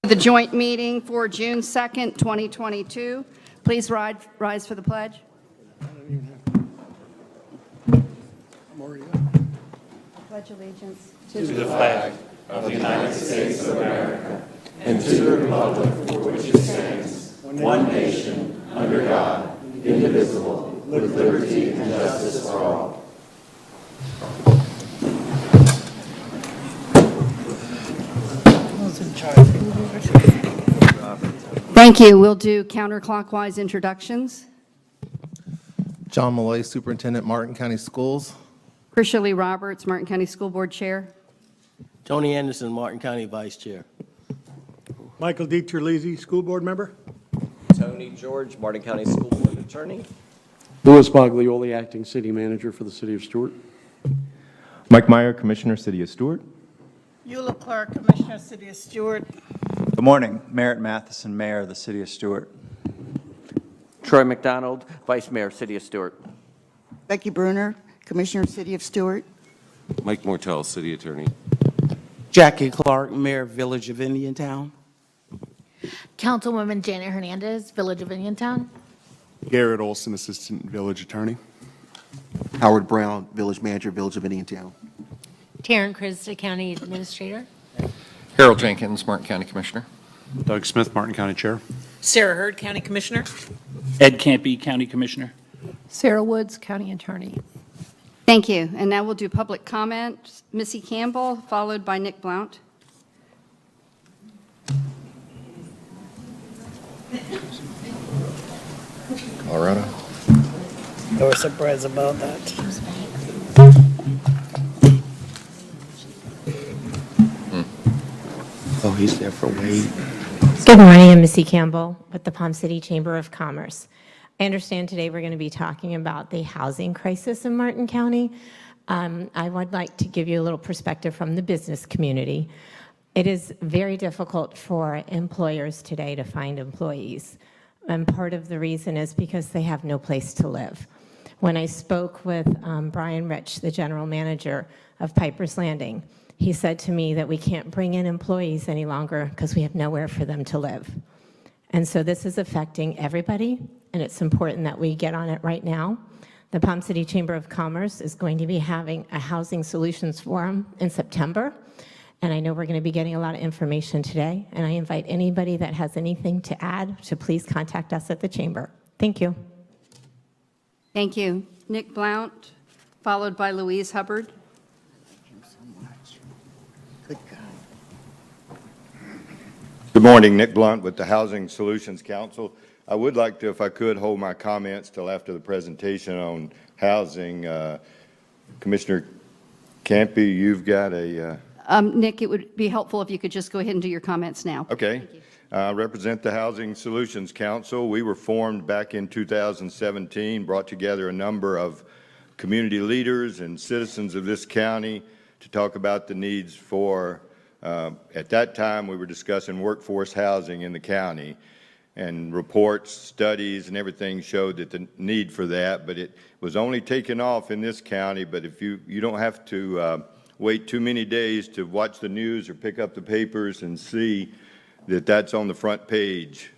The joint meeting for June 2nd, 2022. Please rise for the pledge. I'm already up. Pledge allegiance to the flag of the United States of America and to the republic for which it stands, one nation, under God, indivisible, with liberty and justice for all. Thank you. We'll do counterclockwise introductions. John Malloy, Superintendent, Martin County Schools. Krisha Lee Roberts, Martin County School Board Chair. Tony Anderson, Martin County Vice Chair. Michael Dieter Leasy, School Board Member. Tony George, Martin County School Board Attorney. Louis Baglioli, Acting City Manager for the City of Stuart. Mike Meyer, Commissioner, City of Stuart. Eula Clark, Commissioner, City of Stuart. Good morning. Merritt Matheson, Mayor of the City of Stuart. Troy McDonald, Vice Mayor, City of Stuart. Becky Bruner, Commissioner, City of Stuart. Mike Mortel, City Attorney. Jackie Clark, Mayor, Village of Indiantown. Councilwoman Janet Hernandez, Village of Indiantown. Garrett Olson, Assistant Village Attorney. Howard Brown, Village Manager, Village of Indiantown. Taryn Krista, County Administrator. Harold Jenkins, Martin County Commissioner. Doug Smith, Martin County Chair. Sarah Hurd, County Commissioner. Ed Campy, County Commissioner. Sarah Woods, County Attorney. Thank you. And now we'll do public comment. Missy Campbell, followed by Nick Blount. Colorado. No surprise about that. Oh, he's there for Wade. Good morning, I'm Missy Campbell with the Palm City Chamber of Commerce. I understand today we're going to be talking about the housing crisis in Martin County. I would like to give you a little perspective from the business community. It is very difficult for employers today to find employees. And part of the reason is because they have no place to live. When I spoke with Brian Rich, the general manager of Piper's Landing, he said to me that we can't bring in employees any longer because we have nowhere for them to live. And so this is affecting everybody, and it's important that we get on it right now. The Palm City Chamber of Commerce is going to be having a housing solutions forum in September, and I know we're going to be getting a lot of information today, and I invite anybody that has anything to add to please contact us at the Chamber. Thank you. Thank you. Nick Blount, followed by Louise Hubbard. Good morning, Nick Blunt with the Housing Solutions Council. I would like to, if I could, hold my comments till after the presentation on housing. Commissioner Campy, you've got a... Nick, it would be helpful if you could just go ahead and do your comments now. Okay. I represent the Housing Solutions Council. We were formed back in 2017, brought together a number of community leaders and citizens of this county to talk about the needs for at that time, we were discussing workforce housing in the county, and reports, studies, and everything showed that the need for that, but it was only taken off in this county. But if you don't have to wait too many days to watch the news or pick up the papers and see that that's on the front page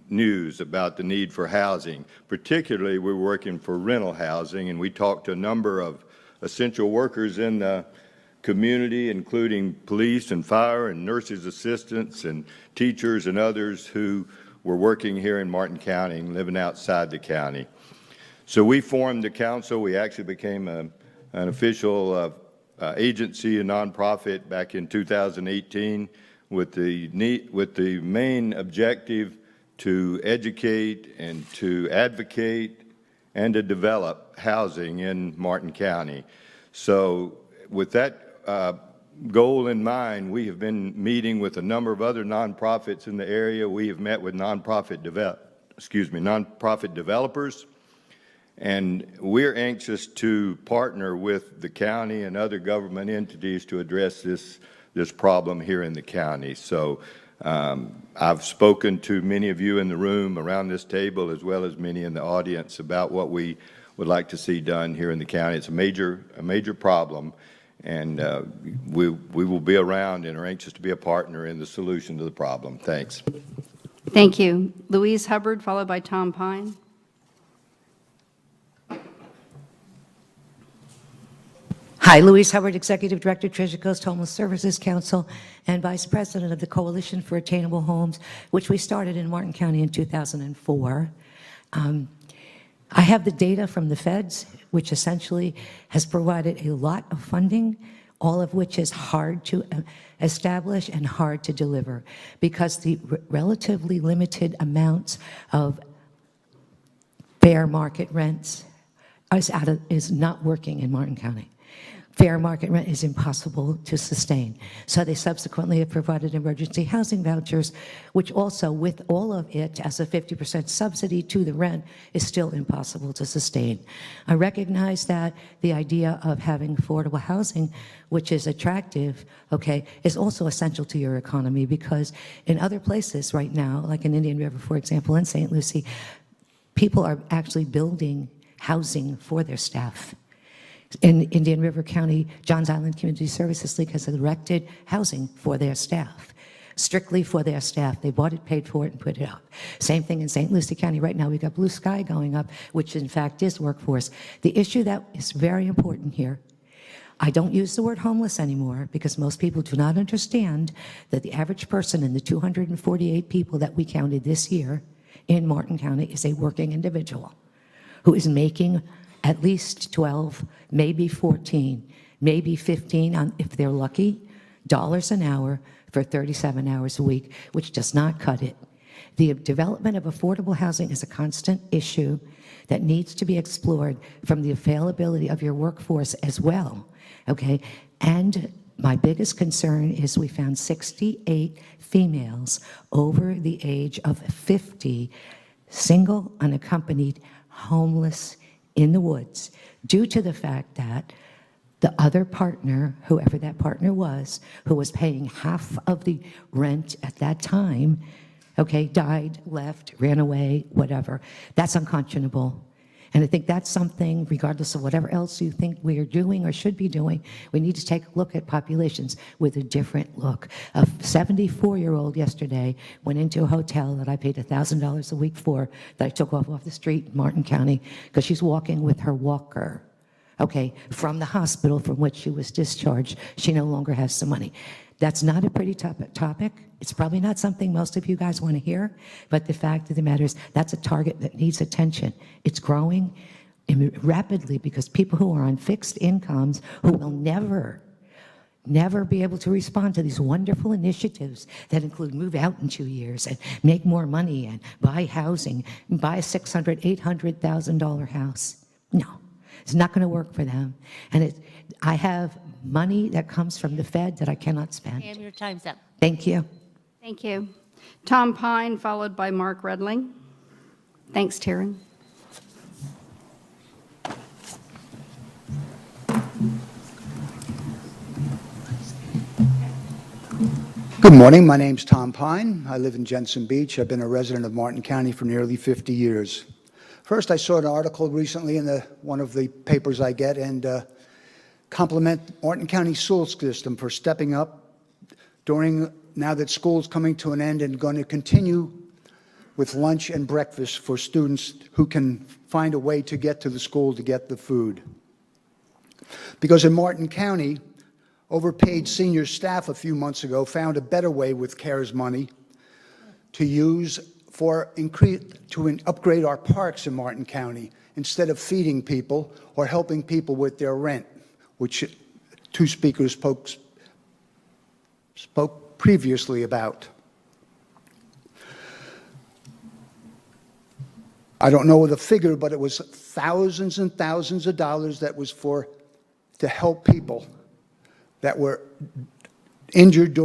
news about the need for housing. Particularly, we're working for rental housing, and we talked to a number of essential workers in the community, including police and fire and nurses assistants and teachers and others who were working here in Martin County and living outside the county. So we formed the council. We actually became an official agency, a nonprofit, back in 2018 with the main objective to educate and to advocate and to develop housing in Martin County. So with that goal in mind, we have been meeting with a number of other nonprofits in the area. We have met with nonprofit developers, and we're anxious to partner with the county and other government entities to address this problem here in the county. So I've spoken to many of you in the room around this table, as well as many in the audience, about what we would like to see done here in the county. It's a major problem. And we will be around and are anxious to be a partner in the solution to the problem. Thanks. Thank you. Louise Hubbard, followed by Tom Pine. Hi, Louise Hubbard, Executive Director, Treasure Coast Homeless Services Council, and Vice President of the Coalition for Attainable Homes, which we started in Martin County in 2004. I have the data from the feds, which essentially has provided a lot of funding, all of which is hard to establish and hard to deliver, because the relatively limited amounts of fair market rents is not working in Martin County. Fair market rent is impossible to sustain. So they subsequently have provided emergency housing vouchers, which also, with all of it as a 50% subsidy to the rent, is still impossible to sustain. I recognize that the idea of having affordable housing, which is attractive, okay, is also essential to your economy, because in other places right now, like in Indian River, for example, in St. Lucie, people are actually building housing for their staff. In Indian River County, Johns Island Community Services League has erected housing for their staff, strictly for their staff. They bought it, paid for it, and put it up. Same thing in St. Lucie County. Right now, we've got Blue Sky going up, which in fact is workforce. The issue that is very important here, I don't use the word homeless anymore, because most people do not understand that the average person in the 248 people that we counted this year in Martin County is a working individual who is making at least 12, maybe 14, maybe 15, if they're lucky, dollars an hour for 37 hours a week, which does not cut it. The development of affordable housing is a constant issue that needs to be explored from the availability of your workforce as well, okay? And my biggest concern is we found 68 females over the age of 50, single, unaccompanied, homeless, in the woods, due to the fact that the other partner, whoever that partner was, who was paying half of the rent at that time, okay, died, left, ran away, whatever. That's unconscionable. And I think that's something, regardless of whatever else you think we are doing or should be doing, we need to take a look at populations with a different look. A 74-year-old yesterday went into a hotel that I paid $1,000 a week for, that I took off the street in Martin County, because she's walking with her walker, okay, from the hospital from which she was discharged. She no longer has some money. That's not a pretty topic. It's probably not something most of you guys want to hear, but the fact of the matter is that's a target that needs attention. It's growing rapidly, because people who are on fixed incomes, who will never be able to respond to these wonderful initiatives that include move out in 2 years and make more money and buy housing, buy a $600,000, $800,000 house. No, it's not going to work for them. And I have money that comes from the Fed that I cannot spend. And your time's up. Thank you. Thank you. Tom Pine, followed by Mark Redling. Thanks, Taryn. Good morning. My name's Tom Pine. I live in Jensen Beach. I've been a resident of Martin County for nearly 50 years. First, I saw an article recently in one of the papers I get, and compliment Martin County school system for stepping up now that school's coming to an end, and going to continue with lunch and breakfast for students who can find a way to get to the school to get the food. Because in Martin County, overpaid senior staff a few months ago found a better way with CARES money to use to upgrade our parks in Martin County, instead of feeding people or helping people with their rent, which two speakers spoke previously about. I don't know the figure, but it was thousands and thousands of dollars that was to help people that were injured,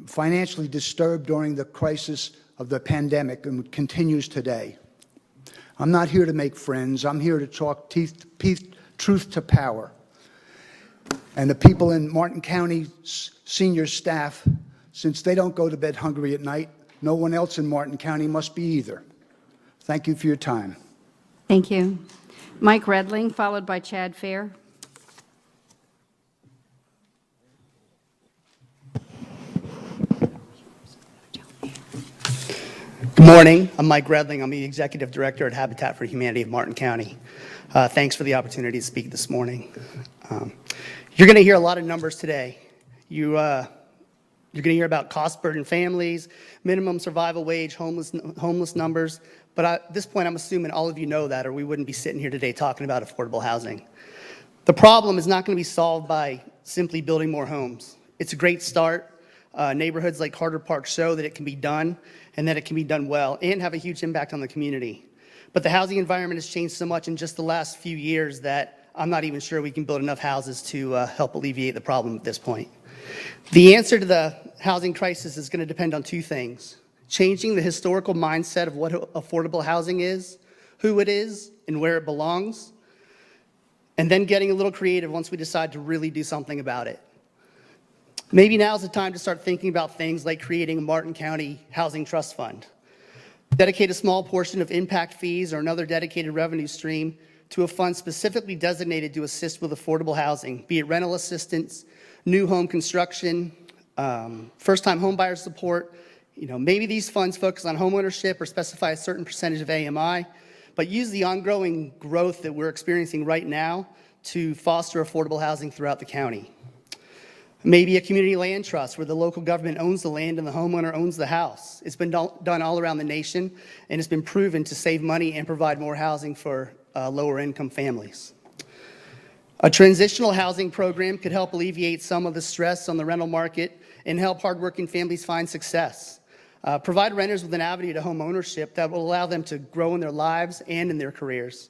financially disturbed during the crisis of the pandemic, and continues today. I'm not here to make friends. I'm here to talk truth to power. And the people in Martin County senior staff, since they don't go to bed hungry at night, no one else in Martin County must be either. Thank you for your time. Thank you. Mike Redling, followed by Chad Fair. Good morning. I'm Mike Redling. I'm the Executive Director at Habitat for Humanity of Martin County. Thanks for the opportunity to speak this morning. You're going to hear a lot of numbers today. You're going to hear about cost-burdened families, minimum survival wage, homeless numbers. But at this point, I'm assuming all of you know that, or we wouldn't be sitting here today talking about affordable housing. The problem is not going to be solved by simply building more homes. It's a great start. Neighborhoods like Carter Park show that it can be done and that it can be done well and have a huge impact on the community. But the housing environment has changed so much in just the last few years that I'm not even sure we can build enough houses to help alleviate the problem at this point. The answer to the housing crisis is going to depend on two things: changing the historical mindset of what affordable housing is, who it is, and where it belongs, and then getting a little creative once we decide to really do something about it. Maybe now's the time to start thinking about things like creating a Martin County Housing Trust Fund. Dedicate a small portion of impact fees or another dedicated revenue stream to a fund specifically designated to assist with affordable housing, be it rental assistance, new home construction, first-time homebuyer support. Maybe these funds focus on homeownership or specify a certain percentage of AMI, but use the ongoing growth that we're experiencing right now to foster affordable housing throughout the county. Maybe a community land trust where the local government owns the land and the homeowner owns the house. It's been done all around the nation, and it's been proven to save money and provide more housing for lower income families. A transitional housing program could help alleviate some of the stress on the rental market and help hardworking families find success. Provide renters with an avenue to home ownership that will allow them to grow in their lives and in their careers.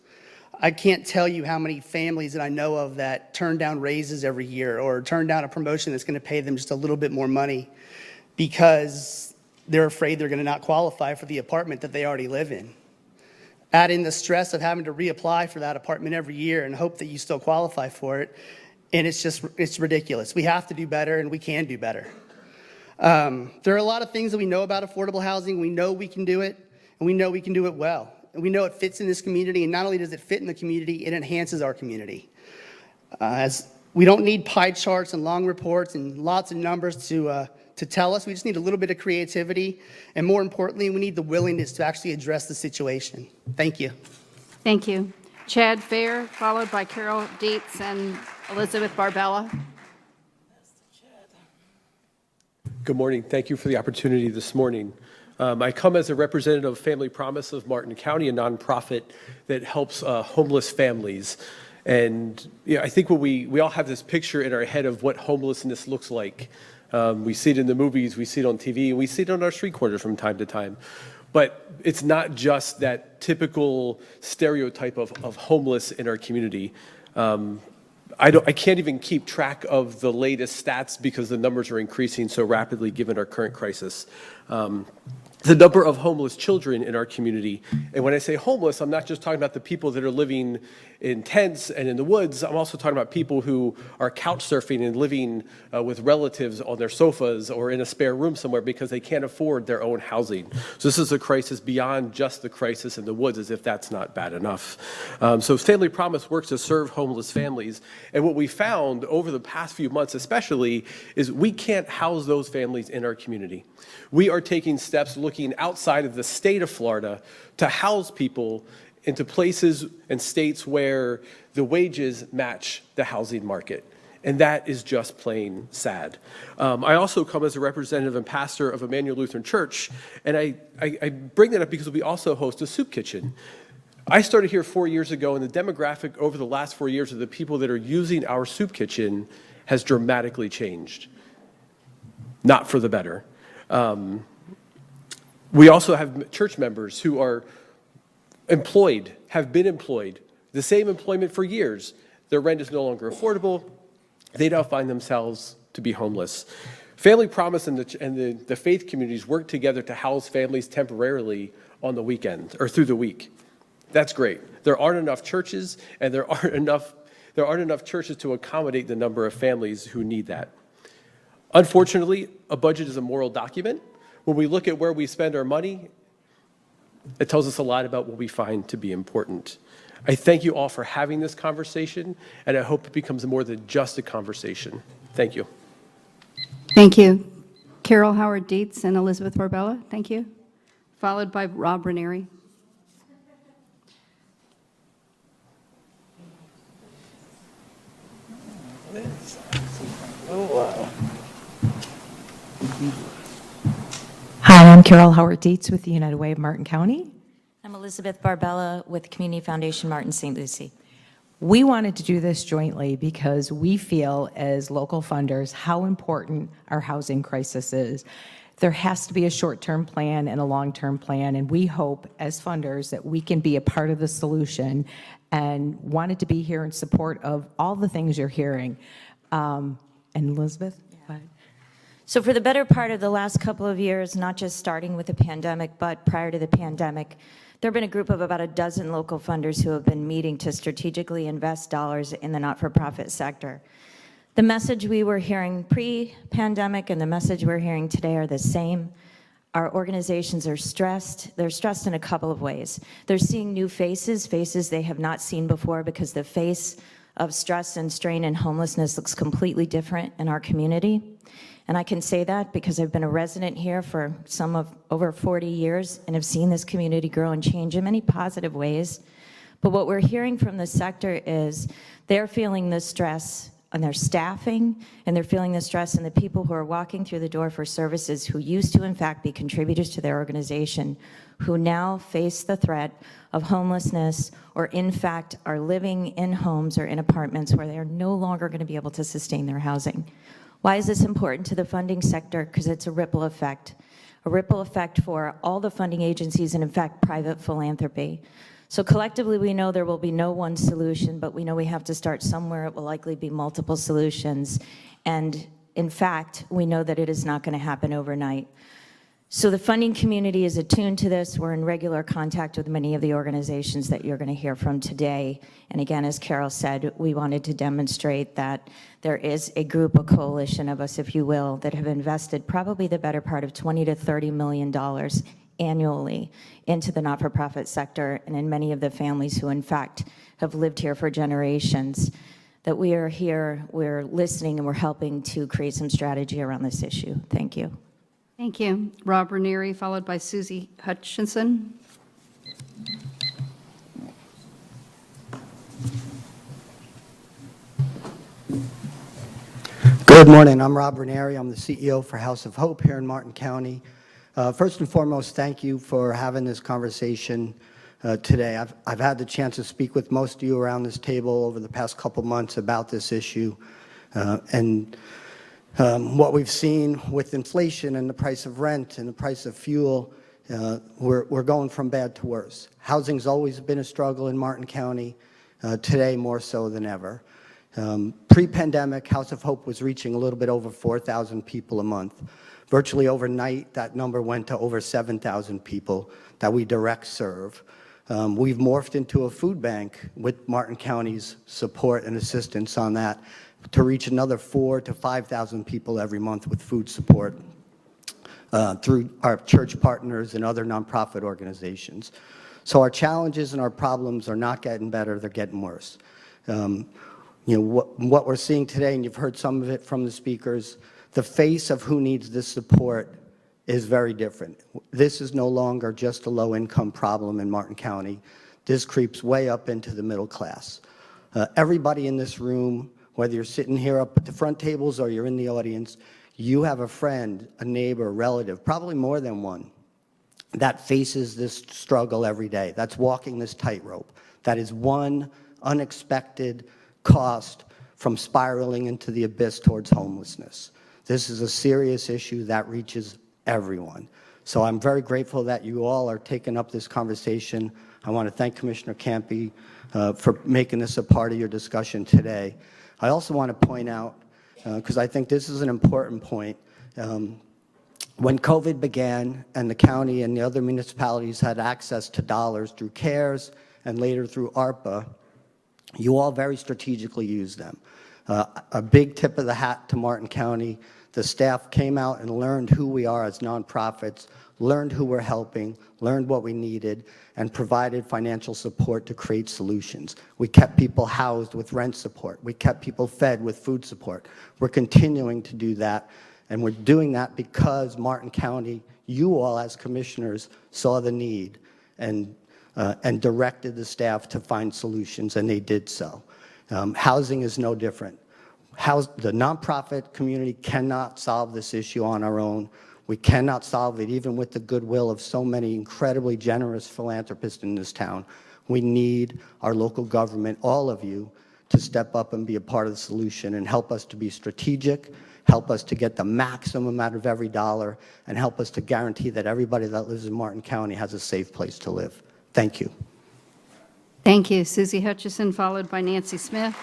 I can't tell you how many families that I know of that turn down raises every year or turn down a promotion that's going to pay them just a little bit more money because they're afraid they're going to not qualify for the apartment that they already live in. Add in the stress of having to reapply for that apartment every year and hope that you still qualify for it, and it's ridiculous. We have to do better, and we can do better. There are a lot of things that we know about affordable housing. We know we can do it, and we know we can do it well. And we know it fits in this community, and not only does it fit in the community, it enhances our community. As we don't need pie charts and long reports and lots of numbers to tell us. We just need a little bit of creativity, and more importantly, we need the willingness to actually address the situation. Thank you. Thank you. Chad Fair, followed by Carol Dietz and Elizabeth Barbella. Good morning. Thank you for the opportunity this morning. I come as a representative of Family Promise of Martin County, a nonprofit that helps homeless families. And I think we all have this picture in our head of what homelessness looks like. We see it in the movies, we see it on TV, and we see it on our street corners from time to time. But it's not just that typical stereotype of homeless in our community. I can't even keep track of the latest stats because the numbers are increasing so rapidly given our current crisis. The number of homeless children in our community, and when I say homeless, I'm not just talking about the people that are living in tents and in the woods. I'm also talking about people who are couch surfing and living with relatives on their sofas or in a spare room somewhere because they can't afford their own housing. So this is a crisis beyond just the crisis in the woods, as if that's not bad enough. So Family Promise works to serve homeless families, and what we found over the past few months especially is we can't house those families in our community. We are taking steps looking outside of the state of Florida to house people into places and states where the wages match the housing market. And that is just plain sad. I also come as a representative and pastor of Emmanuel Lutheran Church, and I bring that up because we also host a soup kitchen. I started here 4 years ago, and the demographic over the last 4 years of the people that are using our soup kitchen has dramatically changed. Not for the better. We also have church members who are employed, have been employed, the same employment for years. Their rent is no longer affordable. They now find themselves to be homeless. Family Promise and the faith communities work together to house families temporarily on the weekend or through the week. That's great. There aren't enough churches, and there aren't enough churches to accommodate the number of families who need that. Unfortunately, a budget is a moral document. When we look at where we spend our money, it tells us a lot about what we find to be important. I thank you all for having this conversation, and I hope it becomes more than just a conversation. Thank you. Thank you. Carol Howard Dietz and Elizabeth Barbella, thank you. followed by Rob Ranieri. Hi, I'm Carol Howard Dietz with the United Way of Martin County. I'm Elizabeth Barbella with Community Foundation Martin St. Lucie. We wanted to do this jointly because we feel as local funders how important our housing crisis is. There has to be a short-term plan and a long-term plan, and we hope as funders that we can be a part of the solution and wanted to be here in support of all the things you're hearing. And Elizabeth? Go ahead. So for the better part of the last couple of years, not just starting with the pandemic, but prior to the pandemic, there have been a group of about a dozen local funders who have been meeting to strategically invest dollars in the not-for-profit sector. The message we were hearing pre-pandemic and the message we're hearing today are the same. Our organizations are stressed. They're stressed in a couple of ways. They're seeing new faces, faces they have not seen before, because the face of stress and strain and homelessness looks completely different in our community. And I can say that because I've been a resident here for some of over 40 years and have seen this community grow and change in many positive ways. But what we're hearing from the sector is they're feeling the stress on their staffing, and they're feeling the stress in the people who are walking through the door for services who used to, in fact, be contributors to their organization, who now face the threat of homelessness or, in fact, are living in homes or in apartments where they are no longer going to be able to sustain their housing. Why is this important to the funding sector? Because it's a ripple effect for all the funding agencies and, in fact, private philanthropy. So collectively, we know there will be no one solution, but we know we have to start somewhere. It will likely be multiple solutions. And in fact, we know that it is not going to happen overnight. So the funding community is attuned to this. We're in regular contact with many of the organizations that you're going to hear from today. And again, as Carol said, we wanted to demonstrate that there is a group, a coalition of us, if you will, that have invested probably the better part of $20 to $30 million annually into the not-for-profit sector and in many of the families who, in fact, have lived here for generations. That we are here, we're listening, and we're helping to create some strategy around this issue. Thank you. Thank you. Rob Ranieri, followed by Susie Hutchinson. Good morning. I'm Rob Ranieri. I'm the CEO for House of Hope here in Martin County. First and foremost, thank you for having this conversation today. I've had the chance to speak with most of you around this table over the past couple months about this issue. What we've seen with inflation and the price of rent and the price of fuel, we're going from bad to worse. Housing's always been a struggle in Martin County, today more so than ever. Pre-pandemic, House of Hope was reaching a little bit over 4,000 people a month. Virtually overnight, that number went to over 7,000 people that we direct serve. We've morphed into a food bank with Martin County's support and assistance on that to reach another 4,000 to 5,000 people every month with food support through our church partners and other nonprofit organizations. So our challenges and our problems are not getting better, they're getting worse. What we're seeing today, and you've heard some of it from the speakers, the face of who needs this support is very different. This is no longer just a low-income problem in Martin County. This creeps way up into the middle class. Everybody in this room, whether you're sitting here up at the front tables or you're in the audience, you have a friend, a neighbor, a relative, probably more than one, that faces this struggle every day, that's walking this tightrope. That is one unexpected cost from spiraling into the abyss towards homelessness. This is a serious issue that reaches everyone. So I'm very grateful that you all are taking up this conversation. I want to thank Commissioner Campy for making this a part of your discussion today. I also want to point out, because I think this is an important point, when COVID began and the county and the other municipalities had access to dollars through CARES and later through ARPA, you all very strategically used them. A big tip of the hat to Martin County. The staff came out and learned who we are as nonprofits, learned who we're helping, learned what we needed, and provided financial support to create solutions. We kept people housed with rent support. We kept people fed with food support. We're continuing to do that, and we're doing that because Martin County you all as commissioners saw the need and directed the staff to find solutions, and they did so. Housing is no different. The nonprofit community cannot solve this issue on our own. We cannot solve it even with the goodwill of so many incredibly generous philanthropists in this town. We need our local government, all of you, to step up and be a part of the solution and help us to be strategic, help us to get the maximum out of every dollar, and help us to guarantee that everybody that lives in Martin County has a safe place to live. Thank you. Thank you. Susie Hutchison, followed by Nancy Smith.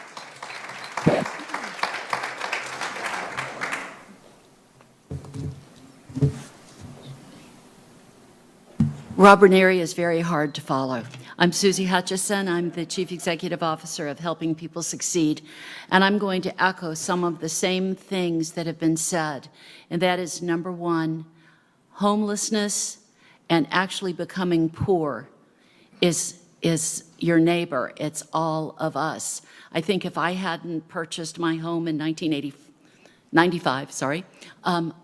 Robert area is very hard to follow. I'm Susie Hutchison. I'm the Chief Executive Officer of Helping People Succeed, and I'm going to echo some of the same things that have been said, and that is, number one, homelessness and actually becoming poor is your neighbor. It's all of us. I think if I hadn't purchased my home in 1995,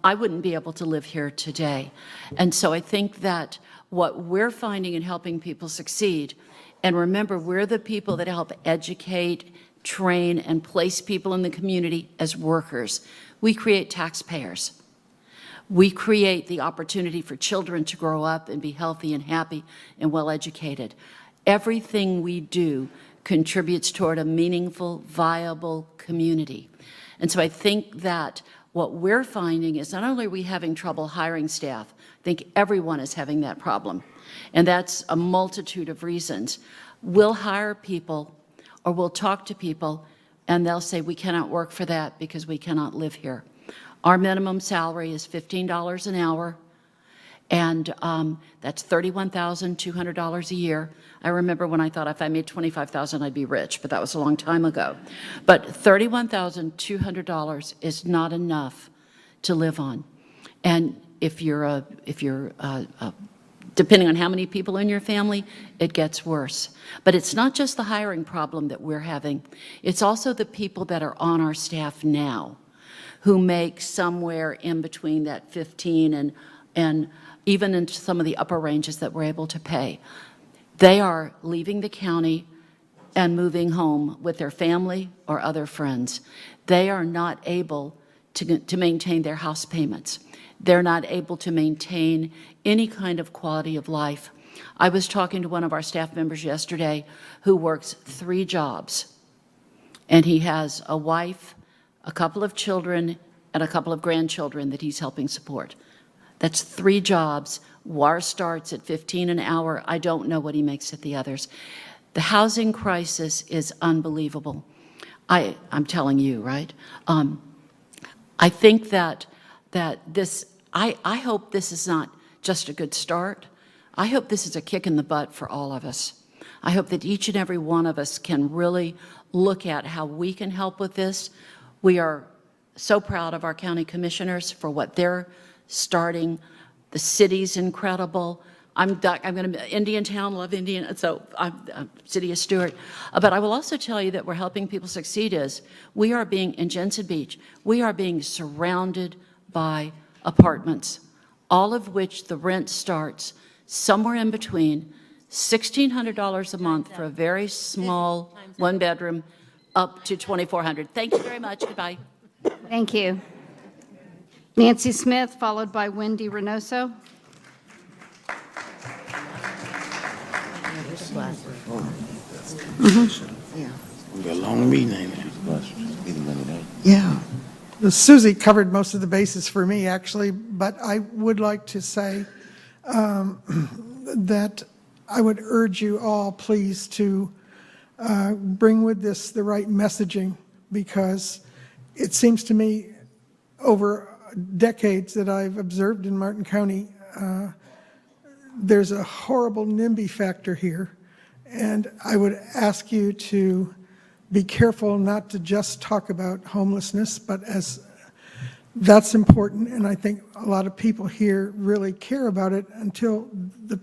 I wouldn't be able to live here today. And so I think that what we're finding in Helping People Succeed, and remember, we're the people that help educate, train, and place people in the community as workers. We create taxpayers. We create the opportunity for children to grow up and be healthy and happy and well-educated. Everything we do contributes toward a meaningful, viable community. And so I think that what we're finding is not only are we having trouble hiring staff, I think everyone is having that problem. And that's a multitude of reasons. We'll hire people or we'll talk to people and they'll say, we cannot work for that because we cannot live here. Our minimum salary is $15 an hour, and that's $31,200 a year. I remember when I thought if I made $25,000, I'd be rich, but that was a long time ago. But $31,200 is not enough to live on. And if you're depending on how many people in your family, it gets worse. But it's not just the hiring problem that we're having. It's also the people that are on our staff now who make somewhere in between that 15 and even into some of the upper ranges that we're able to pay. They are leaving the county and moving home with their family or other friends. They are not able to maintain their house payments. They're not able to maintain any kind of quality of life. I was talking to one of our staff members yesterday who works 3 jobs, and he has a wife, a couple of children, and a couple of grandchildren that he's helping support. That's 3 jobs. WAR starts at 15 an hour. I don't know what he makes at the others. The housing crisis is unbelievable. I'm telling you, right? I think that this, I hope this is not just a good start. I hope this is a kick in the butt for all of us. I hope that each and every one of us can really look at how we can help with this. We are so proud of our county commissioners for what they're starting. The city's incredible. I'm going to Indiantown, love Indian, so I'm City of Stuart. But I will also tell you that where Helping People Succeed is, we are being, in Jensen Beach, we are being surrounded by apartments, all of which the rent starts somewhere in between $1,600 a month for a very small 1-bedroom up to $2,400. Thank you very much. Goodbye. Thank you. Nancy Smith, followed by Wendy Reynoso. A long meeting, ain't it? Yeah. Susie covered most of the bases for me, actually, but I would like to say that I would urge you all, please, to bring with this the right messaging, because it seems to me over decades that I've observed in Martin County, there's a horrible NIMBY factor here, and I would ask you to be careful not to just talk about homelessness, but as that's important, and I think a lot of people here really care about it until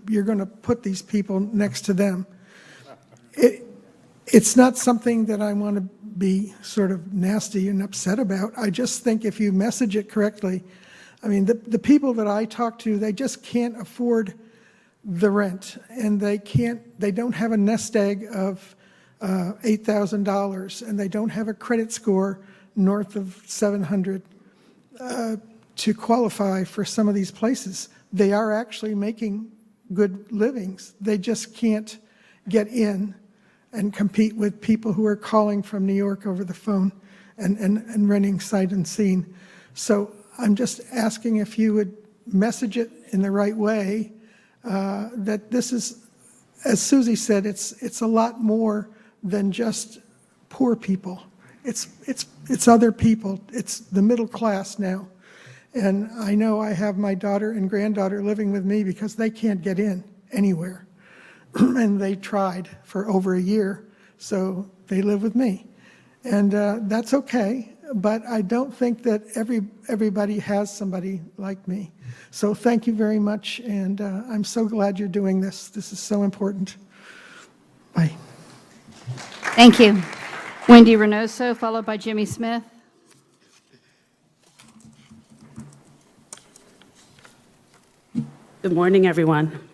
you're going to put these people next to them. It's not something that I want to be sort of nasty and upset about. I just think if you message it correctly, I mean, the people that I talk to, they just can't afford the rent, and they don't have a nest egg of $8,000, and they don't have a credit score north of 700 to qualify for some of these places. They are actually making good livings. They just can't get in and compete with people who are calling from New York over the phone and renting sight unseen. So I'm just asking if you would message it in the right way, that this is, as Susie said, it's a lot more than just poor people. It's other people. It's the middle class now. And I know I have my daughter and granddaughter living with me because they can't get in anywhere. And they tried for over a year, so they live with me. And that's okay, but I don't think that everybody has somebody like me. So thank you very much, and I'm so glad you're doing this. This is so important. Bye. Thank you. Wendy Reynoso, followed by Jimmy Smith. Good morning, everyone.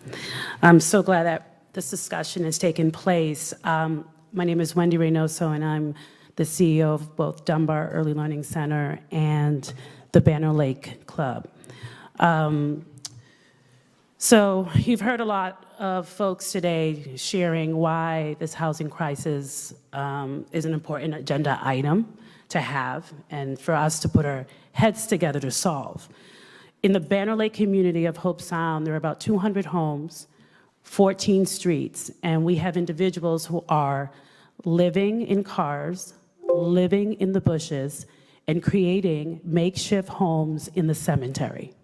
I'm so glad that this discussion has taken place. My name is Wendy Reynoso, and I'm the CEO of both Dunbar Early Learning Center and the Banner Lake Club. So you've heard a lot of folks today sharing why this housing crisis is an important agenda item to have and for us to put our heads together to solve. In the Banner Lake community of Hope Sound, there are about 200 homes, 14 streets, and we have individuals who are living in cars, living in the bushes, and creating makeshift homes in the cemetery.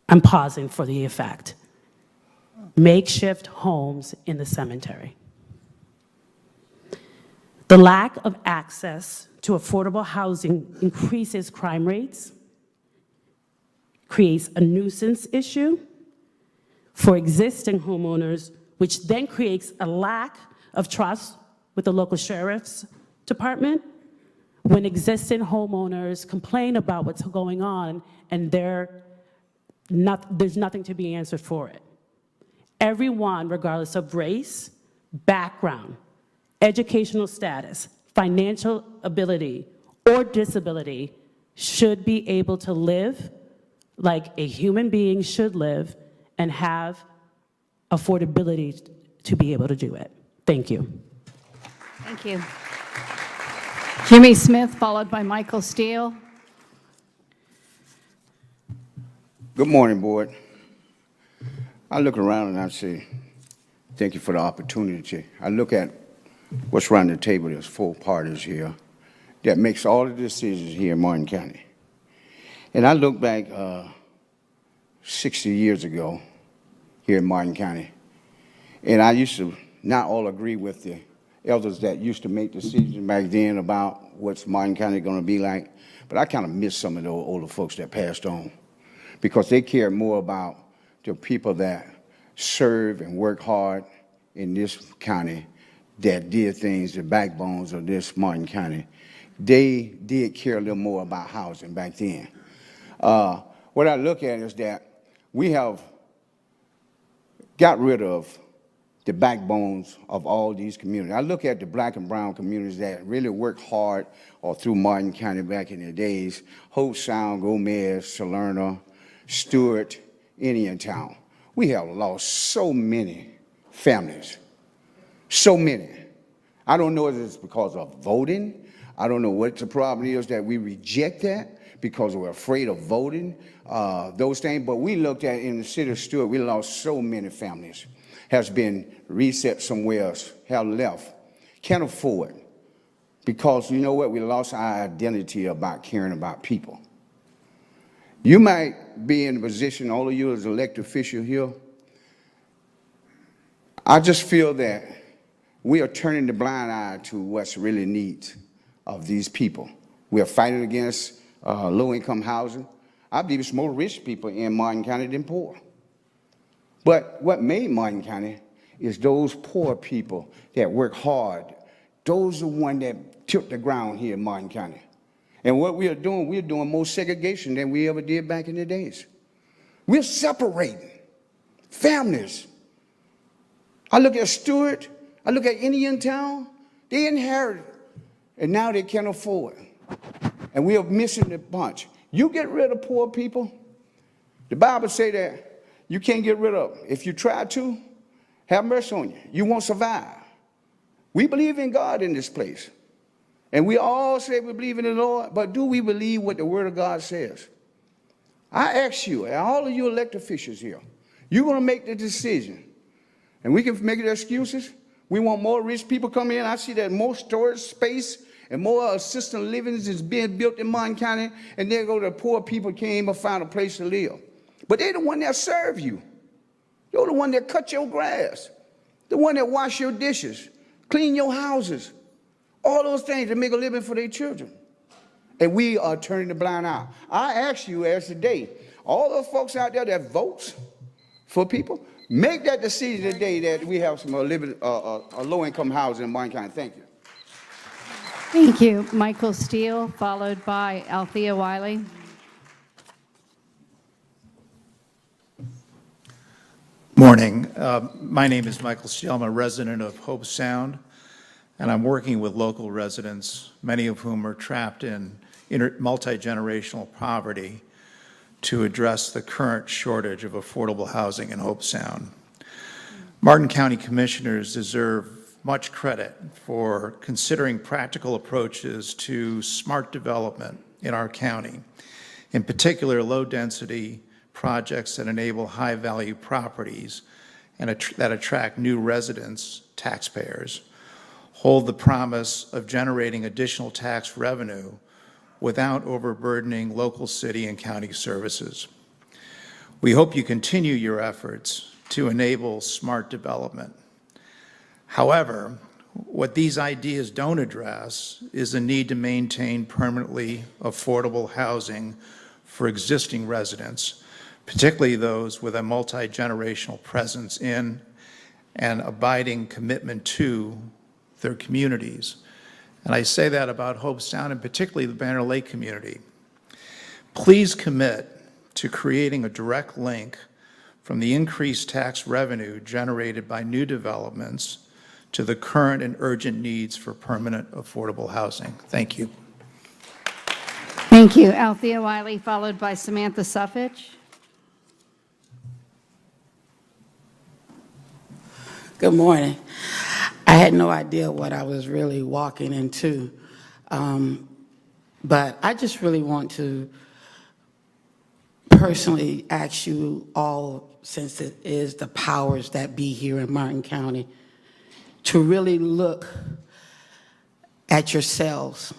I'm pausing for the effect. Makeshift homes in the cemetery. The lack of access to affordable housing increases crime rates, creates a nuisance issue for existing homeowners, which then creates a lack of trust with the local sheriff's department when existing homeowners complain about what's going on and there's nothing to be answered for it. Everyone, regardless of race, background, educational status, financial ability, or disability, should be able to live like a human being should live and have affordability to be able to do it. Thank you. Thank you. Jimmy Smith, followed by Michael Steele. Good morning, Board. I look around and I say, thank you for the opportunity. I look at what's around the table. There's 4 parties here that makes all the decisions here in Martin County. And I look back 60 years ago here in Martin County, and I used to not all agree with the elders that used to make decisions back then about what's Martin County going to be like, but I kind of miss some of the older folks that passed on because they cared more about the people that serve and work hard in this county that did things, the backbones of this Martin County. They did care a little more about housing back then. What I look at is that we have got rid of the backbones of all these communities. I look at the black and brown communities that really worked hard all through Martin County back in the days, Hope Sound, Gomez, Salerno, Stewart, Indiantown. We have lost so many families, so many. I don't know if it's because of voting. I don't know what the problem is that we reject that because we're afraid of voting, those things. But we looked at in the city of Stewart, we lost so many families. Has been reset somewhere else, have left, can't afford. Because you know what, we lost our identity about caring about people. You might be in a position, all of you as elected officials here, I just feel that we are turning the blind eye to what's really needs of these people. We are fighting against low-income housing. I believe it's more rich people in Martin County than poor. But what made Martin County is those poor people that work hard. Those are the ones that took the ground here in Martin County. And what we're doing more segregation than we ever did back in the days. We're separating families. I look at Stewart, I look at Indiantown, they inherited, and now they can't afford. And we are missing the bunch. You get rid of poor people, the Bible say that you can't get rid of them. If you try to, have mercy on you. You won't survive. We believe in God in this place. And we all say we believe in the Lord, but do we believe what the Word of God says? I ask you, and all of you elected officials here, you're going to make the decision. And we can make the excuses. We want more rich people coming in. I see that more storage space and more assisted livings is being built in Martin County, and then go to the poor people can't even find a place to live. But they're the one that serve you. You're the one that cut your grass, the one that wash your dishes, clean your houses, all those things to make a living for their children. And we are turning the blind eye. I ask you as today, all those folks out there that votes for people, make that decision today that we have some low-income housing in Martin County. Thank you. Thank you. Michael Steele, followed by Althea Wiley. Morning. My name is Michael Steele. I'm a resident of Hope Sound, and I'm working with local residents, many of whom are trapped in multi-generational poverty, to address the current shortage of affordable housing in Hope Sound. Martin County Commissioners deserve much credit for considering practical approaches to smart development in our county, in particular low-density projects that enable high-value properties and that attract new residents, taxpayers, hold the promise of generating additional tax revenue without overburdening local city and county services. We hope you continue your efforts to enable smart development. However, what these ideas don't address is the need to maintain permanently affordable housing for existing residents, particularly those with a multi-generational presence in and abiding commitment to their communities. And I say that about Hope Sound and particularly the Banner Lake community. Please commit to creating a direct link from the increased tax revenue generated by new developments to the current and urgent needs for permanent affordable housing. Thank you. Thank you. Althea Wiley, followed by Samantha Suffich. Good morning. I had no idea what I was really walking into, but I just really want to personally ask you all, since it is the powers that be here in Martin County, to really look at yourselves.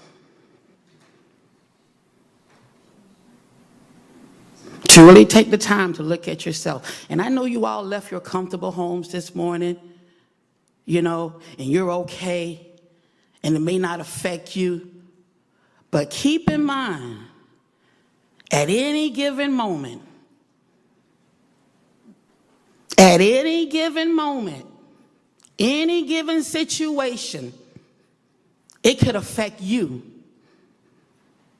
To really take the time to look at yourself. And I know you all left your comfortable homes this morning, you know, and you're okay, and it may not affect you, but keep in mind, at any given moment, any given situation, it could affect you.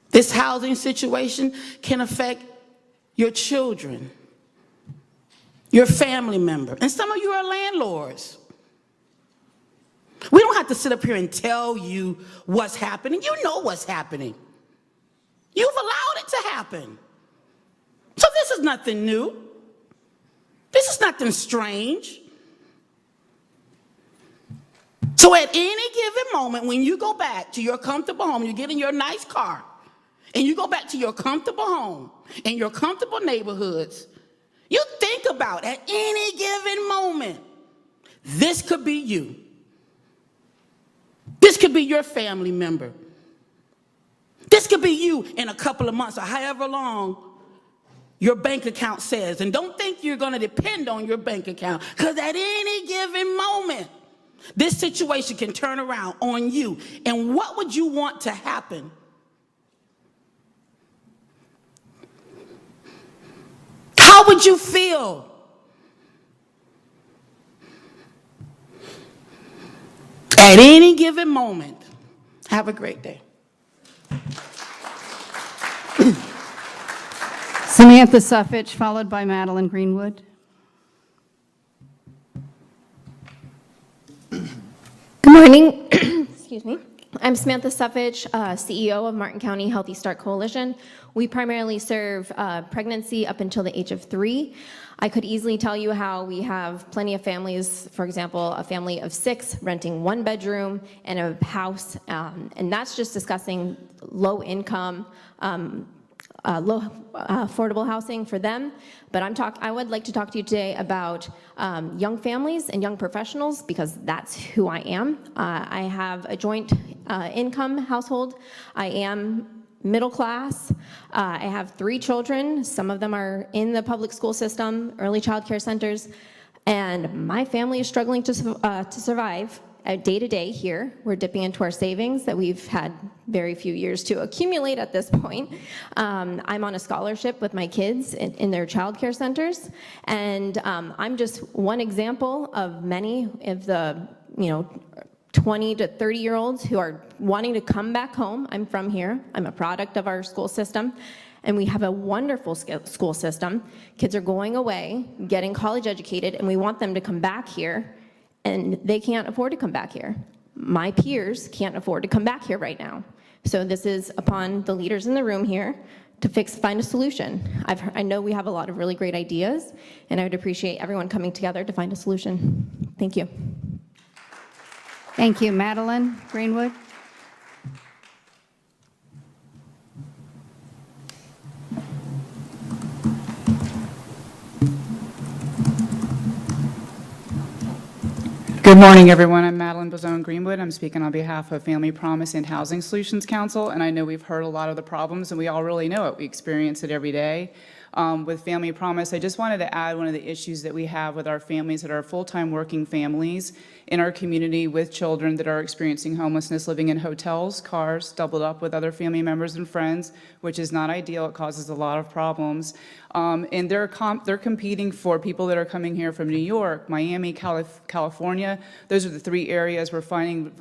This housing situation can affect your children, your family member, and some of you are landlords. We don't have to sit up here and tell you what's happening. You know what's happening. You've allowed it to happen. So this is nothing new. This is nothing strange. So at any given moment, when you go back to your comfortable home, you get in your nice car, and you go back to your comfortable home in your comfortable neighborhoods, you think about at any given moment, this could be you. This could be your family member. This could be you in a couple of months or however long your bank account says. And don't think you're going to depend on your bank account, because at any given moment, this situation can turn around on you. And what would you want to happen? How would you feel? At any given moment. Have a great day. Samantha Suffich, followed by Madeline Greenwood. Good morning. Excuse me. I'm Samantha Suffich, CEO of Martin County Healthy Start Coalition. We primarily serve pregnancy up until the age of 3. I could easily tell you how we have plenty of families, for example, a family of 6 renting 1 bedroom and a house, and that's just discussing low income, low affordable housing for them. But I would like to talk to you today about young families and young professionals, because that's who I am. I have a joint income household. I am middle class. I have 3 children. Some of them are in the public school system, early child care centers, and my family is struggling to survive day to day here. We're dipping into our savings that we've had very few years to accumulate at this point. I'm on a scholarship with my kids in their child care centers, and I'm just one example of many of the 20 to 30-year-olds who are wanting to come back home. I'm from here. I'm a product of our school system, and we have a wonderful school system. Kids are going away, getting college educated, and we want them to come back here, and they can't afford to come back here. My peers can't afford to come back here right now. So this is upon the leaders in the room here to find a solution. I know we have a lot of really great ideas, and I would appreciate everyone coming together to find a solution. Thank you. Thank you. Madeline Greenwood. Good morning, everyone. I'm Madeline Bozzone Greenwood. I'm speaking on behalf of Family Promise and Housing Solutions Council, and I know we've heard a lot of the problems, and we all really know it. We experience it every day. With Family Promise, I just wanted to add one of the issues that we have with our families that are full-time working families in our community with children that are experiencing homelessness, living in hotels, cars, doubled up with other family members and friends, which is not ideal. It causes a lot of problems. And they're competing for people that are coming here from New York, Miami, California. Those are the 3 areas we're finding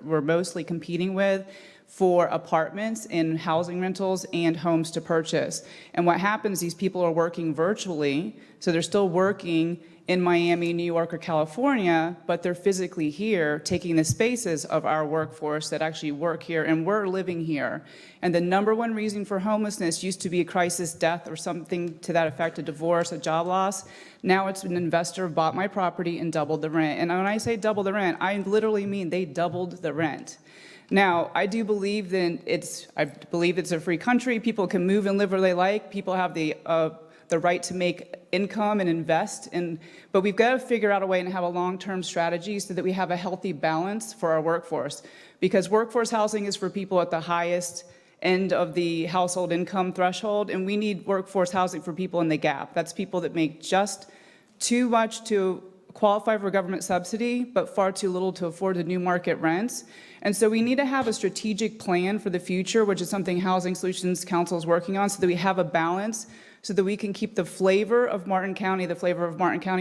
we're mostly competing with for apartments and housing rentals and homes to purchase. And what happens, these people are working virtually, so they're still working in Miami, New York, or California, but they're physically here taking the spaces of our workforce that actually work here, and we're living here. And the #1 reason for homelessness used to be a crisis, death, or something to that effect, a divorce, a job loss. Now it's an investor bought my property and doubled the rent. And when I say double the rent, I literally mean they doubled the rent. Now, I do believe that it's a free country. People can move and live where they like. People have the right to make income and invest, but we've got to figure out a way and have a long-term strategy so that we have a healthy balance for our workforce. Because workforce housing is for people at the highest end of the household income threshold, and we need workforce housing for people in the gap. That's people that make just too much to qualify for government subsidy, but far too little to afford the new market rents. And so we need to have a strategic plan for the future, which is something Housing Solutions Council is working on, so that we have a balance, so that we can keep the flavor of Martin County,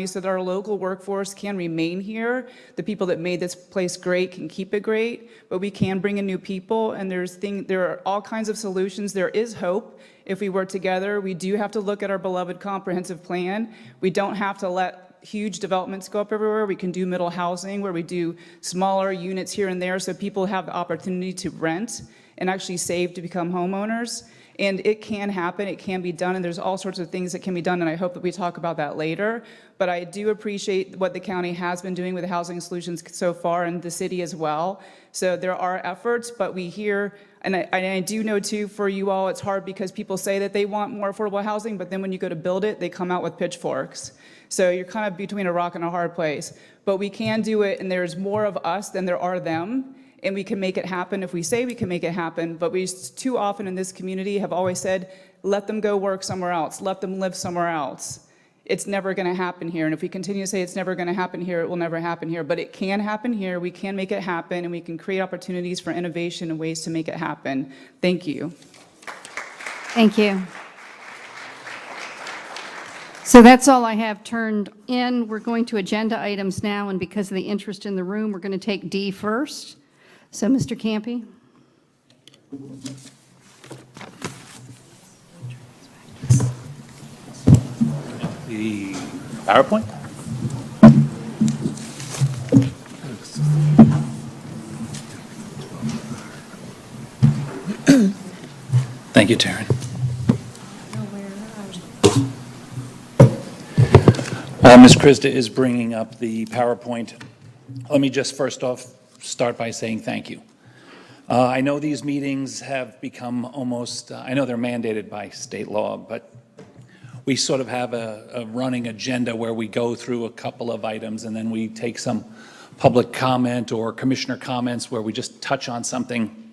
so that our local workforce can remain here. The people that made this place great can keep it great, but we can bring in new people, and there are all kinds of solutions. There is hope if we work together. We do have to look at our beloved comprehensive plan. We don't have to let huge developments go up everywhere. We can do middle housing where we do smaller units here and there so people have the opportunity to rent and actually save to become homeowners. And it can happen, it can be done, and there's all sorts of things that can be done, and I hope that we talk about that later. But I do appreciate what the county has been doing with Housing Solutions so far, and the city as well. So there are efforts, but we hear, and I do know too, for you all, it's hard because people say that they want more affordable housing, but then when you go to build it, they come out with pitchforks. So you're kind of between a rock and a hard place. But we can do it, and there's more of us than there are them. And we can make it happen if we say we can make it happen, but we too often in this community have always said, let them go work somewhere else, let them live somewhere else. It's never going to happen here, and if we continue to say it's never going to happen here, it will never happen here, but it can happen here, we can make it happen, and we can create opportunities for innovation and ways to make it happen. Thank you. Thank you. So that's all I have turned in. We're going to agenda items now, and because of the interest in the room, we're going to take D first. So, Mr. Campy. the PowerPoint. Thank you, Taryn. Ms. Krista is bringing up the PowerPoint. Let me just first off start by saying thank you. I know these meetings have become almost, I know they're mandated by state law, but we sort of have a running agenda where we go through a couple of items and then we take some public comment or commissioner comments where we just touch on something.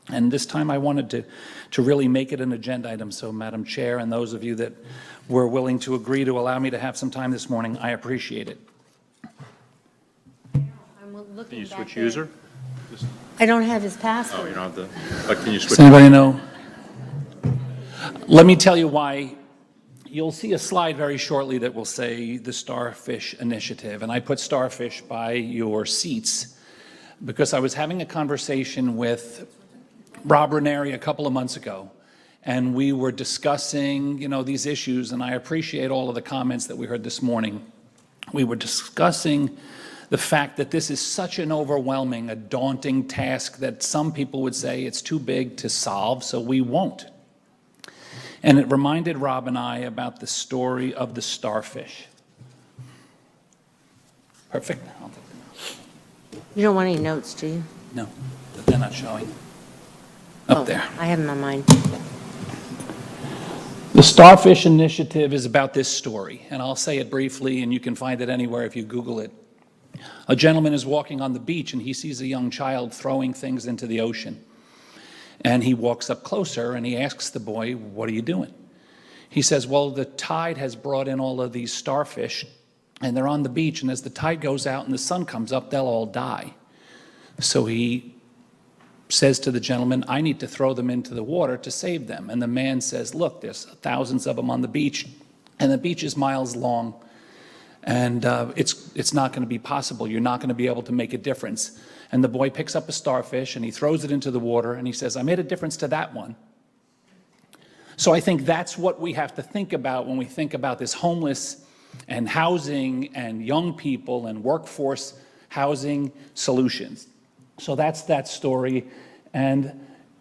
And this time I wanted to really make it an agenda item. So Madam Chair and those of you that were willing to agree to allow me to have some time this morning, I appreciate it. Can you switch user? I don't have his password. Oh, you don't have the, but can you switch? Does anybody know? Let me tell you why. You'll see a slide very shortly that will say the Starfish Initiative. And I put Starfish by your seats because I was having a conversation with Rob Ranieri a couple of months ago. And we were discussing, these issues, and I appreciate all of the comments that we heard this morning. We were discussing the fact that this is such an overwhelming, a daunting task that some people would say it's too big to solve, so we won't. And it reminded Rob and I about the story of the starfish. Perfect. I'll take them out. You don't want any notes, do you? No, but they're not showing. Up there. I have them on mine. The Starfish Initiative is about this story, and I'll say it briefly, and you can find it anywhere if you Google it. A gentleman is walking on the beach, and he sees a young child throwing things into the ocean. And he walks up closer, and he asks the boy, "What are you doing?" He says, "Well, the tide has brought in all of these starfish, and they're on the beach, and as the tide goes out and the sun comes up, they'll all die." So he says to the gentleman, "I need to throw them into the water to save them." And the man says, "Look, there's thousands of them on the beach, and the beach is miles long, and it's not going to be possible. You're not going to be able to make a difference." And the boy picks up a starfish, and he throws it into the water, and he says, "I made a difference to that one." So I think that's what we have to think about when we think about this homeless and housing and young people and workforce housing solutions. So that's that story. And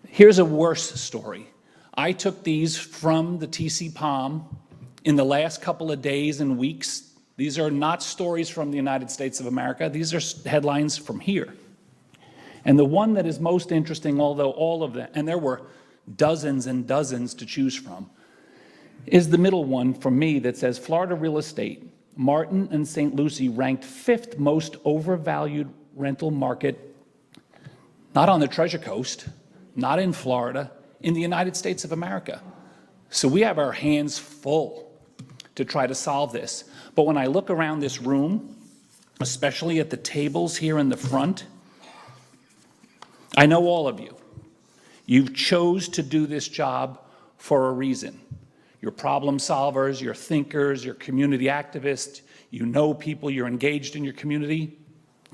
here's a worse story. I took these from the TC Palm in the last couple of days and weeks. These are not stories from the United States of America. These are headlines from here. And the one that is most interesting, although all of them, and there were dozens and dozens to choose from, is the middle one from me that says, Florida real estate, Martin and St. Lucie ranked 5th most overvalued rental market, not on the Treasure Coast, not in Florida, in the United States of America. So we have our hands full to try to solve this. But when I look around this room, especially at the tables here in the front, I know all of you. You've chose to do this job for a reason. You're problem solvers, you're thinkers, you're community activists, you know people, you're engaged in your community.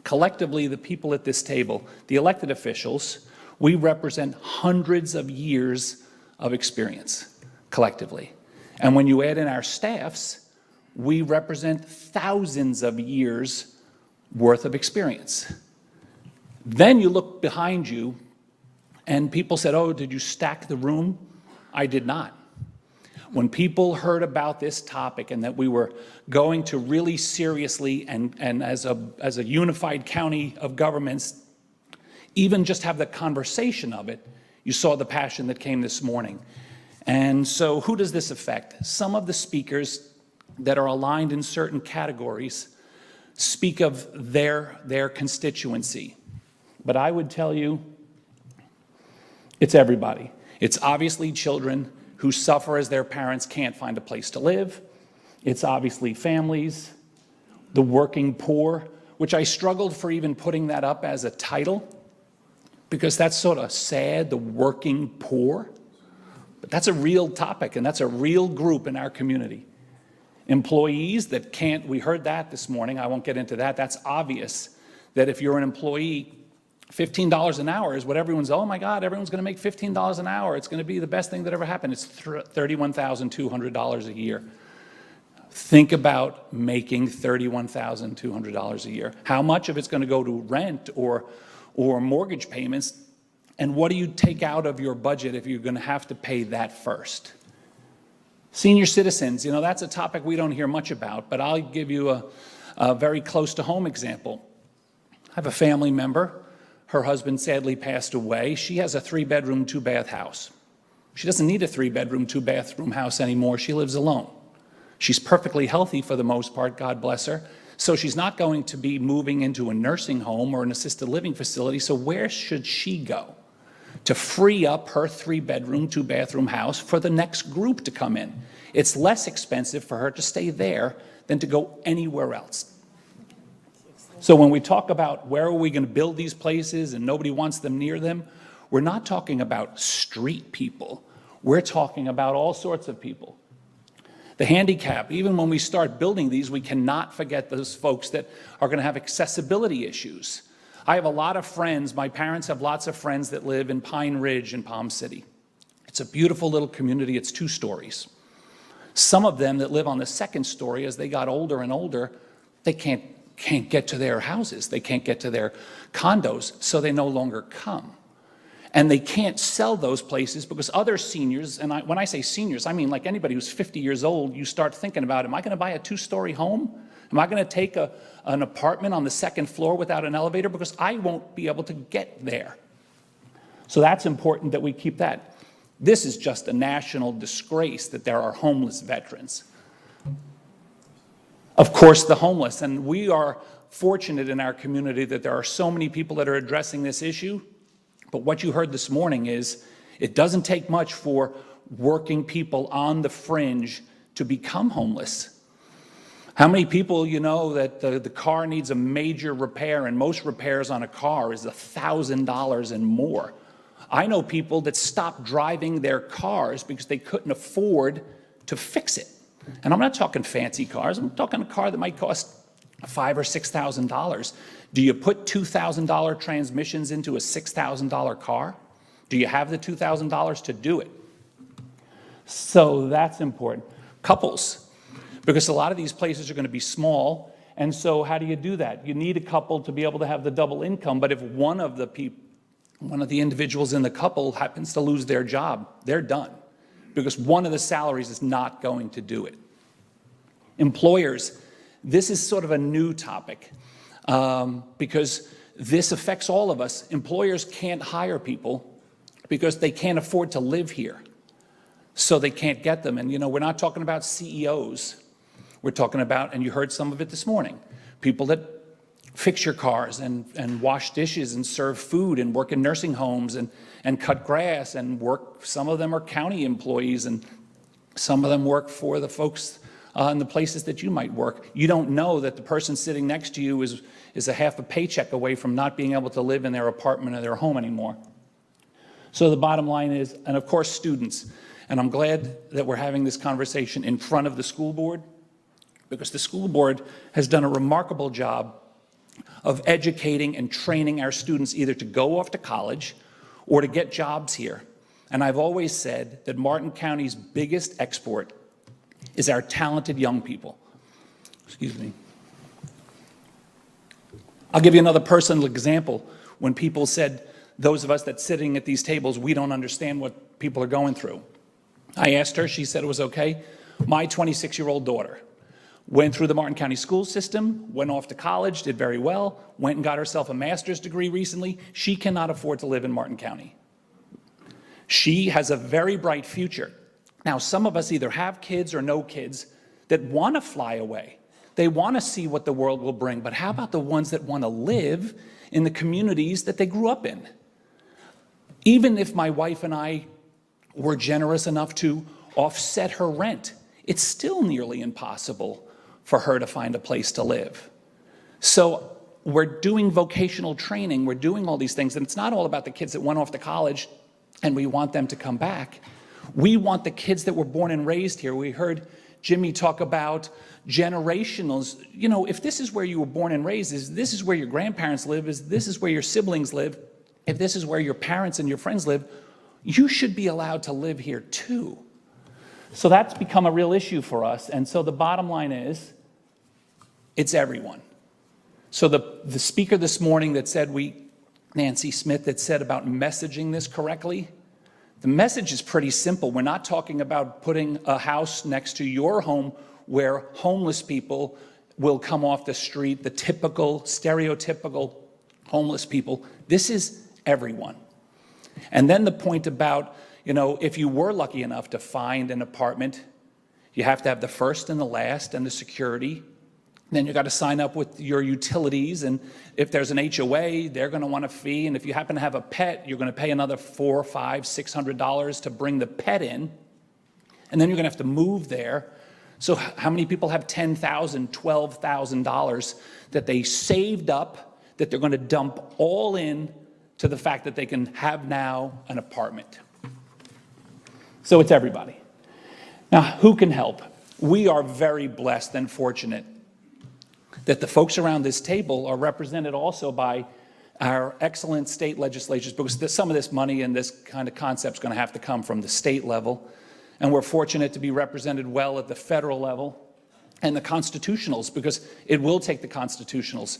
Collectively, the people at this table, the elected officials, we represent hundreds of years of experience collectively. And when you add in our staffs, we represent thousands of years worth of experience. Then you look behind you, and people said, "Oh, did you stack the room?" I did not. When people heard about this topic and that we were going to really seriously and as a unified county of governments, even just have the conversation of it, you saw the passion that came this morning. And so who does this affect? Some of the speakers that are aligned in certain categories speak of their constituency. But I would tell you, it's everybody. It's obviously children who suffer as their parents can't find a place to live. It's obviously families, the working poor, which I struggled for even putting that up as a title, because that's sort of sad, the working poor. But that's a real topic, and that's a real group in our community. Employees that can't, we heard that this morning, I won't get into that. That's obvious that if you're an employee, $15 an hour is what everyone's, oh my God, everyone's going to make $15 an hour. It's going to be the best thing that ever happened. It's $31,200 a year. Think about making $31,200 a year. How much of it's going to go to rent or mortgage payments? And what do you take out of your budget if you're going to have to pay that first? Senior citizens, you know, that's a topic we don't hear much about, but I'll give you a very close to home example. I have a family member. Her husband sadly passed away. She has a 3-bedroom, 2-bath house. She doesn't need a 3-bedroom, 2-bathroom house anymore. She lives alone. She's perfectly healthy for the most part, God bless her. So she's not going to be moving into a nursing home or an assisted living facility. So where should she go to free up her 3-bedroom, 2-bathroom house for the next group to come in? It's less expensive for her to stay there than to go anywhere else. So when we talk about where are we going to build these places and nobody wants them near them, we're not talking about street people. We're talking about all sorts of people. The handicap, even when we start building these, we cannot forget those folks that are going to have accessibility issues. I have a lot of friends, my parents have lots of friends that live in Pine Ridge in Palm City. It's a beautiful little community, it's 2 stories. Some of them that live on the 2nd story, as they got older and older, they can't get to their houses, they can't get to their condos, so they no longer come. And they can't sell those places because other seniors, and when I say seniors, I mean like anybody who's 50 years old, you start thinking about, am I going to buy a 2-story home? Am I going to take an apartment on the 2nd floor without an elevator? Because I won't be able to get there. So that's important that we keep that. This is just a national disgrace that there are homeless veterans. Of course, the homeless, and we are fortunate in our community that there are so many people that are addressing this issue. But what you heard this morning is it doesn't take much for working people on the fringe to become homeless. How many people you know that the car needs a major repair, and most repairs on a car is $1,000 and more? I know people that stopped driving their cars because they couldn't afford to fix it. And I'm not talking fancy cars. I'm talking a car that might cost $5,000 or $6,000. Do you put $2,000 transmissions into a $6,000 car? Do you have the $2,000 to do it? So that's important. Couples, because a lot of these places are going to be small, and so how do you do that? You need a couple to be able to have the double income, but if one of the individuals in the couple happens to lose their job, they're done, because one of the salaries is not going to do it. Employers, this is sort of a new topic because this affects all of us. Employers can't hire people because they can't afford to live here, so they can't get them. And you know, we're not talking about CEOs. We're talking about, and you heard some of it this morning, people that fix your cars and wash dishes and serve food and work in nursing homes and cut grass and work. Some of them are county employees, and some of them work for the folks in the places that you might work. You don't know that the person sitting next to you is a half a paycheck away from not being able to live in their apartment or their home anymore. So the bottom line is, and of course students, and I'm glad that we're having this conversation in front of the school board, because the school board has done a remarkable job of educating and training our students either to go off to college or to get jobs here. And I've always said that Martin County's biggest export is our talented young people. Excuse me. I'll give you another personal example. When people said, those of us that sitting at these tables, we don't understand what people are going through. I asked her, she said it was okay. My 26-year-old daughter went through the Martin County school system, went off to college, did very well, went and got herself a master's degree recently. She cannot afford to live in Martin County. She has a very bright future. Now, some of us either have kids or no kids that want to fly away. They want to see what the world will bring, but how about the ones that want to live in the communities that they grew up in? Even if my wife and I were generous enough to offset her rent, it's still nearly impossible for her to find a place to live. So we're doing vocational training, we're doing all these things, and it's not all about the kids that went off to college and we want them to come back. We want the kids that were born and raised here. We heard Jimmy talk about generationals. You know, if this is where you were born and raised, is this is where your grandparents live, is this is where your siblings live, if this is where your parents and your friends live, you should be allowed to live here too. So that's become a real issue for us. And so the bottom line is, it's everyone. So the speaker this morning that said Nancy Smith, that said about messaging this correctly, the message is pretty simple. We're not talking about putting a house next to your home where homeless people will come off the street, the typical, stereotypical homeless people. This is everyone. And then the point about, if you were lucky enough to find an apartment, you have to have the first and the last and the security. Then you got to sign up with your utilities, and if there's an HOA, they're going to want a fee, and if you happen to have a pet, you're going to pay another $400, $500, $600 to bring the pet in, and then you're going to have to move there. So how many people have $10,000, $12,000 that they saved up, that they're going to dump all in to the fact that they can have now an apartment? So it's everybody. Now, who can help? We are very blessed and fortunate that the folks around this table are represented also by our excellent state legislatures, because some of this money and this kind of concept is going to have to come from the state level. And we're fortunate to be represented well at the federal level and the constitutionals, because it will take the constitutionals.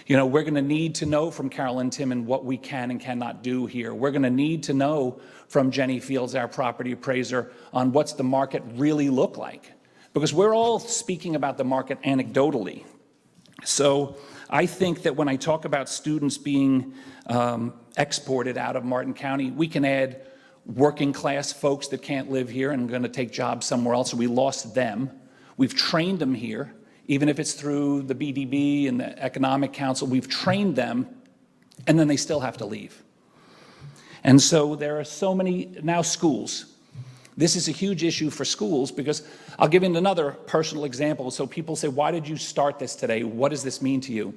We're going to need to know from Carolyn Timmon what we can and cannot do here. We're going to need to know from Jenny Fields, our property appraiser, on what's the market really look like, because we're all speaking about the market anecdotally. So I think that when I talk about students being exported out of Martin County, we can add working class folks that can't live here and are going to take jobs somewhere else. So we lost them. We've trained them here, even if it's through the BDB and the Economic Council. We've trained them, and then they still have to leave. And so there are so many now schools. This is a huge issue for schools, because I'll give you another personal example. So people say, why did you start this today? What does this mean to you?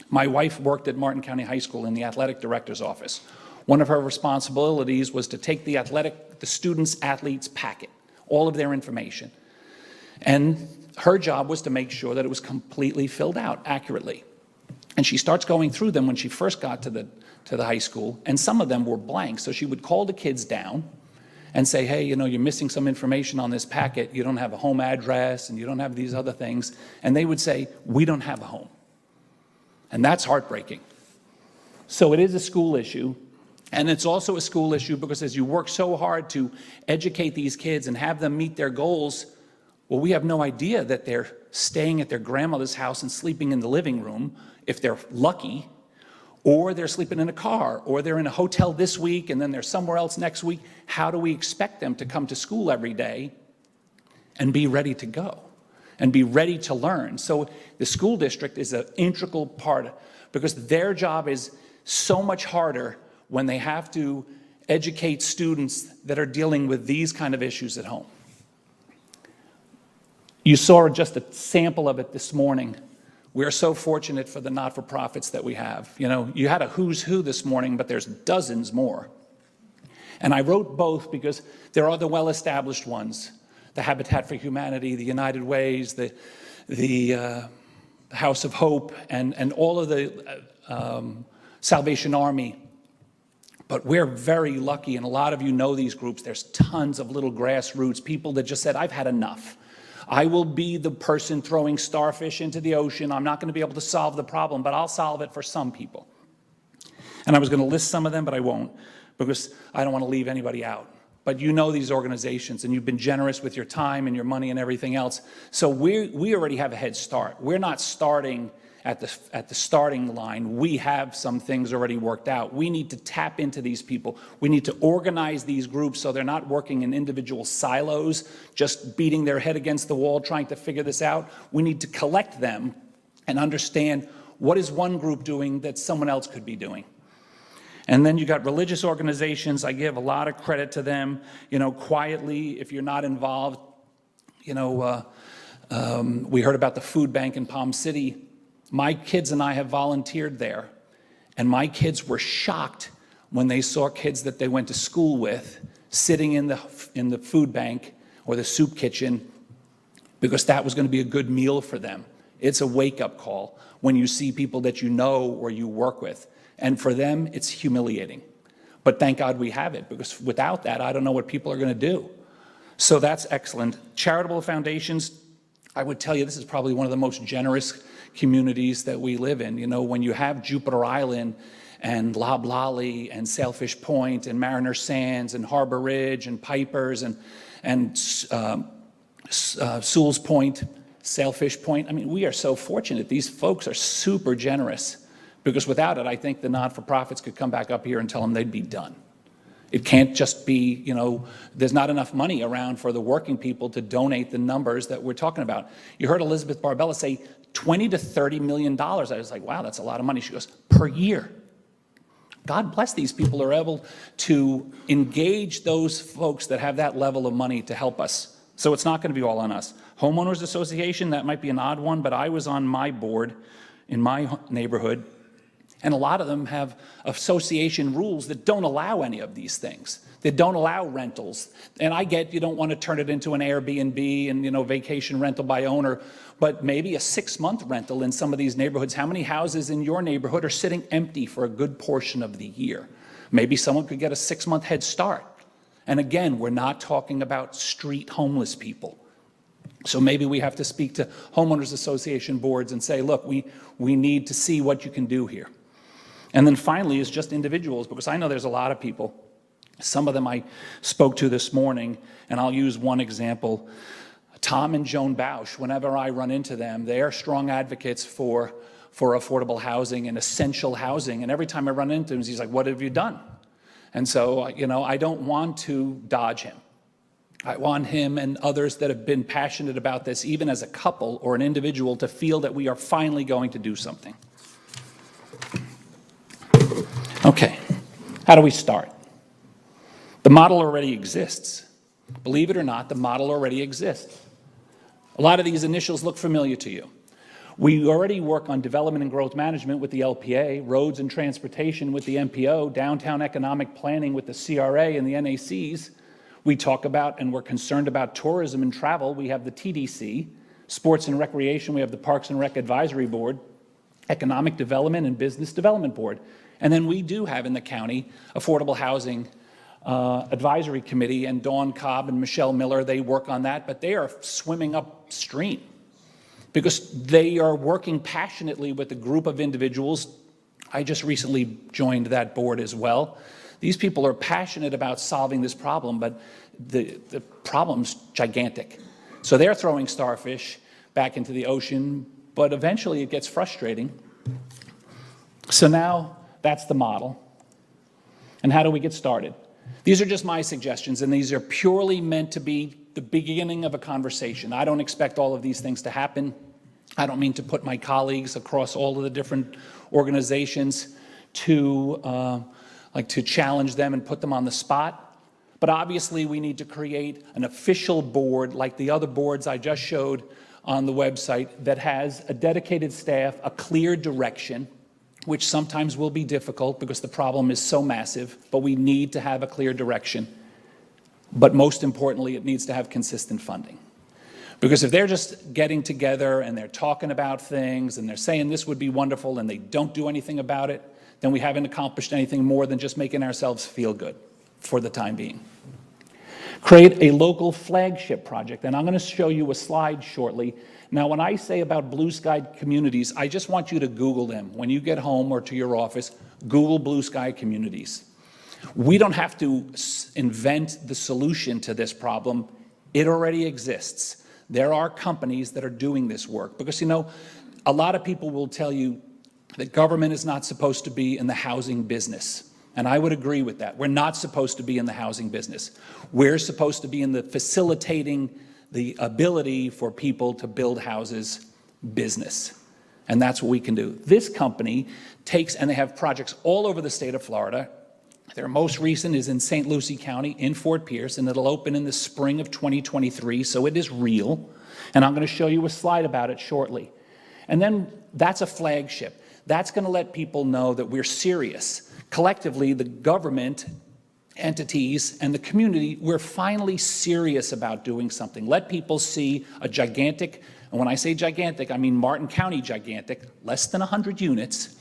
My wife worked at Martin County High School in the athletic director's office. One of her responsibilities was to take the students' athletes' packet, all of their information. And her job was to make sure that it was completely filled out accurately. And she starts going through them when she first got to the high school, and some of them were blank. So she would call the kids down and say, hey, you're missing some information on this packet. You don't have a home address, and you don't have these other things. And they would say, we don't have a home. And that's heartbreaking. So it is a school issue. And it's also a school issue because as you work so hard to educate these kids and have them meet their goals, well, we have no idea that they're staying at their grandmother's house and sleeping in the living room, if they're lucky, or they're sleeping in a car, or they're in a hotel this week and then they're somewhere else next week. How do we expect them to come to school every day and be ready to go and be ready to learn? So the school district is an integral part, because their job is so much harder when they have to educate students that are dealing with these kind of issues at home. You saw just a sample of it this morning. We are so fortunate for the not-for-profits that we have. You had a who's who this morning, but there's dozens more. And I wrote both because there are the well-established ones, the Habitat for Humanity, the United Ways, the House of Hope, and all of the Salvation Army. But we're very lucky, and a lot of you know these groups. There's tons of little grassroots people that just said, I've had enough. I will be the person throwing starfish into the ocean. I'm not going to be able to solve the problem, but I'll solve it for some people. And I was going to list some of them, but I won't, because I don't want to leave anybody out. But you know these organizations, and you've been generous with your time and your money and everything else. So we already have a head start. We're not starting at the starting line. We have some things already worked out. We need to tap into these people. We need to organize these groups so they're not working in individual silos, just beating their head against the wall trying to figure this out. We need to collect them and understand what is one group doing that someone else could be doing. And then you got religious organizations. I give a lot of credit to them. Quietly, if you're not involved, we heard about the food bank in Palm City. My kids and I have volunteered there, and my kids were shocked when they saw kids that they went to school with sitting in the food bank or the soup kitchen, because that was going to be a good meal for them. It's a wake-up call when you see people that you know or you work with. And for them, it's humiliating. But thank God we have it, because without that, I don't know what people are going to do. So that's excellent. Charitable foundations, I would tell you this is probably one of the most generous communities that we live in. You know, when you have Jupiter Island and Loblolly and Sailfish Point and Mariner Sands and Harbor Ridge and Pipers and Sewell's Point, Sailfish Point. I mean, we are so fortunate. These folks are super generous because without it, I think the not-for-profits could come back up here and tell them they'd be done. It can't just be, you know, there's not enough money around for the working people to donate the numbers that we're talking about. You heard Elizabeth Barbella say $20 to $30 million. I was like, wow, that's a lot of money. She goes, per year. God bless these people who are able to engage those folks that have that level of money to help us. So it's not going to be all on us. Homeowners Association, that might be an odd one, but I was on my board in my neighborhood, and a lot of them have association rules that don't allow any of these things, that don't allow rentals. And I get you don't want to turn it into an Airbnb and, you know, vacation rental by owner, but maybe a 6-month rental in some of these neighborhoods. How many houses in your neighborhood are sitting empty for a good portion of the year? Maybe someone could get a 6-month head start. And again, we're not talking about street homeless people. So maybe we have to speak to homeowners association boards and say, look, we need to see what you can do here. And then finally is just individuals, because I know there's a lot of people. Some of them I spoke to this morning, and I'll use one example. Tom and Joan Bausch, whenever I run into them, they are strong advocates for affordable housing and essential housing. And every time I run into him, he's like, what have you done? And so, you know, I don't want to dodge him. I want him and others that have been passionate about this, even as a couple or an individual, to feel that we are finally going to do something. Okay, how do we start? The model already exists. Believe it or not, the model already exists. A lot of these initials look familiar to you. We already work on development and growth management with the LPA, roads and transportation with the MPO, downtown economic planning with the CRA and the NACs. We talk about and we're concerned about tourism and travel. We have the TDC, sports and recreation. We have the Parks and Rec Advisory Board, Economic Development and Business Development Board. And then we do have in the county Affordable Housing Advisory Committee, and Dawn Cobb and Michelle Miller, they work on that, but they are swimming upstream because they are working passionately with a group of individuals. I just recently joined that board as well. These people are passionate about solving this problem, but the problem's gigantic. So they're throwing starfish back into the ocean, but eventually it gets frustrating. So now that's the model. And how do we get started? These are just my suggestions, and these are purely meant to be the beginning of a conversation. I don't expect all of these things to happen. I don't mean to put my colleagues across all of the different organizations to challenge them and put them on the spot. But obviously, we need to create an official board like the other boards I just showed on the website that has a dedicated staff, a clear direction, which sometimes will be difficult because the problem is so massive, but we need to have a clear direction. But most importantly, it needs to have consistent funding. Because if they're just getting together and they're talking about things and they're saying this would be wonderful and they don't do anything about it, then we haven't accomplished anything more than just making ourselves feel good for the time being. Create a local flagship project, and I'm going to show you a slide shortly. Now, when I say about blue sky communities, I just want you to Google them. When you get home or to your office, Google blue sky communities. We don't have to invent the solution to this problem. It already exists. There are companies that are doing this work because, you know, a lot of people will tell you that government is not supposed to be in the housing business. And I would agree with that. We're not supposed to be in the housing business. We're supposed to be in the facilitating the ability for people to build houses business. And that's what we can do. This company takes, and they have projects all over the state of Florida. Their most recent is in St. Lucie County in Fort Pierce, and it'll open in the spring of 2023, so it is real. And I'm going to show you a slide about it shortly. And then that's a flagship. That's going to let people know that we're serious. Collectively, the government entities and the community, we're finally serious about doing something. Let people see a gigantic, and when I say gigantic, I mean Martin County gigantic, less than 100 units.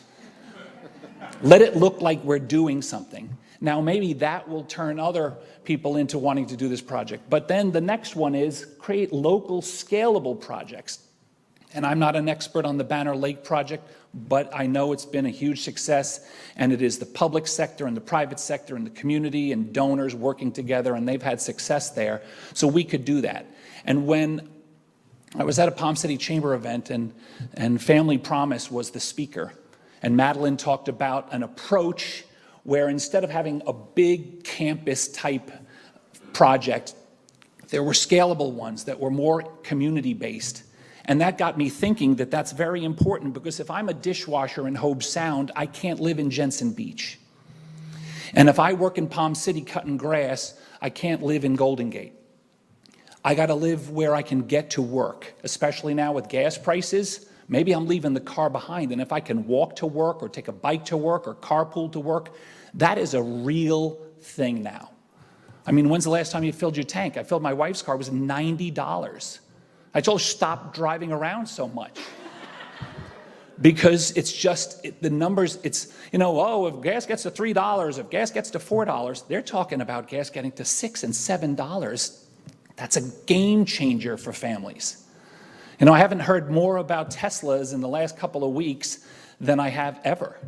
Let it look like we're doing something. Now, maybe that will turn other people into wanting to do this project. But then the next one is create local scalable projects. And I'm not an expert on the Banner Lake project, but I know it's been a huge success, and it is the public sector and the private sector and the community and donors working together, and they've had success there. So we could do that. And when I was at a Palm City Chamber event, and Family Promise was the speaker, and Madeline talked about an approach where instead of having a big campus-type project, there were scalable ones that were more community-based. And that got me thinking that that's very important, because if I'm a dishwasher in Hobe Sound, I can't live in Jensen Beach. And if I work in Palm City cutting grass, I can't live in Golden Gate. I got to live where I can get to work, especially now with gas prices. Maybe I'm leaving the car behind, and if I can walk to work or take a bike to work or carpool to work, that is a real thing now. I mean, when's the last time you filled your tank? I filled my wife's car, it was $90. I told her, stop driving around so much. Because it's just, the numbers, it's, you know, oh, if gas gets to $3, if gas gets to $4, they're talking about gas getting to $6 and $7. That's a game changer for families. You know, I haven't heard more about Teslas in the last couple of weeks than I have ever.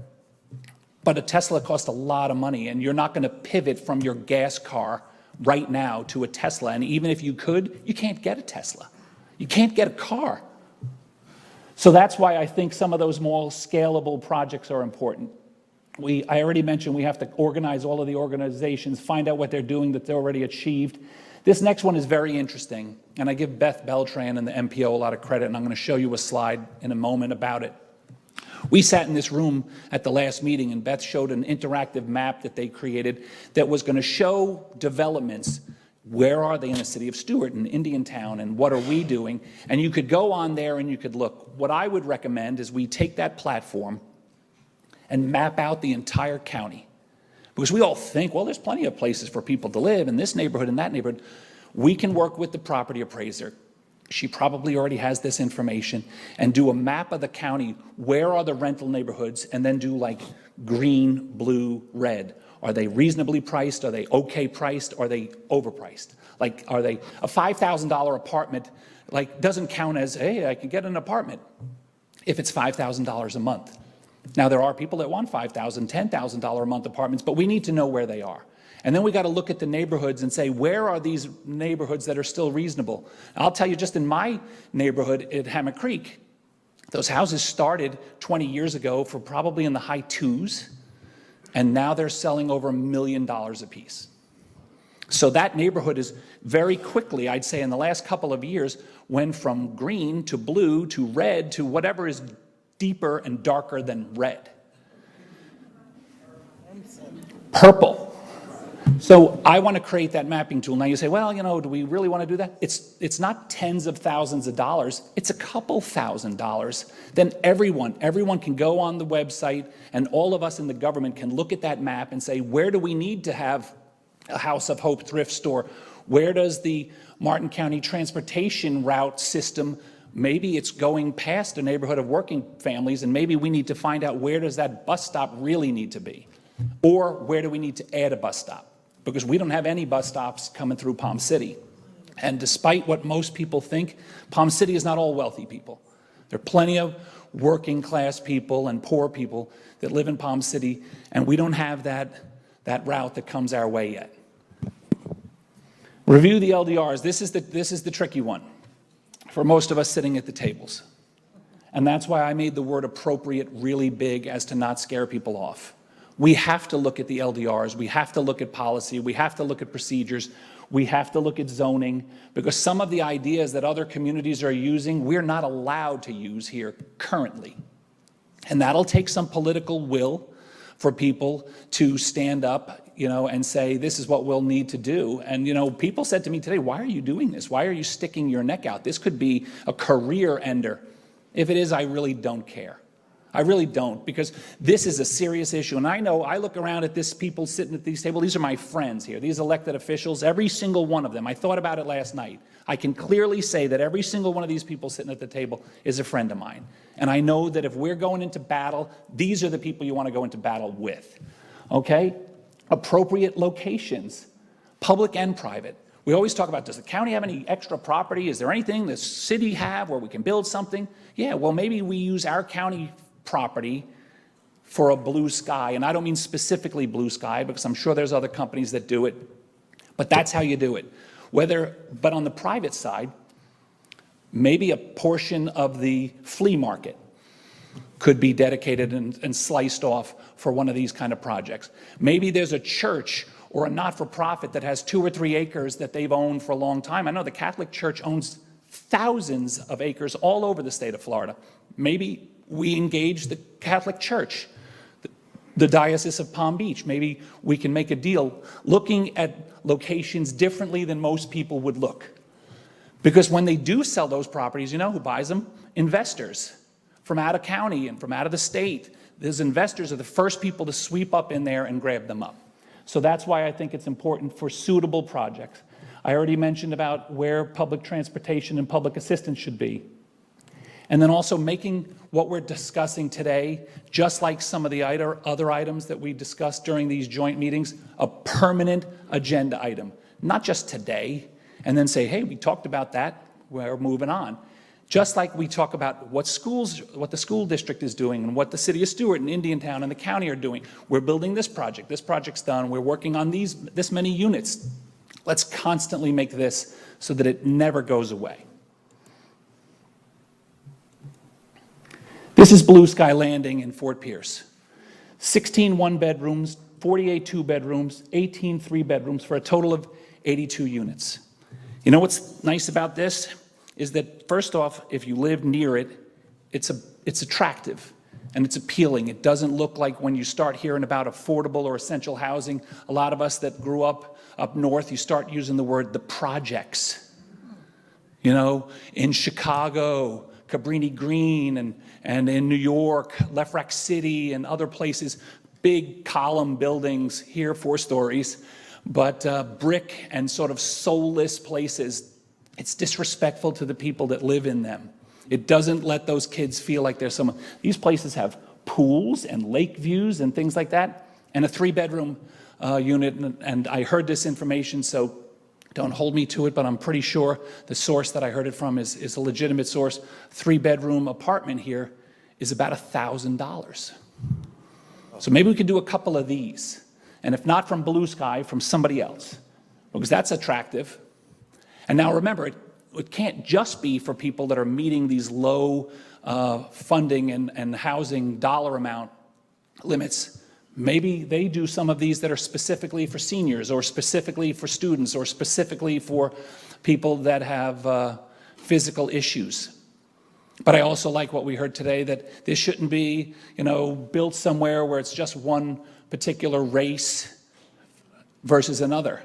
But a Tesla costs a lot of money, and you're not going to pivot from your gas car right now to a Tesla. And even if you could, you can't get a Tesla. You can't get a car. So that's why I think some of those more scalable projects are important. I already mentioned we have to organize all of the organizations, find out what they're doing that they already achieved. This next one is very interesting, and I give Beth Beltran and the MPO a lot of credit, and I'm going to show you a slide in a moment about it. We sat in this room at the last meeting, and Beth showed an interactive map that they created that was going to show developments. Where are they in the city of Stewart and Indiantown, and what are we doing? And you could go on there and you could look. What I would recommend is we take that platform and map out the entire county. Because we all think, well, there's plenty of places for people to live in this neighborhood and that neighborhood. We can work with the property appraiser. She probably already has this information, and do a map of the county. Where are the rental neighborhoods? And then do like green, blue, red. Are they reasonably priced? Are they okay priced? Are they overpriced? Like, are they a $5,000 apartment, like, doesn't count as, hey, I can get an apartment if it's $5,000 a month. Now, there are people that want $5,000, $10,000 a month apartments, but we need to know where they are. And then we got to look at the neighborhoods and say, where are these neighborhoods that are still reasonable? I'll tell you, just in my neighborhood at Hammock Creek, those houses started 20 years ago for probably in the high twos, and now they're selling over $1 million a piece. So that neighborhood is very quickly, I'd say in the last couple of years, went from green to blue to red to whatever is deeper and darker than red. Purple. So I want to create that mapping tool. Now you say, well, you know, do we really want to do that? It's not tens of thousands of dollars. It's a couple $1,000s. Then everyone can go on the website, and all of us in the government can look at that map and say, where do we need to have a House of Hope thrift store? Where does the Martin County transportation route system, maybe it's going past a neighborhood of working families, and maybe we need to find out where does that bus stop really need to be? Or where do we need to add a bus stop? Because we don't have any bus stops coming through Palm City. And despite what most people think, Palm City is not all wealthy people. There are plenty of working class people and poor people that live in Palm City, and we don't have that route that comes our way yet. Review the LDRs. This is the tricky one for most of us sitting at the tables. And that's why I made the word appropriate really big, as to not scare people off. We have to look at the LDRs, we have to look at policy, we have to look at procedures, we have to look at zoning, because some of the ideas that other communities are using, we're not allowed to use here currently. And that'll take some political will for people to stand up, you know, and say, this is what we'll need to do. And, you know, people said to me today, why are you doing this? Why are you sticking your neck out? This could be a career ender. If it is, I really don't care. I really don't, because this is a serious issue. And I know, I look around at this people sitting at these tables. These are my friends here, these elected officials, every single one of them. I thought about it last night. I can clearly say that every single one of these people sitting at the table is a friend of mine. And I know that if we're going into battle, these are the people you want to go into battle with. Okay? appropriate locations, public and private. We always talk about, does the county have any extra property? Is there anything the city have where we can build something? Yeah, well, maybe we use our county property for a blue sky. And I don't mean specifically blue sky, because I'm sure there's other companies that do it. But that's how you do it. But on the private side, maybe a portion of the flea market could be dedicated and sliced off for one of these kind of projects. Maybe there's a church or a not-for-profit that has 2 or 3 acres that they've owned for a long time. I know the Catholic Church owns thousands of acres all over the state of Florida. Maybe we engage the Catholic Church, the Diocese of Palm Beach. Maybe we can make a deal looking at locations differently than most people would look. Because when they do sell those properties, you know who buys them? Investors from out of county and from out of the state. Those investors are the first people to sweep up in there and grab them up. So that's why I think it's important for suitable projects. I already mentioned about where public transportation and public assistance should be. And then also making what we're discussing today, just like some of the other items that we discussed during these joint meetings, a permanent agenda item. Not just today, and then say, hey, we talked about that, we're moving on. Just like we talk about what the school district is doing and what the city of Stewart and Indiantown and the county are doing. We're building this project's done, we're working on this many units. Let's constantly make this so that it never goes away. This is Blue Sky Landing in Fort Pierce. 16 one-bedrooms, 48 two-bedrooms, 18 three-bedrooms for a total of 82 units. You know what's nice about this? Is that first off, if you live near it, it's attractive and it's appealing. It doesn't look like when you start hearing about affordable or essential housing, a lot of us that grew up north, you start using the word the projects. You know, in Chicago, Cabrini Green, and in New York, Lefrak City and other places, big column buildings, here 4 stories, but brick and sort of soulless places. It's disrespectful to the people that live in them. It doesn't let those kids feel like there's someone. These places have pools and lake views and things like that, and a 3-bedroom unit. And I heard this information, so don't hold me to it, but I'm pretty sure the source that I heard it from is a legitimate source. 3-bedroom apartment here is about $1,000. So maybe we could do a couple of these. And if not from Blue Sky, from somebody else, because that's attractive. And now remember, it can't just be for people that are meeting these low funding and housing dollar amount limits. Maybe they do some of these that are specifically for seniors or specifically for students or specifically for people that have physical issues. But I also like what we heard today, that this shouldn't be, built somewhere where it's just one particular race versus another.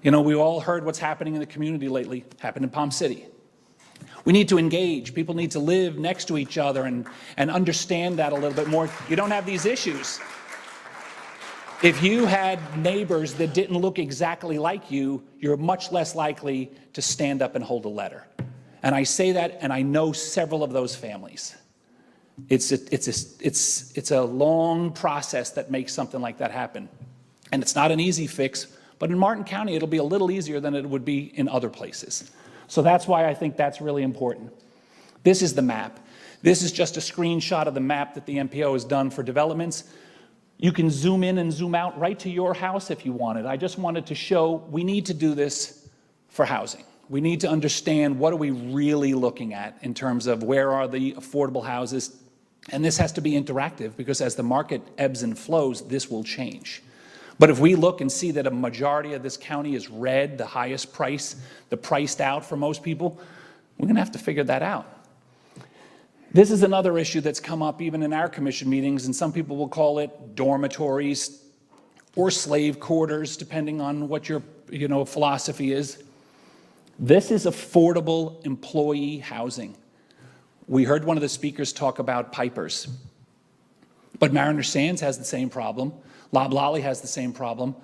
We all heard what's happening in the community lately, happened in Palm City. We need to engage. People need to live next to each other and understand that a little bit more. You don't have these issues. If you had neighbors that didn't look exactly like you, you're much less likely to stand up and hold a letter. And I say that, and I know several of those families. It's a long process that makes something like that happen. And it's not an easy fix, but in Martin County, it'll be a little easier than it would be in other places. So that's why I think that's really important. This is the map. This is just a screenshot of the map that the MPO has done for developments. You can zoom in and zoom out right to your house if you wanted. I just wanted to show we need to do this for housing. We need to understand what are we really looking at in terms of where are the affordable houses. And this has to be interactive because as the market ebbs and flows, this will change. But if we look and see that a majority of this county is red, the highest price, the priced out for most people, we're going to have to figure that out. This is another issue that's come up even in our commission meetings, and some people will call it dormitories or slave quarters, depending on what your philosophy is. This is affordable employee housing. We heard one of the speakers talk about Pipers, but Mariner Sands has the same problem. Loblolly has the same problem.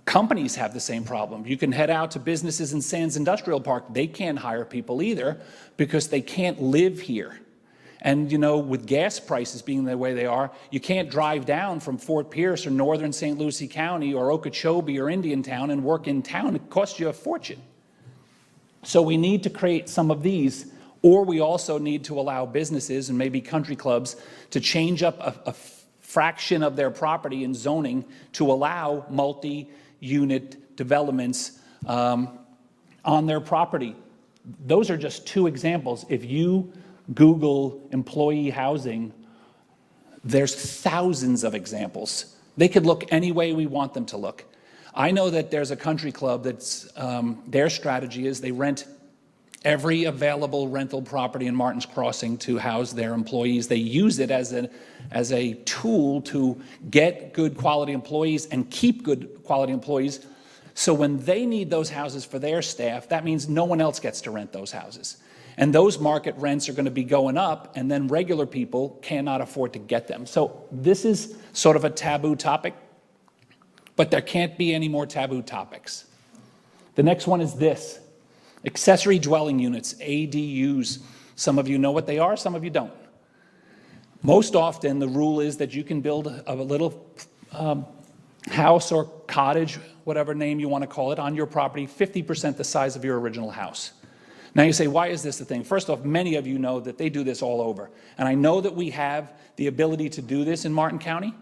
Companies have the same problem. You can head out to businesses in Sands Industrial Park. They can't hire people either because they can't live here. And, you know, with gas prices being the way they are, you can't drive down from Fort Pierce or northern St. Lucie County or Okeechobee or Indiantown and work in town. It costs you a fortune. So we need to create some of these, or we also need to allow businesses and maybe country clubs to change up a fraction of their property in zoning to allow multi-unit developments on their property. Those are just two examples. If you Google employee housing, there's thousands of examples. They could look any way we want them to look. I know that there's a country club that's, their strategy is they rent every available rental property in Martin's Crossing to house their employees. They use it as a tool to get good quality employees and keep good quality employees. So when they need those houses for their staff, that means no one else gets to rent those houses. And those market rents are going to be going up, and then regular people cannot afford to get them. So this is sort of a taboo topic, but there can't be any more taboo topics. The next one is this: accessory dwelling units, ADUs. Some of you know what they are, some of you don't. Most often, the rule is that you can build a little house or cottage, whatever name you want to call it, on your property, 50% the size of your original house. Now you say, why is this a thing? First off, many of you know that they do this all over. And I know that we have the ability to do this in Martin County,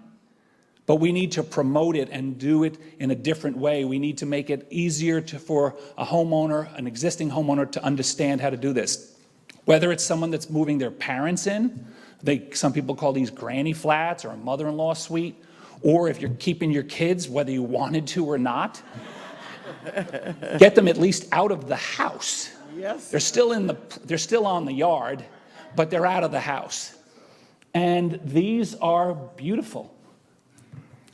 but we need to promote it and do it in a different way. We need to make it easier for a homeowner, an existing homeowner, to understand how to do this. Whether it's someone that's moving their parents in, some people call these granny flats or a mother-in-law suite, or if you're keeping your kids, whether you wanted to or not, get them at least out of the house. Yes. They're still on the yard, but they're out of the house. And these are beautiful.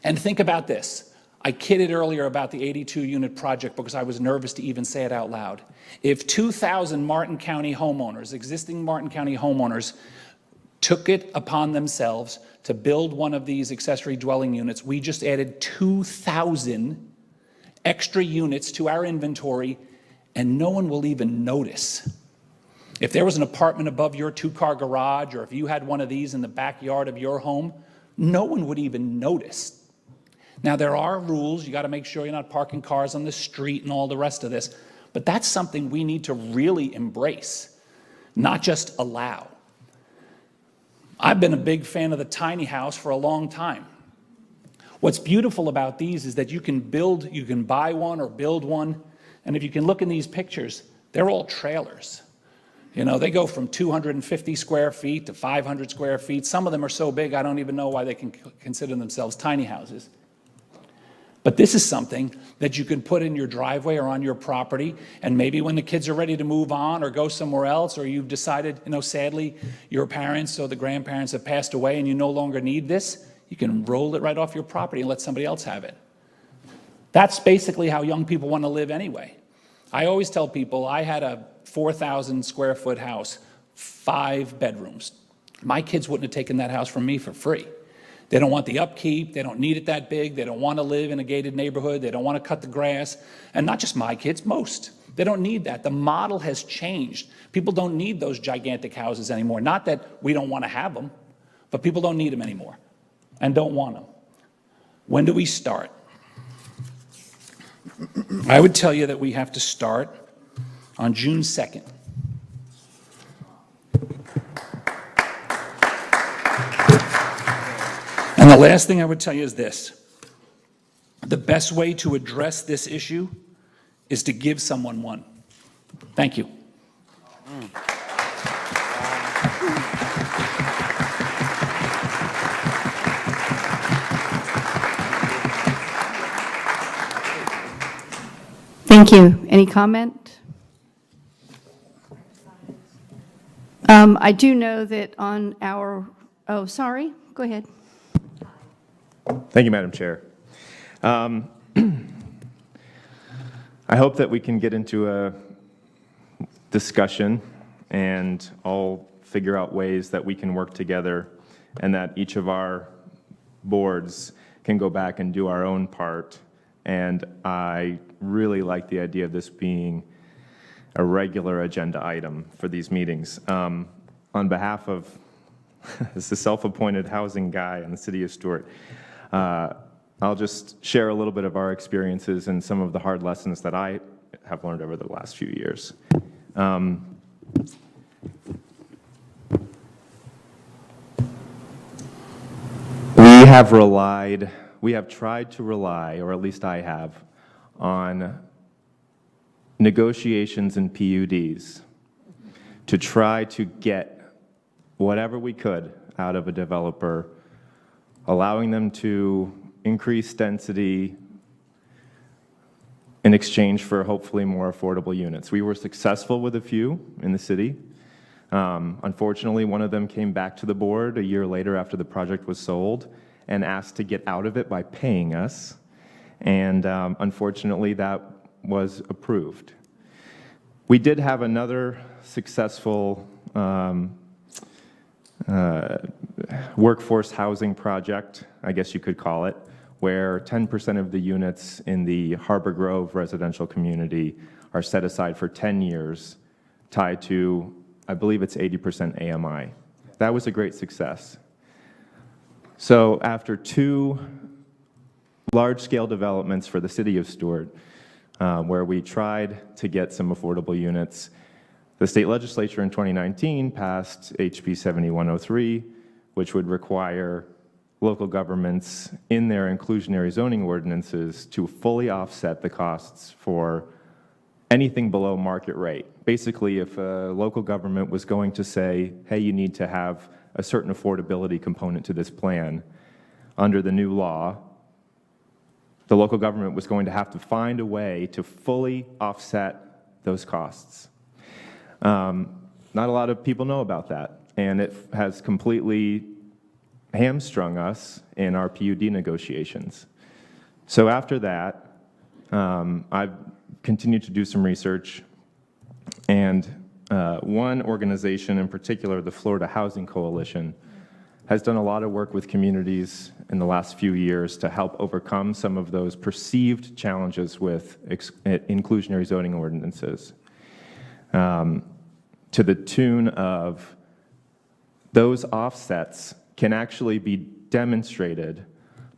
And think about this. I kidded earlier about the 82-unit project because I was nervous to even say it out loud. If 2,000 Martin County homeowners, existing Martin County homeowners, took it upon themselves to build one of these accessory dwelling units, we just added 2,000 extra units to our inventory, and no one will even notice. If there was an apartment above your two-car garage, or if you had one of these in the backyard of your home, no one would even notice. Now, there are rules. You got to make sure you're not parking cars on the street and all the rest of this, but that's something we need to really embrace, not just allow. I've been a big fan of the tiny house for a long time. What's beautiful about these is that you can buy one or build one, and if you can look in these pictures, they're all trailers. You know, they go from 250 square feet to 500 square feet. Some of them are so big, I don't even know why they can consider themselves tiny houses. But this is something that you can put in your driveway or on your property, and maybe when the kids are ready to move on or go somewhere else, or you've decided, you know, sadly, your parents or the grandparents have passed away and you no longer need this, you can roll it right off your property and let somebody else have it. That's basically how young people want to live anyway. I always tell people I had a 4,000 square foot house, 5 bedrooms. My kids wouldn't have taken that house from me for free. They don't want the upkeep, they don't need it that big, they don't want to live in a gated neighborhood, they don't want to cut the grass, and not just my kids, most. They don't need that. The model has changed. People don't need those gigantic houses anymore. Not that we don't want to have them, but people don't need them anymore and don't want them. When do we start? I would tell you that we have to start on June 2nd. And the last thing I would tell you is this. The best way to address this issue is to give someone one. Thank you. Thank you. Any comment? I do know that on our, oh, sorry, go ahead. Thank you, Madam Chair. I hope that we can get into a discussion and all figure out ways that we can work together and that each of our boards can go back and do our own part. And I really like the idea of this being a regular agenda item for these meetings. On behalf of as the self-appointed housing guy in the city of Stuart, I'll just share a little bit of our experiences and some of the hard lessons that I have learned over the last few years. We have tried to rely, or at least I have, on negotiations and PUDs to try to get whatever we could out of a developer, allowing them to increase density in exchange for hopefully more affordable units. We were successful with a few in the city. Unfortunately, one of them came back to the board a year later after the project was sold and asked to get out of it by paying us. And unfortunately, that was approved. We did have another successful workforce housing project, I guess you could call it, where 10% of the units in the Harbor Grove residential community are set aside for 10 years, tied to, I believe it's 80% AMI. That was a great success. So after 2 large-scale developments for the city of Stuart, where we tried to get some affordable units, the state legislature in 2019 passed HB 7103, which would require local governments in their inclusionary zoning ordinances to fully offset the costs for anything below market rate. Basically, if a local government was going to say, hey, you need to have a certain affordability component to this plan, under the new law, the local government was going to have to find a way to fully offset those costs. Not a lot of people know about that, and it has completely hamstrung us in our PUD negotiations. So after that, I've continued to do some research, and one organization in particular, the Florida Housing Coalition, has done a lot of work with communities in the last few years to help overcome some of those perceived challenges with inclusionary zoning ordinances, to the tune of those offsets can actually be demonstrated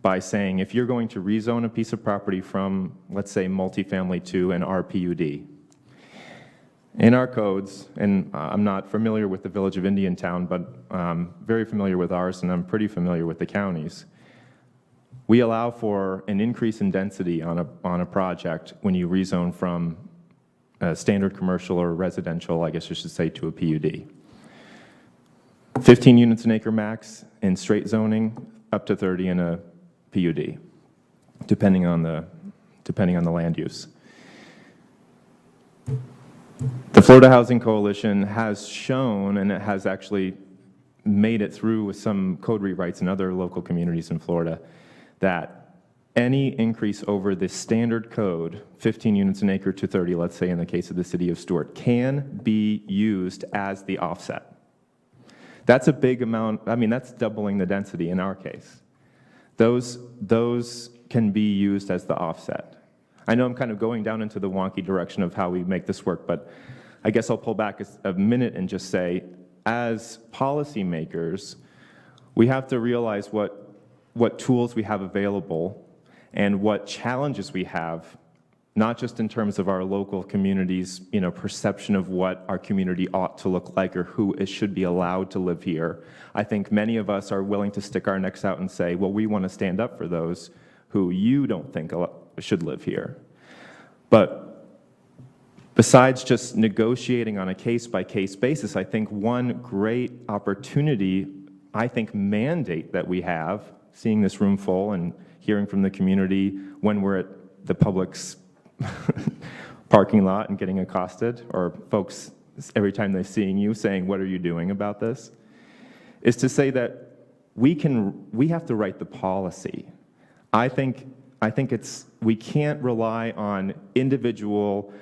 by saying if you're going to rezone a piece of property from, let's say, multifamily to an RPUD, in our codes, and I'm not familiar with the Village of Indiantown, but I'm very familiar with ours, and I'm pretty familiar with the counties, we allow for an increase in density on a project when you rezone from a standard commercial or residential, I guess you should say, to a PUD. 15 units an acre max in straight zoning, up to 30 in a PUD, depending on the land use. The Florida Housing Coalition has shown, and it has actually made it through with some code rewrites in other local communities in Florida, that any increase over the standard code, 15 units an acre to 30, let's say in the case of the city of Stuart, can be used as the offset. That's a big amount. I mean, that's doubling the density in our case. Those can be used as the offset. I know I'm kind of going down into the wonky direction of how we make this work, but I guess I'll pull back a minute and just say, as policymakers, we have to realize what tools we have available and what challenges we have, not just in terms of our local community's perception of what our community ought to look like or who should be allowed to live here. I think many of us are willing to stick our necks out and say, well, we want to stand up for those who you don't think should live here. But besides just negotiating on a case-by-case basis, I think one great opportunity, mandate that we have, seeing this room full and hearing from the community when we're at the public's parking lot and getting accosted, or folks every time they're seeing you saying, what are you doing about this, is to say that we have to write the policy. I think we can't rely on individual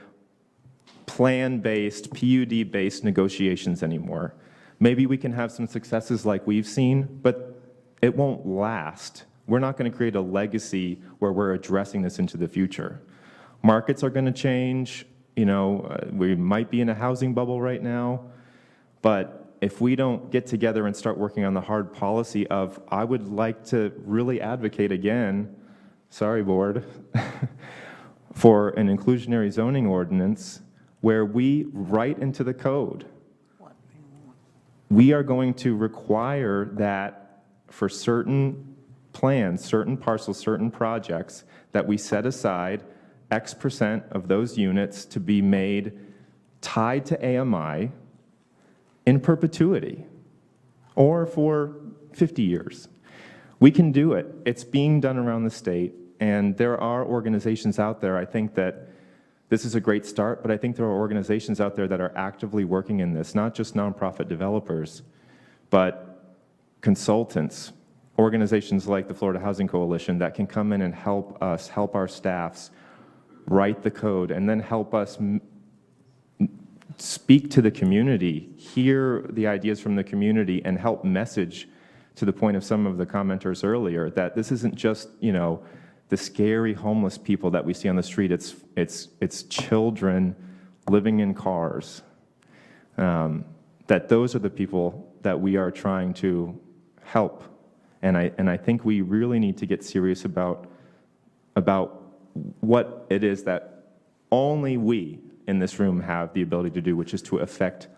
plan-based, PUD-based negotiations anymore. Maybe we can have some successes like we've seen, but it won't last. We're not going to create a legacy where we're addressing this into the future. Markets are going to change. We might be in a housing bubble right now, but if we don't get together and start working on the hard policy of, I would like to really advocate again, sorry, board, for an inclusionary zoning ordinance where we write into the code, we are going to require that for certain plans, certain parcels, certain projects, that we set aside X% of those units to be made tied to AMI in perpetuity or for 50 years. We can do it. It's being done around the state, and there are organizations out there. I think that this is a great start, but I think there are organizations out there that are actively working in this, not just nonprofit developers, but consultants, organizations like the Florida Housing Coalition that can come in and help us, help our staffs write the code, and then help us speak to the community, hear the ideas from the community, and help message, to the point of some of the commenters earlier, that this isn't just, you know, the scary homeless people that we see on the street. It's children living in cars. That those are the people that we are trying to help. And I think we really need to get serious about what it is that only we in this room have the ability to do, which is to affect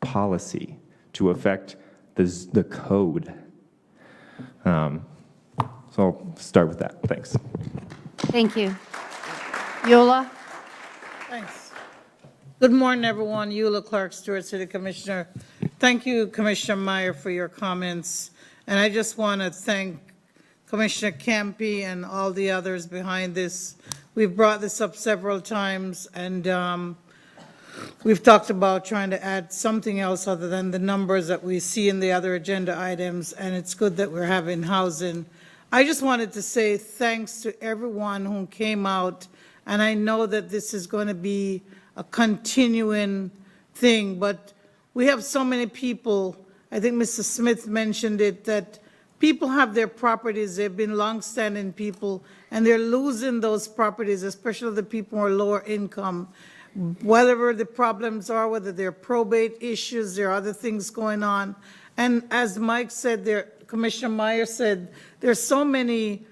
policy, to affect the code. So I'll start with that. Thanks. Thank you. Yola? Thanks. Good morning, everyone. Eula Clark, Stewart City Commissioner. Thank you, Commissioner Meyer, for your comments. And I just want to thank Commissioner Campy and all the others behind this. We've brought this up several times, and we've talked about trying to add something else other than the numbers that we see in the other agenda items, and it's good that we're having housing. I just wanted to say thanks to everyone who came out, and I know that this is going to be a continuing thing, but we have so many people, I think Mr. Smith mentioned it, that people have their properties, they've been long-standing people, and they're losing those properties, especially the people who are lower income. Whatever the problems are, whether they're probate issues, there are other things going on. And as Mike said there, Commissioner Meyer said, there's so many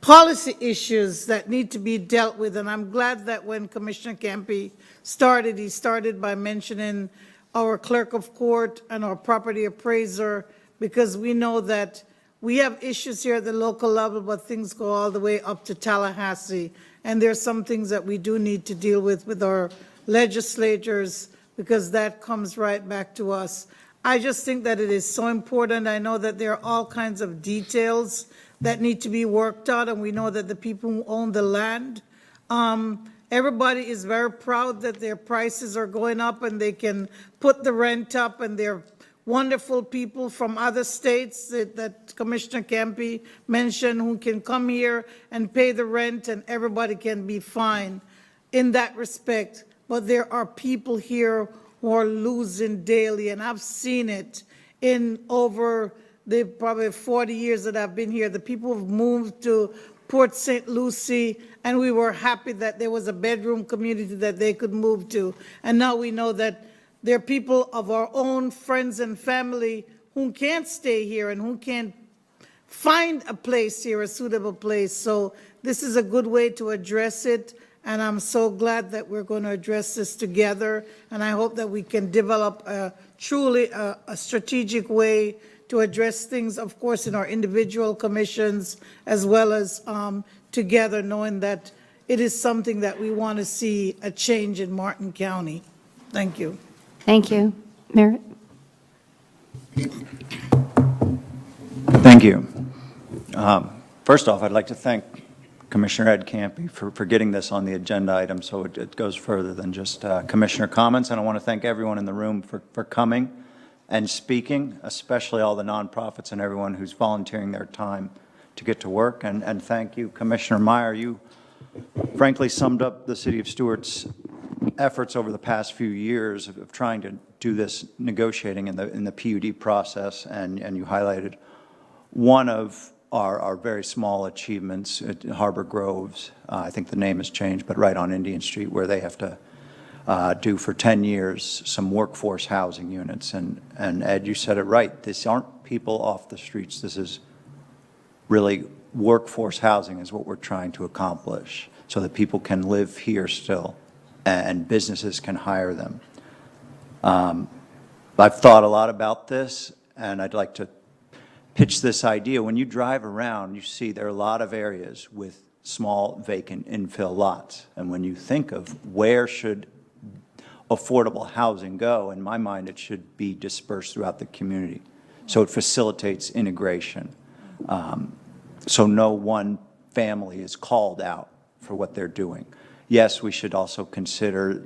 policy issues that need to be dealt with, and I'm glad that when Commissioner Campy started, he started by mentioning our clerk of court and our property appraiser, because we know that we have issues here at the local level, but things go all the way up to Tallahassee. And there's some things that we do need to deal with our legislators, because that comes right back to us. I just think that it is so important. I know that there are all kinds of details that need to be worked out, and we know that the people who own the land, everybody is very proud that their prices are going up and they can put the rent up, and they're wonderful people from other states that Commissioner Campy mentioned who can come here and pay the rent, and everybody can be fine in that respect. But there are people here who are losing daily, and I've seen it in over the probably 40 years that I've been here. The people have moved to Port St. Lucie, and we were happy that there was a bedroom community that they could move to. And now we know that there are people of our own friends and family who can't stay here and who can't find a place here, a suitable place. So this is a good way to address it, and I'm so glad that we're going to address this together, and I hope that we can develop truly a strategic way to address things, of course, in our individual commissions, as well as together, knowing that it is something that we want to see a change in Martin County. Thank you. Thank you. Merritt? Thank you. First off, I'd like to thank Commissioner Ed Campy for getting this on the agenda item, so it goes further than just commissioner comments. And I want to thank everyone in the room for coming and speaking, especially all the nonprofits and everyone who's volunteering their time to get to work. And thank you, Commissioner Meyer. You frankly summed up the City of Stewart's efforts over the past few years of trying to do this negotiating in the PUD process, and you highlighted one of our very small achievements at Harbor Groves. I think the name has changed, but right on Indian Street, where they have to do for 10 years some workforce housing units. And Ed, you said it right. These aren't people off the streets. This is really workforce housing is what we're trying to accomplish so that people can live here still and businesses can hire them. I've thought a lot about this, and I'd like to pitch this idea. When you drive around, you see there are a lot of areas with small vacant infill lots. And when you think of where should affordable housing go, in my mind, it should be dispersed throughout the community. So it facilitates integration. So no one family is called out for what they're doing. Yes, we should also consider,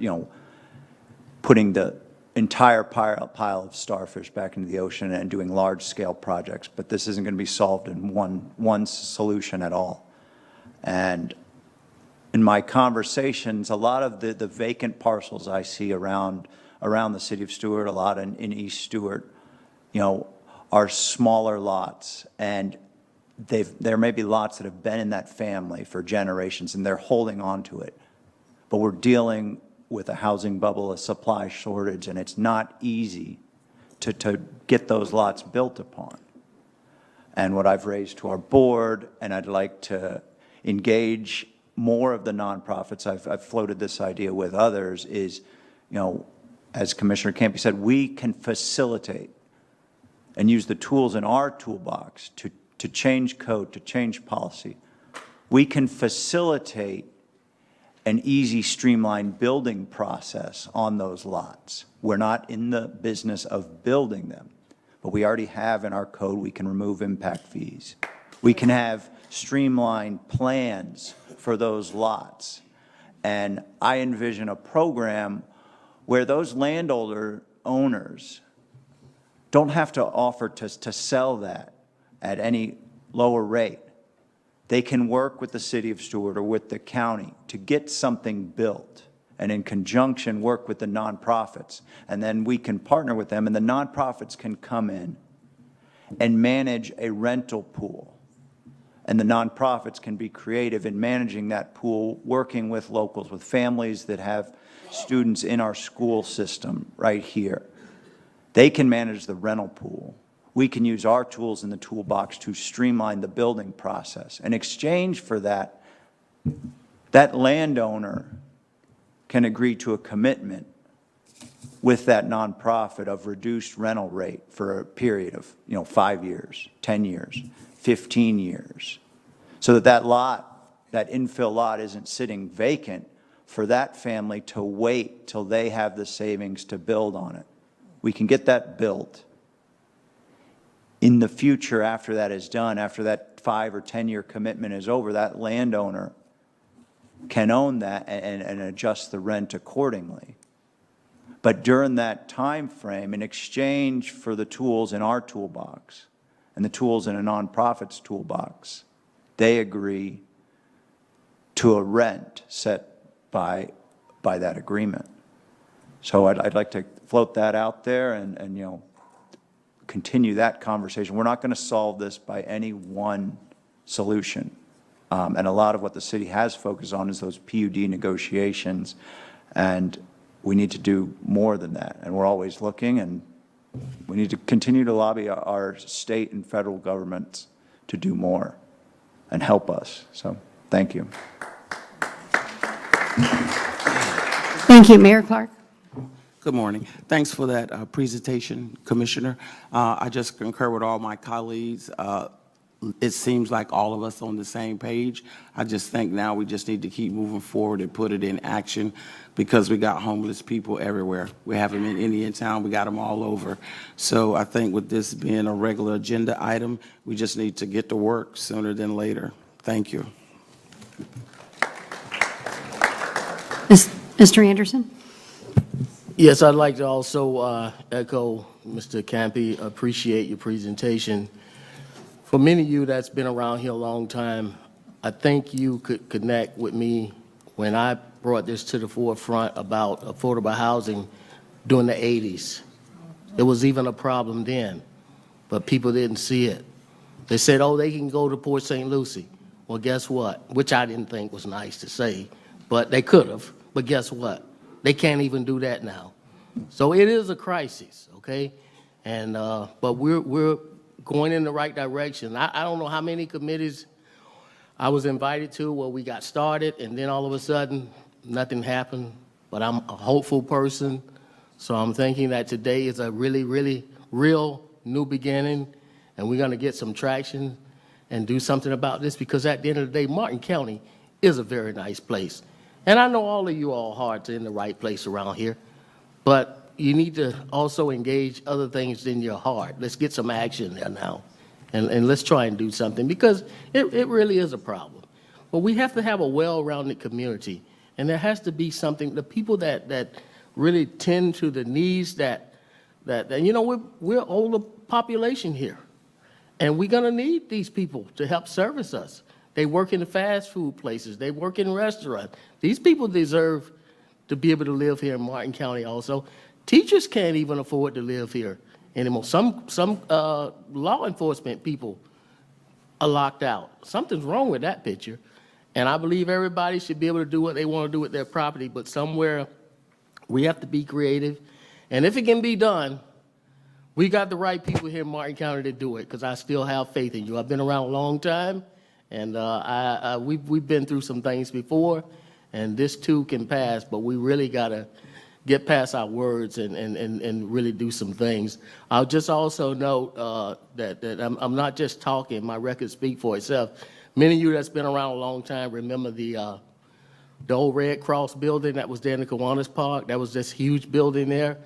putting the entire pile of starfish back into the ocean and doing large-scale projects, but this isn't going to be solved in one solution at all. And in my conversations, a lot of the vacant parcels I see around the city of Stewart, a lot in East Stewart, are smaller lots, and there may be lots that have been in that family for generations, and they're holding on to it. But we're dealing with a housing bubble, a supply shortage, and it's not easy to get those lots built upon. And what I've raised to our board, and I'd like to engage more of the nonprofits, I've floated this idea with others, is, as Commissioner Campy said, we can facilitate and use the tools in our toolbox to change code, to change policy. We can facilitate an easy, streamlined building process on those lots. We're not in the business of building them, but we already have in our code, we can remove impact fees. We can have streamlined plans for those lots. And I envision a program where those landowner owners don't have to offer to sell that at any lower rate. They can work with the city of Stewart or with the county to get something built, and in conjunction work with the nonprofits. And then we can partner with them, and the nonprofits can come in and manage a rental pool. And the nonprofits can be creative in managing that pool, working with locals, with families that have students in our school system right here. They can manage the rental pool. We can use our tools in the toolbox to streamline the building process. In exchange for that, that landowner can agree to a commitment with that nonprofit of reduced rental rate for a period of 5 years, 10 years, 15 years, so that lot, that infill lot, isn't sitting vacant for that family to wait till they have the savings to build on it. We can get that built. In the future, after that is done, after that 5 or 10-year commitment is over, that landowner can own that and adjust the rent accordingly. But during that time frame, in exchange for the tools in our toolbox and the tools in a nonprofit's toolbox, they agree to a rent set by that agreement. So I'd like to float that out there and continue that conversation. We're not going to solve this by any one solution. And a lot of what the city has focused on is those PUD negotiations. And we need to do more than that. And we're always looking, and we need to continue to lobby our state and federal governments to do more and help us. So thank you. Thank you. Mayor Clark. Good morning. Thanks for that presentation, Commissioner. I just concur with all my colleagues. It seems like all of us on the same page. I just think now we just need to keep moving forward and put it in action, because we got homeless people everywhere. We have them in Indiantown. We got them all over. So I think with this being a regular agenda item, we just need to get to work sooner than later. Thank you. Mr. Anderson? Yes, I'd like to also echo Mr. Campy, appreciate your presentation. For many of you that's been around here a long time, I think you could connect with me when I brought this to the forefront about affordable housing during the 80s. It was even a problem then, but people didn't see it. They said, oh, they can go to Port St. Lucie. Well, guess what? Which I didn't think was nice to say, but they could have. But guess what? They can't even do that now. So it is a crisis, okay? And, but we're going in the right direction. I don't know how many committees I was invited to where we got started, and then all of a sudden, nothing happened. But I'm a hopeful person, so I'm thinking that today is a really, really real new beginning, and we're going to get some traction and do something about this, because at the end of the day, Martin County is a very nice place. And I know all of you all hearts are in the right place around here, but you need to also engage other things in your heart. Let's get some action there now, and let's try and do something, because it really is a problem. But we have to have a well-rounded community, and there has to be something, the people that really tend to the needs that you know, we're older population here, and we're gonna need these people to help service us. They work in the fast food places, they work in restaurants. These people deserve to be able to live here in Martin County also. Teachers can't even afford to live here anymore. Some law enforcement people are locked out. Something's wrong with that picture. And I believe everybody should be able to do what they want to do with their property, but somewhere we have to be creative. And if it can be done, we got the right people here in Martin County to do it, because I still have faith in you. I've been around a long time, and we've been through some things before, and this too can pass, but we really got to get past our words and really do some things. I'll just also note that I'm not just talking, my records speak for itself. Many of you that's been around a long time remember the old Red Cross building that was there in the Kiwanis Park. That was this huge building there.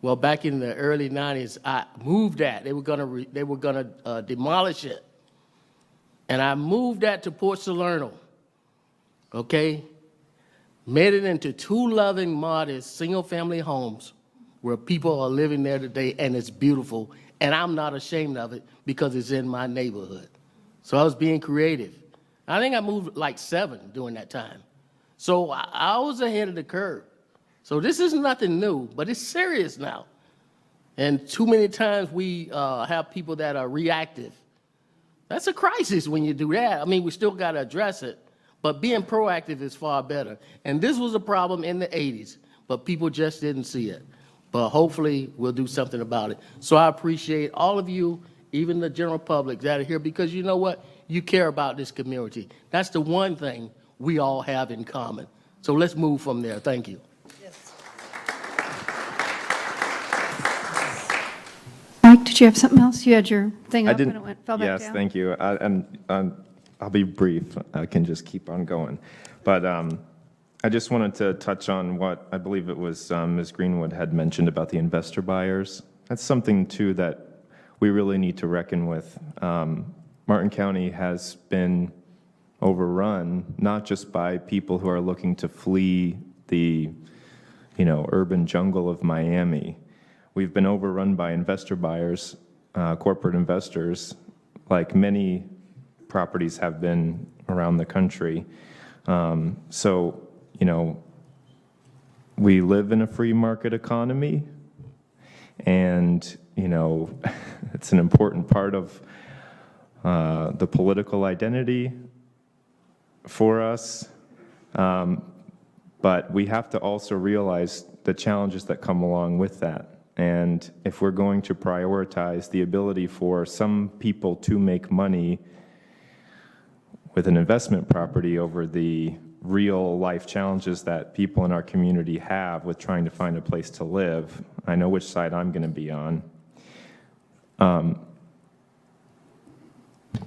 Well, back in the early 90s, I moved that. They were gonna demolish it, and I moved that to Port Salerno. Okay, made it into 2 loving, modest, single-family homes where people are living there today, and it's beautiful. And I'm not ashamed of it, because it's in my neighborhood. So I was being creative. I think I moved like 7 during that time. So I was ahead of the curve. So this is nothing new, but it's serious now. And too many times we have people that are reactive. That's a crisis when you do that. I mean, we still got to address it, but being proactive is far better. And this was a problem in the 80s, but people just didn't see it. But hopefully we'll do something about it. So I appreciate all of you, even the general public that are here, because you know what? You care about this community. That's the one thing we all have in common. So let's move from there. Thank you. Mike, did you have something else? You had your thing I up didn't. and it fell back down? Yes, thank you. I'll be brief. I can just keep on going. But I just wanted to touch on what I believe it was Ms. Greenwood had mentioned about the investor buyers. That's something, too, that we really need to reckon with. Martin County has been overrun, not just by people who are looking to flee the, urban jungle of Miami. We've been overrun by investor buyers, corporate investors, like many properties have been around the country. So, we live in a free market economy, and, it's an important part of the political identity for us. But we have to also realize the challenges that come along with that. And if we're going to prioritize the ability for some people to make money with an investment property over the real life challenges that people in our community have with trying to find a place to live, I know which side I'm going to be on.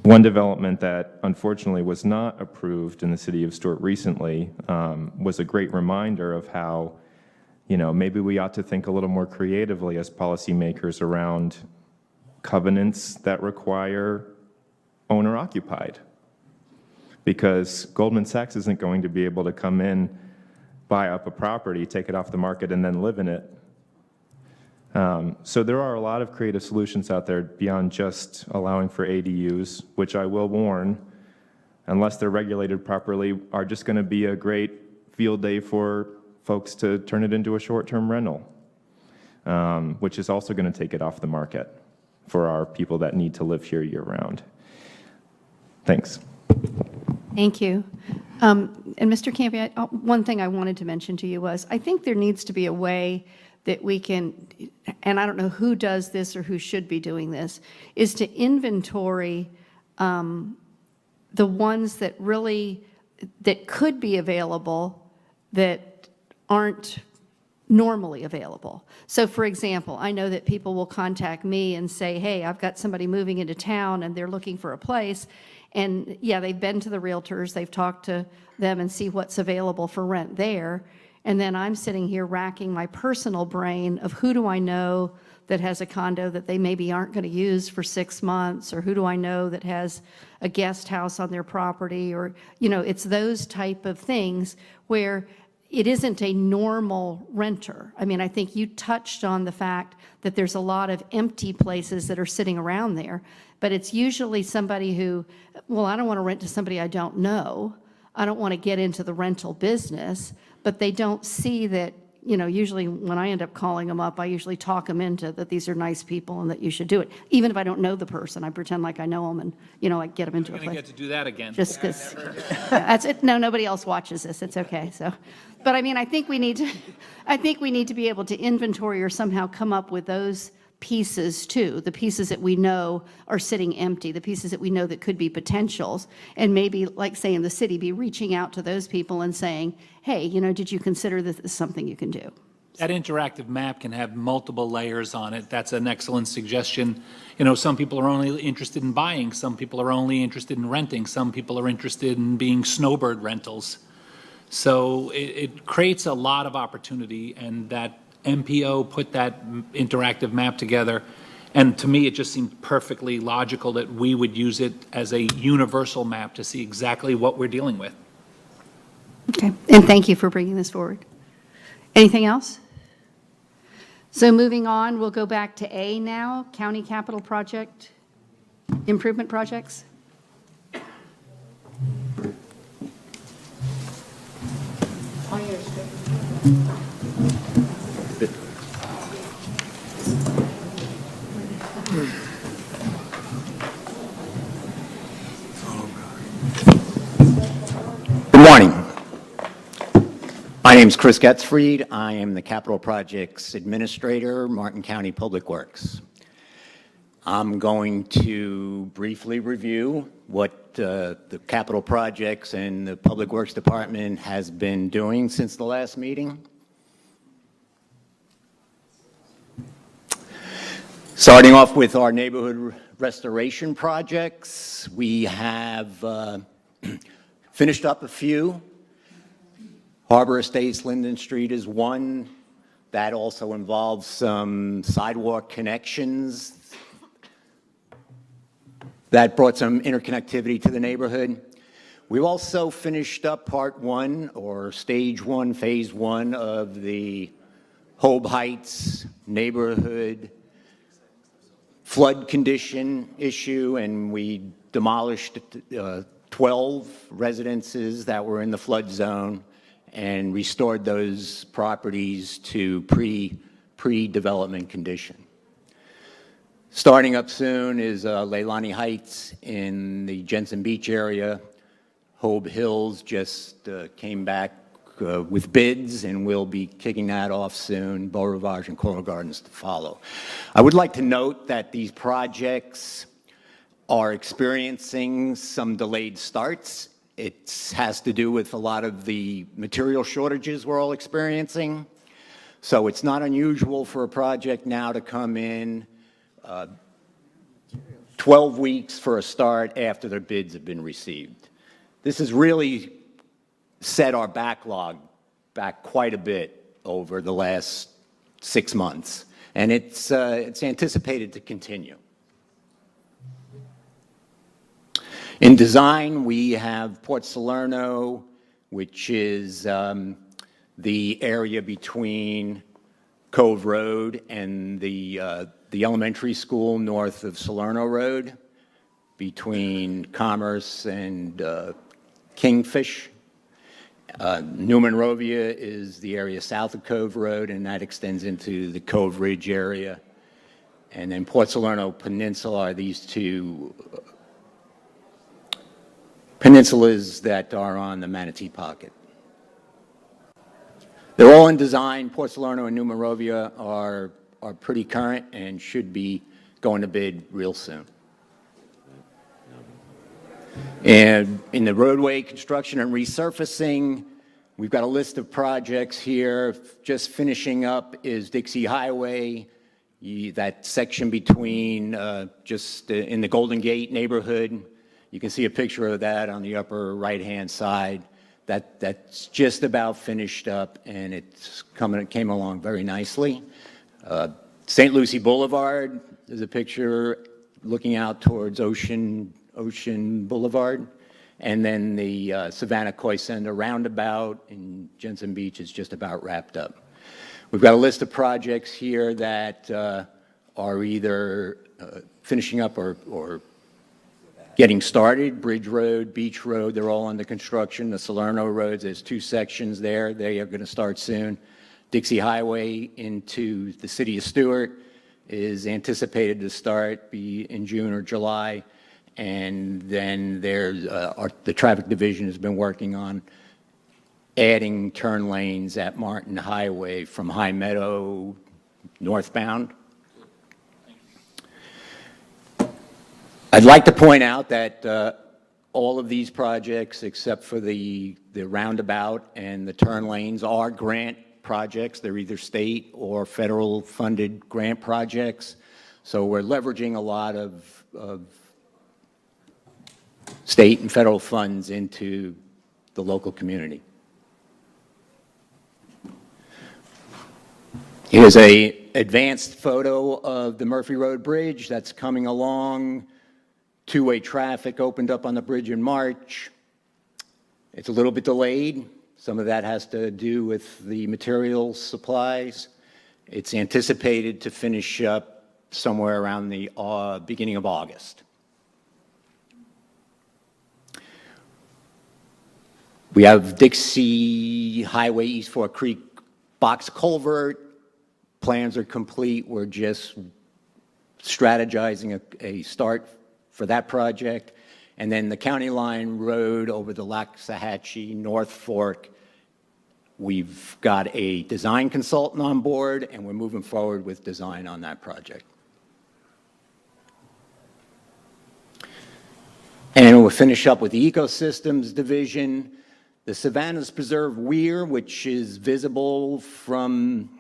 One development that unfortunately was not approved in the city of Stuart recently was a great reminder of how, maybe we ought to think a little more creatively as policymakers around covenants that require owner-occupied. Because Goldman Sachs isn't going to be able to come in, buy up a property, take it off the market, and then live in it. So there are a lot of creative solutions out there beyond just allowing for ADUs, which I will warn, unless they're regulated properly, are just going to be a great field day for folks to turn it into a short-term rental, which is also going to take it off the market for our people that need to live here year-round. Thanks. Thank you. And Mr. Campy, one thing I wanted to mention to you was, I think there needs to be a way that we can, and I don't know who does this or who should be doing this, is to inventory the ones that really, that could be available that aren't normally available. So for example, I know that people will contact me and say, hey, I've got somebody moving into town and they're looking for a place. And yeah, they've been to the realtors, they've talked to them and see what's available for rent there. And then I'm sitting here racking my personal brain of who do I know that has a condo that they maybe aren't going to use for 6 months, or who do I know that has a guest house on their property, or, you know, it's those type of things where it isn't a normal renter. I mean, I think you touched on the fact that there's a lot of empty places that are sitting around there, but it's usually somebody who, well, I don't want to rent to somebody I don't know. I don't want to get into the rental business, but they don't see that, you know, usually when I end up calling them up, I usually talk them into that these are nice people and that you should do it. Even if I don't know the person, I pretend like I know them and, you know, like get them into a You're going place. to get to do that again. Just because, that's it. No, nobody else watches this. It's okay. So, but I mean, I think we need to be able to inventory or somehow come up with those pieces too, the pieces that we know are sitting empty, the pieces that we know that could be potentials, and maybe, like say in the city, be reaching out to those people and saying, hey, you know, did you consider this as something you can do? That interactive map can have multiple layers on it. That's an excellent suggestion. You know, some people are only interested in buying, some people are only interested in renting, some people are interested in being snowbird rentals. So it creates a lot of opportunity, and that MPO put that interactive map together. And to me, it just seemed perfectly logical that we would use it as a universal map to see exactly what we're dealing with. Okay, and thank you for bringing this forward. Anything else? So moving on, we'll go back to A now, County Capital Project, Improvement Projects. Good morning. My name is Chris Getzfried. I am the Capital Projects Administrator, Martin County Public Works. I'm going to briefly review what the Capital Projects and the Public Works Department has been doing since the last meeting. Starting off with our neighborhood restoration projects, we have finished up a few. Harbor Estates, Linden Street is one. That also involves some sidewalk connections that brought some interconnectivity to the neighborhood. We've also finished up part one, or stage one, phase one of the Hobe Heights neighborhood flood condition issue, and we demolished 12 residences that were in the flood zone and restored those properties to pre-development condition. Starting up soon is Leilani Heights in the Jensen Beach area. Hobe Hills just came back with bids, and we'll be kicking that off soon. Beau Rivage and Coral Gardens to follow. I would like to note that these projects are experiencing some delayed starts. It has to do with a lot of the material shortages we're all experiencing. So it's not unusual for a project now to come in 12 weeks for a start after their bids have been received. This has really set our backlog back quite a bit over the last 6 months, and it's anticipated to continue. In design, we have Port Salerno, which is the area between Cove Road and the elementary school north of Salerno Road, between Commerce and Kingfish. New Monrovia is the area south of Cove Road, and that extends into the Cove Ridge area. And then Port Salerno Peninsula are these two peninsulas that are on the Manatee Pocket. They're all in design. Port Salerno and New Monrovia are pretty current and should be going to bid real soon. And in the roadway construction and resurfacing, we've got a list of projects here. Just finishing up is Dixie Highway, that section between just in the Golden Gate neighborhood. You can see a picture of that on the upper right-hand side. That's just about finished up, and it came along very nicely. St. Lucie Boulevard, there's a picture looking out towards Ocean Boulevard. And then the Savannah Koi Center roundabout in Jensen Beach is just about wrapped up. We've got a list of projects here that are either finishing up or getting started. Bridge Road, Beach Road, they're all under construction. The Salerno roads, there's 2 sections there. They are going to start soon. Dixie Highway into the city of Stuart is anticipated to start in June or July. And then there's the traffic division has been working on adding turn lanes at Martin Highway from High Meadow northbound. I'd like to point out that all of these projects, except for the roundabout and the turn lanes, are grant projects. They're either state or federal funded grant projects. So we're leveraging a lot of state and federal funds into the local community. Here's an advanced photo of the Murphy Road Bridge that's coming along. 2-way traffic opened up on the bridge in March. It's a little bit delayed. Some of that has to do with the materials supplies. It's anticipated to finish up somewhere around the beginning of August. We have Dixie Highway East Fork Creek box culvert. Plans are complete. We're just strategizing a start for that project. And then the County Line Road over the Waxahachie North Fork, we've got a design consultant on board, and we're moving forward with design on that project. And we'll finish up with the Ecosystems Division. The Savannah's Preserve Weir, which is visible from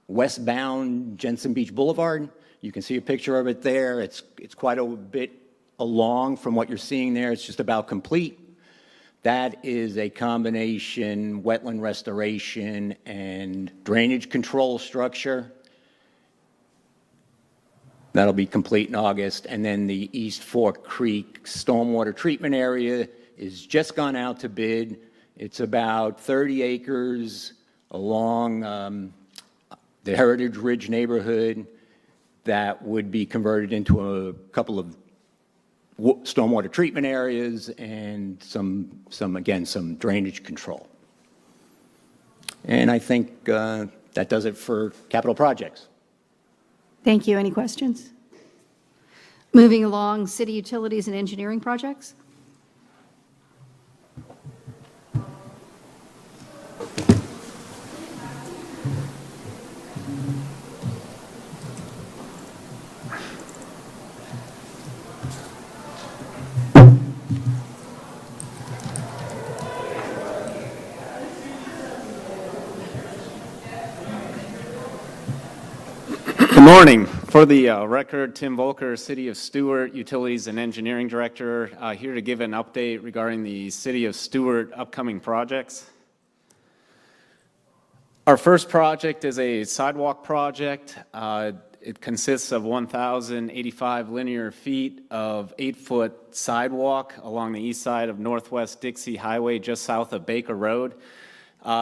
westbound Jensen Beach Boulevard. You can see a picture of it there. It's quite a bit along from what you're seeing there. It's just about complete. That is a combination wetland restoration and drainage control structure. That'll be complete in August. And then the East Fork Creek stormwater treatment area is just gone out to bid. It's about 30 acres along the Heritage Ridge neighborhood that would be converted into a couple of stormwater treatment areas and some drainage control. And I think that does it for capital projects. Thank you. Any questions? Moving along, city utilities and engineering projects. Good morning. For the record, Tim Volker, City of Stuart Utilities and Engineering Director, here to give an update regarding the City of Stuart upcoming projects. Our first project is a sidewalk project. It consists of 1,085 linear feet of 8-foot sidewalk along the east side of Northwest Dixie Highway, just south of Baker Road.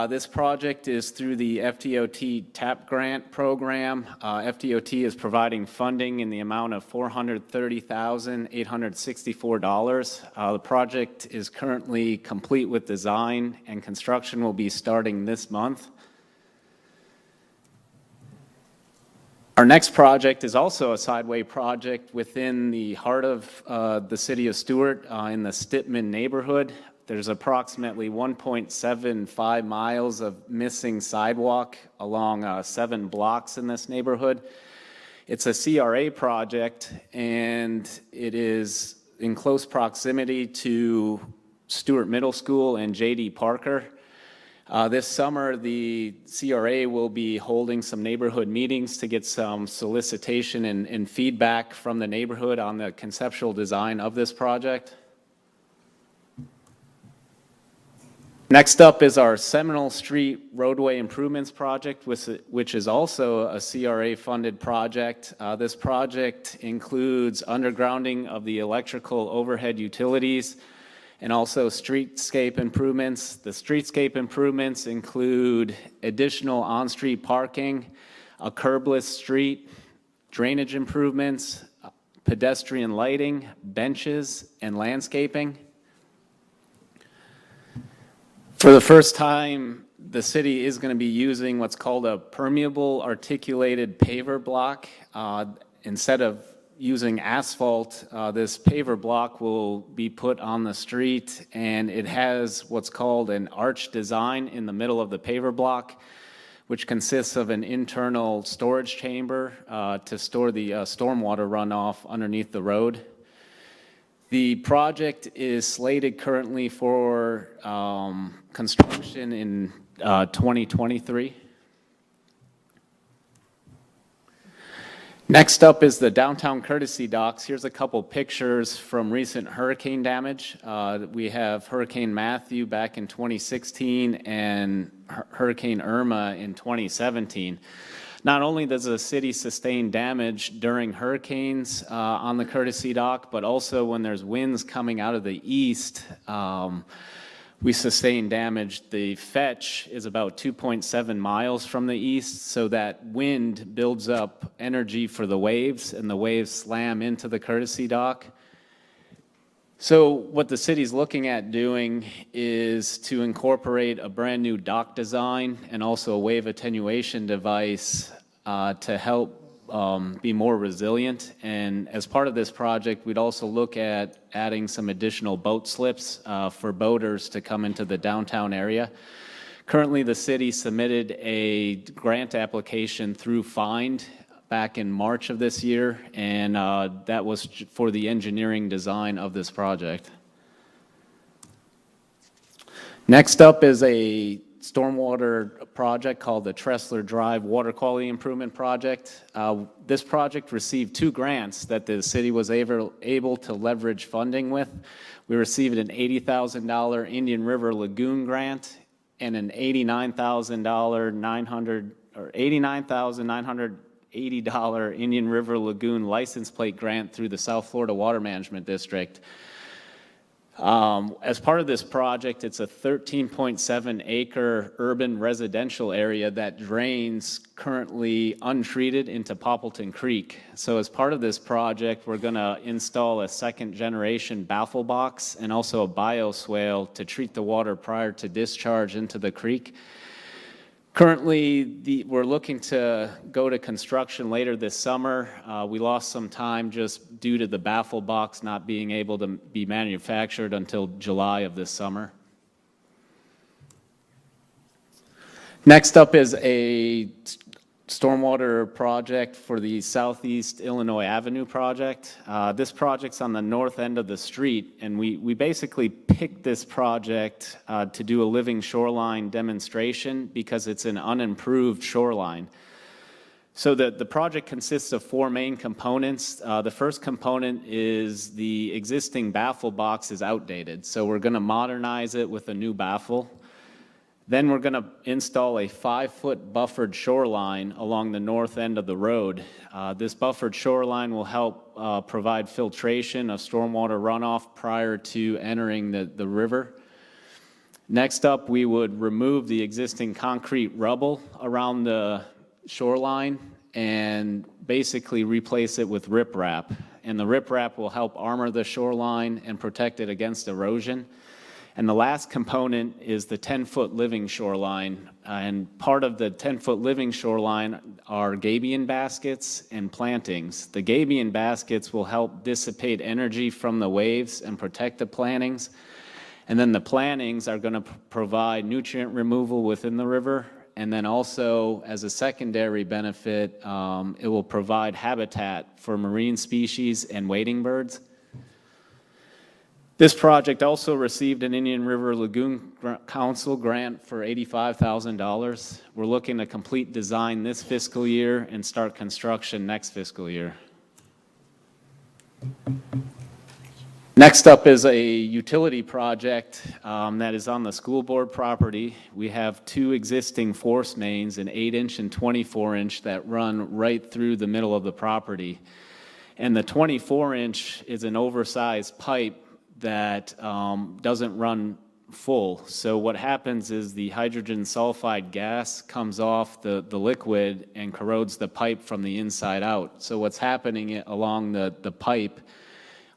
This project is through the FDOT TAP grant program. FDOT is providing funding in the amount of $430,864. The project is currently complete with design, and construction will be starting this month. Our next project is also a sideway project within the heart of the city of Stewart in the Stitman neighborhood. There's approximately 1.75 miles of missing sidewalk along 7 blocks in this neighborhood. It's a CRA project, and it is in close proximity to Stewart Middle School and J.D. Parker. This summer, the CRA will be holding some neighborhood meetings to get some solicitation and feedback from the neighborhood on the conceptual design of this project. Next up is our Seminole Street Roadway Improvements Project, which is also a CRA-funded project. This project includes undergrounding of the electrical overhead utilities and also streetscape improvements. The streetscape improvements include additional on-street parking, a curbless street, drainage improvements, pedestrian lighting, benches, and landscaping. For the first time, the city is going to be using what's called a permeable articulated paver block. Instead of using asphalt, this paver block will be put on the street, and it has what's called an arch design in the middle of the paver block, which consists of an internal storage chamber to store the stormwater runoff underneath the road. The project is slated currently for construction in 2023. Next up is the downtown courtesy docks. Here's a couple pictures from recent hurricane damage. We have Hurricane Matthew back in 2016 and Hurricane Irma in 2017. Not only does the city sustain damage during hurricanes on the courtesy dock, but also when there's winds coming out of the east, we sustain damage. The fetch is about 2.7 miles from the east, so that wind builds up energy for the waves, and the waves slam into the courtesy dock. So what the city's looking at doing is to incorporate a brand new dock design and also a wave attenuation device to help be more resilient. And as part of this project, we'd also look at adding some additional boat slips for boaters to come into the downtown area. Currently, the city submitted a grant application through FIND back in March of this year, and that was for the engineering design of this project. Next up is a stormwater project called the Tressler Drive Water Quality Improvement Project. This project received 2 grants that the city was able to leverage funding with. We received an $80,000 Indian River Lagoon grant and an $89,980 Indian River Lagoon license plate grant through the South Florida Water Management District. As part of this project, it's a 13.7 acre urban residential area that drains currently untreated into Poppleton Creek. So as part of this project, we're going to install a 2nd generation baffle box and also a bioswale to treat the water prior to discharge into the creek. Currently, we're looking to go to construction later this summer. We lost some time just due to the baffle box not being able to be manufactured until July of this summer. Next up is a stormwater project for the Southeast Illinois Avenue project. This project's on the north end of the street, and we basically picked this project to do a living shoreline demonstration because it's an unimproved shoreline. So the project consists of 4 main components. The first component is the existing baffle box is outdated, so we're going to modernize it with a new baffle. Then we're going to install a 5-foot buffered shoreline along the north end of the road. This buffered shoreline will help provide filtration of stormwater runoff prior to entering the river. Next up, we would remove the existing concrete rubble around the shoreline and basically replace it with riprap. And the riprap will help armor the shoreline and protect it against erosion. And the last component is the 10-foot living shoreline. And part of the 10-foot living shoreline are gabion baskets and plantings. The gabion baskets will help dissipate energy from the waves and protect the plantings. And then the plantings are going to provide nutrient removal within the river. And then also, as a secondary benefit, it will provide habitat for marine species and wading birds. This project also received an Indian River Lagoon Council grant for $85,000. We're looking to complete design this fiscal year and start construction next fiscal year. Next up is a utility project that is on the school board property. We have two existing force mains, an 8-inch and 24-inch, that run right through the middle of the property. And the 24-inch is an oversized pipe that doesn't run full. So what happens is the hydrogen sulfide gas comes off the liquid and corrodes the pipe from the inside out. So what's happening along the pipe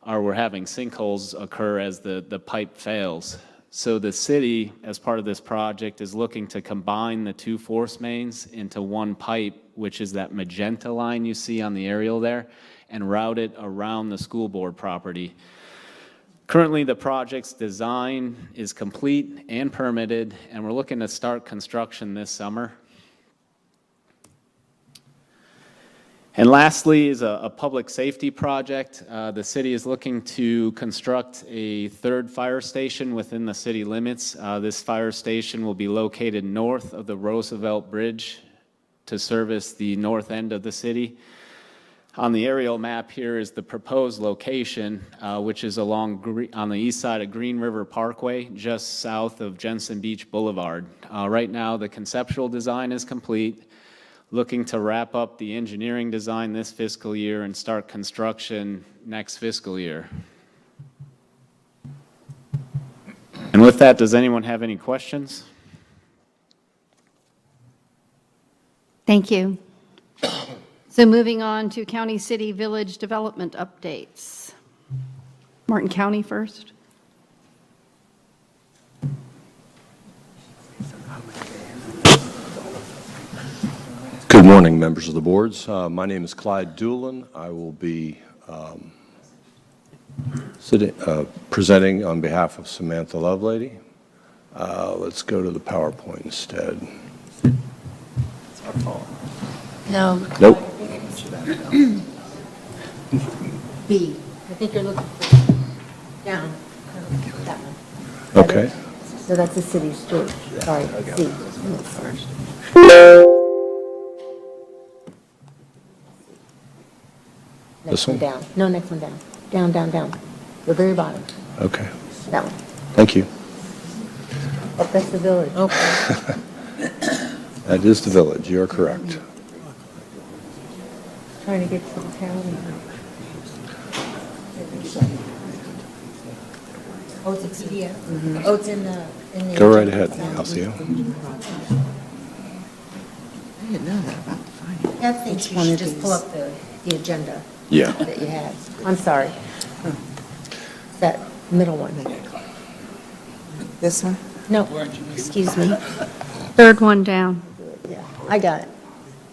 are we're having sinkholes occur as the pipe fails. So the city, as part of this project, is looking to combine the two force mains into one pipe, which is that magenta line you see on the aerial there, and route it around the school board property. Currently, the project's design is complete and permitted, and we're looking to start construction this summer. And lastly is a public safety project. The city is looking to construct a third fire station within the city limits. This fire station will be located north of the Roosevelt Bridge to service the north end of the city. On the aerial map here is the proposed location, which is on the east side of Green River Parkway, just south of Jensen Beach Boulevard. Right now, the conceptual design is complete, looking to wrap up the engineering design this fiscal year and start construction next fiscal year. And with that, does anyone have any questions? Thank you. So moving on to county, city, village development updates. Martin County first. Good morning, members of the boards. My name is Clyde Doolin. I will be presenting on behalf of Samantha Lovelady. Let's go to the PowerPoint instead. No. Nope. B. I think you're looking for down. That one. Okay. So that's the city street. Sorry, C. This Next one one? down. No, next one down. Down, down, down. The very bottom. Okay. That one. Thank you. Oh, that's the village. That is the village. You're correct. Trying to get to the town. Oh, it's a PDF? Oh, it's in the. Go right ahead, Alcio. I didn't know that about the finance. I think you should just pull up the agenda. Yeah. That you had. I'm sorry. That middle one. This one? No, excuse me. Third one down. Yeah, I got it.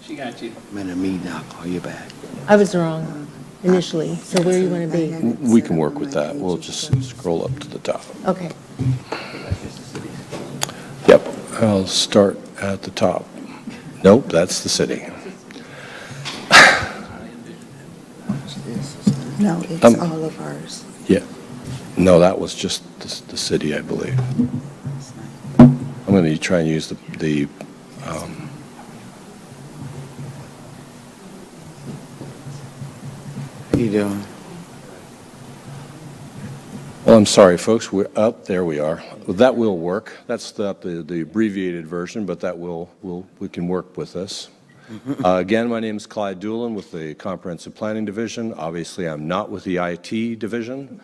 She got you. I'm in a meeting, I'll call you back. I was wrong initially, so where you want to be? We can work with that. We'll just scroll up to the top. Okay. Yep. I'll start at the top. Nope, that's the city. No, it's all of ours. Yeah. No, that was just the city, I believe. I'm going to try and use the How you doing? Well, I'm sorry, folks. We're up. There we are. Well, that will work. That's the abbreviated version, but that we can work with this. Again, my name is Clyde Doolin with the Comprehensive Planning Division. Obviously, I'm not with the IT division.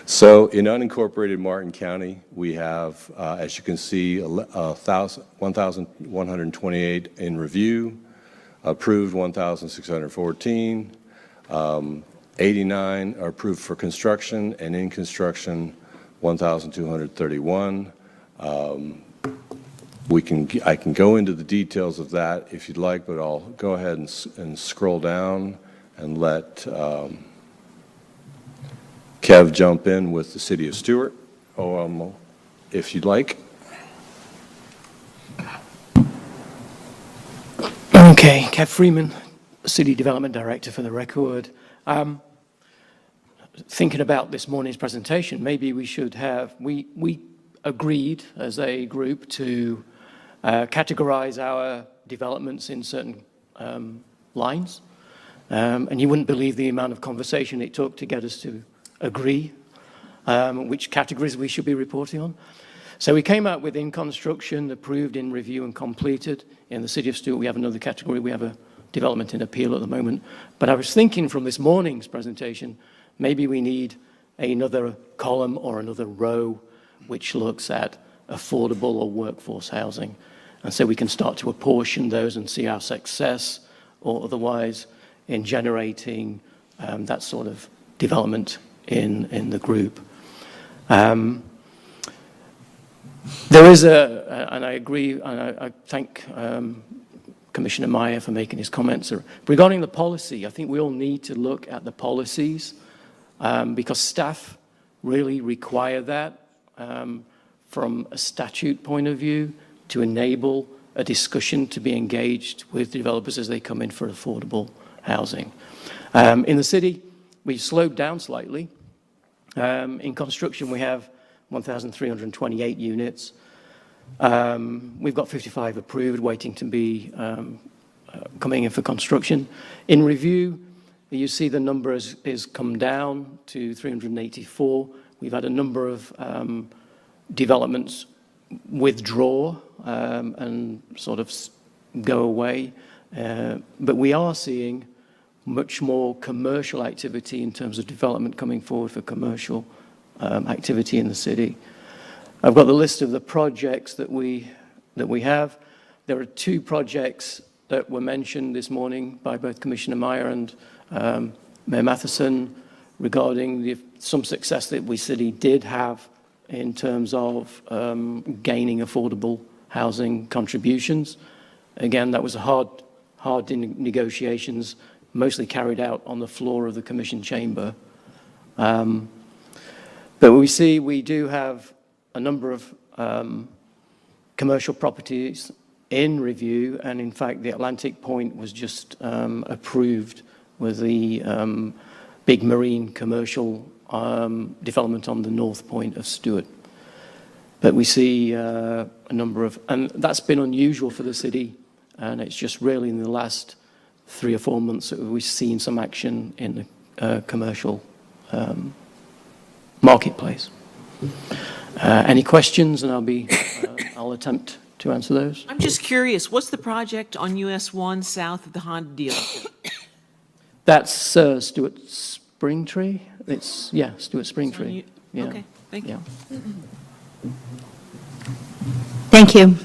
So in unincorporated Martin County, we have, as you can see, 1,128 in review, approved 1,614, 89 are approved for construction, and in construction, 1,231. I can go into the details of that if you'd like, but I'll go ahead and scroll down and let Kev jump in with the City of Stewart, if you'd like. Okay, Kev Freeman, City Development Director for the record. Thinking about this morning's presentation, maybe we should have, we agreed as a group to categorize our developments in certain lines. And you wouldn't believe the amount of conversation it took to get us to agree which categories we should be reporting on. So we came out with in construction, approved, in review, and completed. In the City of Stewart, we have another category. We have a development in appeal at the moment. But I was thinking from this morning's presentation, maybe we need another column or another row which looks at affordable or workforce housing. And so we can start to apportion those and see our success or otherwise in generating that sort of development in the group. There is and I agree, and I thank Commissioner Meyer for making his comments. Regarding the policy, I think we all need to look at the policies because staff really require that from a statute point of view to enable a discussion to be engaged with developers as they come in for affordable housing. In the city, we've slowed down slightly. In construction, we have 1,328 units. We've got 55 approved, waiting to be coming in for construction. In review, you see the number is come down to 384. We've had a number of developments withdraw and sort of go away. But we are seeing much more commercial activity in terms of development coming forward for commercial activity in the city. I've got the list of the projects that we have. There are 2 projects that were mentioned this morning by both Commissioner Meyer and Mayor Matheson regarding some success that we city did have in terms of gaining affordable housing contributions. Again, that was hard negotiations, mostly carried out on the floor of the Commission chamber. But we do have a number of commercial properties in review, and in fact, the Atlantic Point was just approved with the big marine commercial development on the north point of Stewart. But we see a number of, and that's been unusual for the city, and it's just really in the last 3 or 4 months that we've seen some action in the commercial marketplace. Any questions? And I'll attempt to answer those. I'm just curious, what's the project on US 1 south of the Honda dealership? That's Stewart Springtree. Stewart Springtree. Yeah. Okay, thank you. Thank you.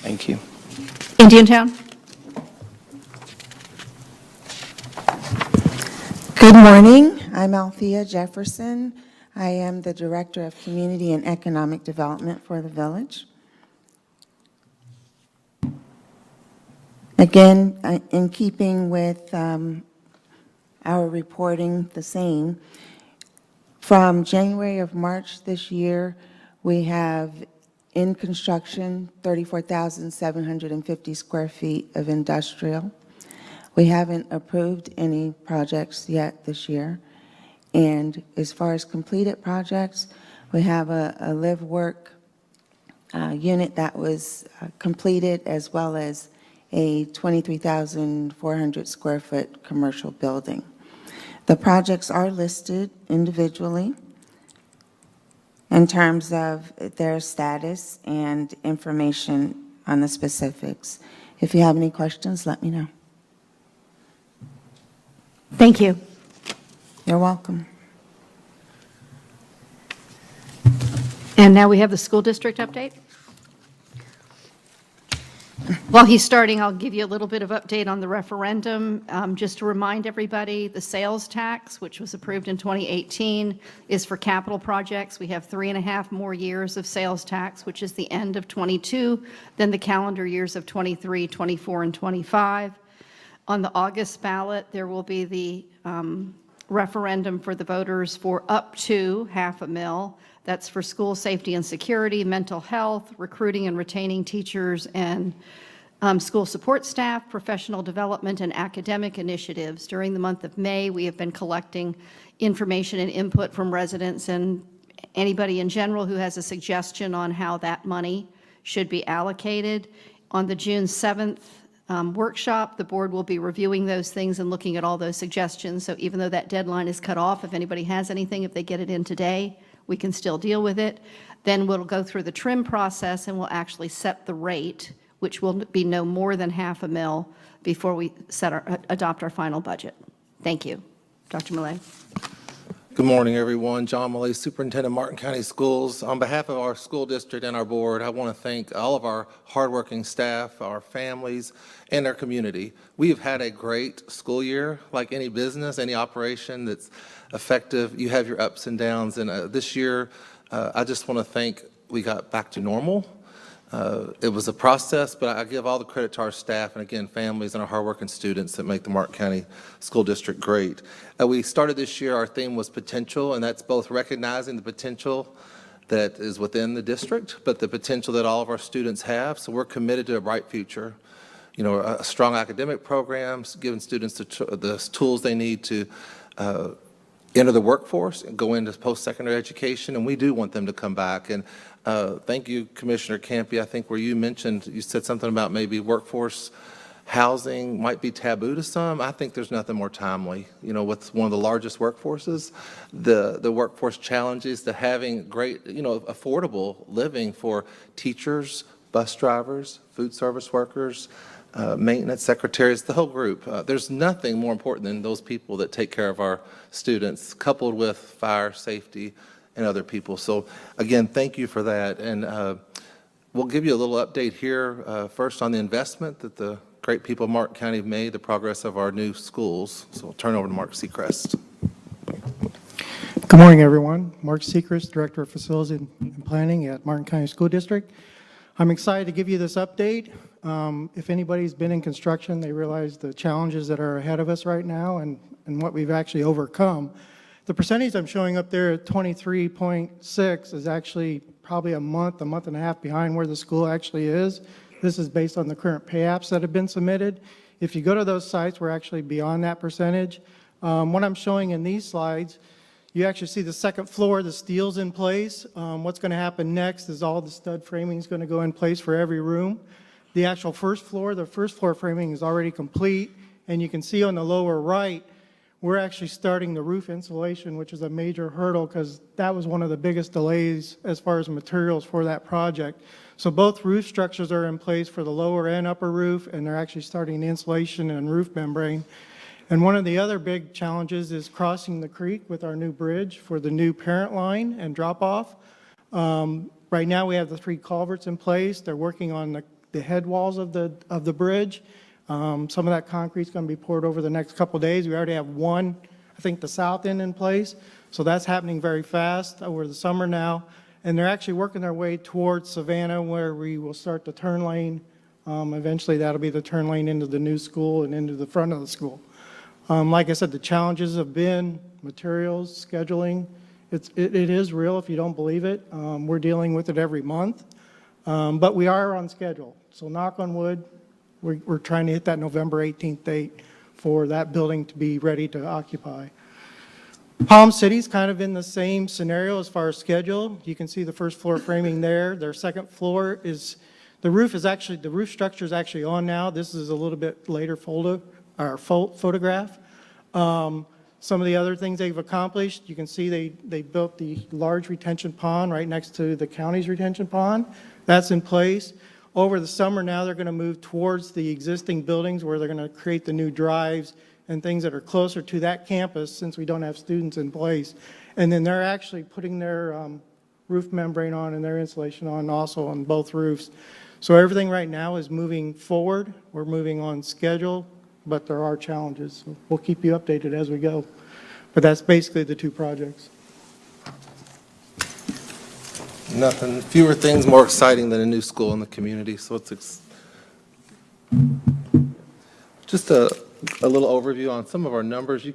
Thank you. Indiantown? Good morning. I'm Althea Jefferson. I am the Director of Community and Economic Development for the village. Again, in keeping with our reporting the same, from January of March this year, we have in construction 34,750 square feet of industrial. We haven't approved any projects yet this year. And as far as completed projects, we have a live work unit that was completed, as well as a 23,400 square foot commercial building. The projects are listed individually in terms of their status and information on the specifics. If you have any questions, let me know. Thank you. You're welcome. And now we have the school district update. While he's starting, I'll give you a little bit of update on the referendum. Just to remind everybody, the sales tax, which was approved in 2018, is for capital projects. We have 3.5 more years of sales tax, which is the end of 22, then the calendar years of 23, 24, and 25. On the August ballot, there will be the referendum for the voters for up to $500,000. That's for school safety and security, mental health, recruiting and retaining teachers and school support staff, professional development, and academic initiatives. During the month of May, we have been collecting information and input from residents and anybody in general who has a suggestion on how that money should be allocated. On the June 7th workshop, the board will be reviewing those things and looking at all those suggestions. So even though that deadline is cut off, if anybody has anything, if they get it in today, we can still deal with it. Then we'll go through the trim process and we'll actually set the rate, which will be no more than $500,000 before we adopt our final budget. Thank you. Dr. Millay. Good morning, everyone. John Millay, Superintendent, Martin County Schools. On behalf of our school district and our board, I want to thank all of our hardworking staff, our families, and our community. We have had a great school year. Like any business, any operation that's effective, you have your ups and downs. And this year, I just want to thank, we got back to normal. It was a process, but I give all the credit to our staff and, again, families and our hardworking students that make the Martin County School District great. We started this year, our theme was potential, and that's both recognizing the potential that is within the district, but the potential that all of our students have. So we're committed to a bright future, you know, a strong academic programs, giving students the tools they need to enter the workforce and go into post-secondary education, and we do want them to come back. And thank you, Commissioner Campy. I think where you mentioned, you said something about maybe workforce housing might be taboo to some. I think there's nothing more timely. You know, with one of the largest workforces, the workforce challenges to having great, you know, affordable living for teachers, bus drivers, food service workers, maintenance secretaries, the whole group. There's nothing more important than those people that take care of our students, coupled with fire, safety, and other people. So again, thank you for that. And we'll give you a little update here first on the investment that the great people of Martin County have made, the progress of our new schools. So I'll turn over to Mark Seacrest. Good morning, everyone. Mark Seacrest, Director of Facilities and Planning at Martin County School District. I'm excited to give you this update. If anybody's been in construction, they realize the challenges that are ahead of us right now and what we've actually overcome. The percentage I'm showing up there at 23.6 is actually probably a month and a half behind where the school actually is. This is based on the current pay apps that have been submitted. If you go to those sites, we're actually beyond that percentage. What I'm showing in these slides, you actually see the second floor, the steel's in place. What's going to happen next is all the stud framing is going to go in place for every room. The actual first floor framing is already complete, and you can see on the lower right, we're actually starting the roof insulation, which is a major hurdle because that was one of the biggest delays as far as materials for that project. So both roof structures are in place for the lower and upper roof, and they're actually starting the insulation and roof membrane. And one of the other big challenges is crossing the creek with our new bridge for the new parent line and drop-off. Right now we have the 3 culverts in place. They're working on the head walls of the bridge. Some of that concrete's going to be poured over the next couple of days. We already have one, I think, the south end in place. So that's happening very fast over the summer now. And they're actually working their way towards Savannah, where we will start the turn lane. Eventually that'll be the turn lane into the new school and into the front of the school. Like I said, the challenges have been materials, scheduling. It is real if you don't believe it. We're dealing with it every month. But we are on schedule. So knock on wood, we're trying to hit that November 18th date for that building to be ready to occupy. Palm City's kind of in the same scenario as far as schedule. You can see the first floor framing there. Their second floor is, the roof structure is actually on now. This is a little bit later photograph. Some of the other things they've accomplished, you can see they built the large retention pond right next to the county's retention pond. That's in place. Over the summer now they're going to move towards the existing buildings where they're going to create the new drives and things that are closer to that campus since we don't have students in place. And then they're actually putting their roof membrane on and their insulation on also on both roofs. So everything right now is moving forward. We're moving on schedule, but there are challenges. So we'll keep you updated as we go. But that's basically the two projects. Nothing, fewer things more exciting than a new school in the community, so it's just a little overview on some of our numbers.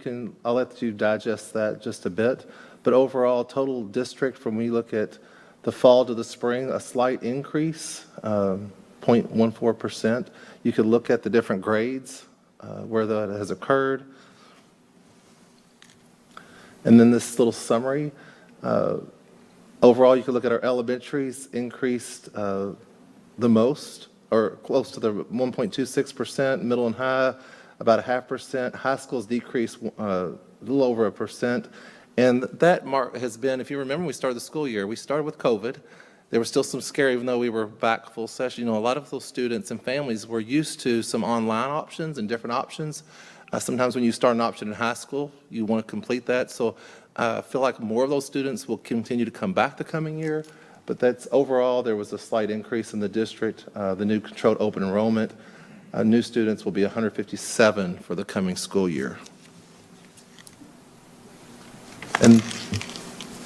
I'll let you digest that just a bit, but overall, total district, from when we look at the fall to the spring, a slight increase, 0.14%. You could look at the different grades where that has occurred. And then this little summary. Overall, you could look at our elementaries increased the most, or close to the 1.26%, middle and high, about 0.5%. High schools decreased a little over 1%. And that mark has been, if you remember, when we started the school year, we started with COVID. There was still some scare, even though we were back full session. You know, a lot of those students and families were used to some online options and different options. Sometimes when you start an option in high school, you want to complete that. So I feel like more of those students will continue to come back the coming year. But that's overall, there was a slight increase in the district. The new controlled open enrollment, new students will be 157 for the coming school year. And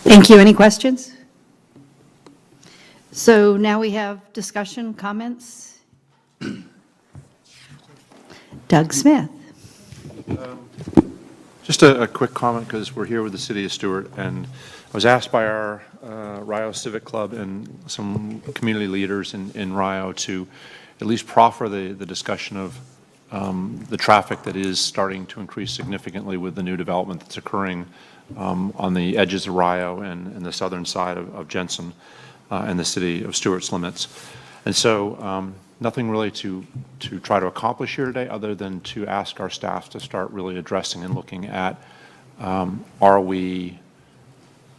Thank you. Any questions? So now we have discussion, comments. Doug Smith. Just a quick comment, because we're here with the City of Stewart, and I was asked by our Rio Civic Club and some community leaders in Rio to at least proffer the discussion of the traffic that is starting to increase significantly with the new development that's occurring on the edges of Rio and the southern side of Jensen and the City of Stewart's limits. And so nothing really to try to accomplish here today, other than to ask our staff to start really addressing and looking at,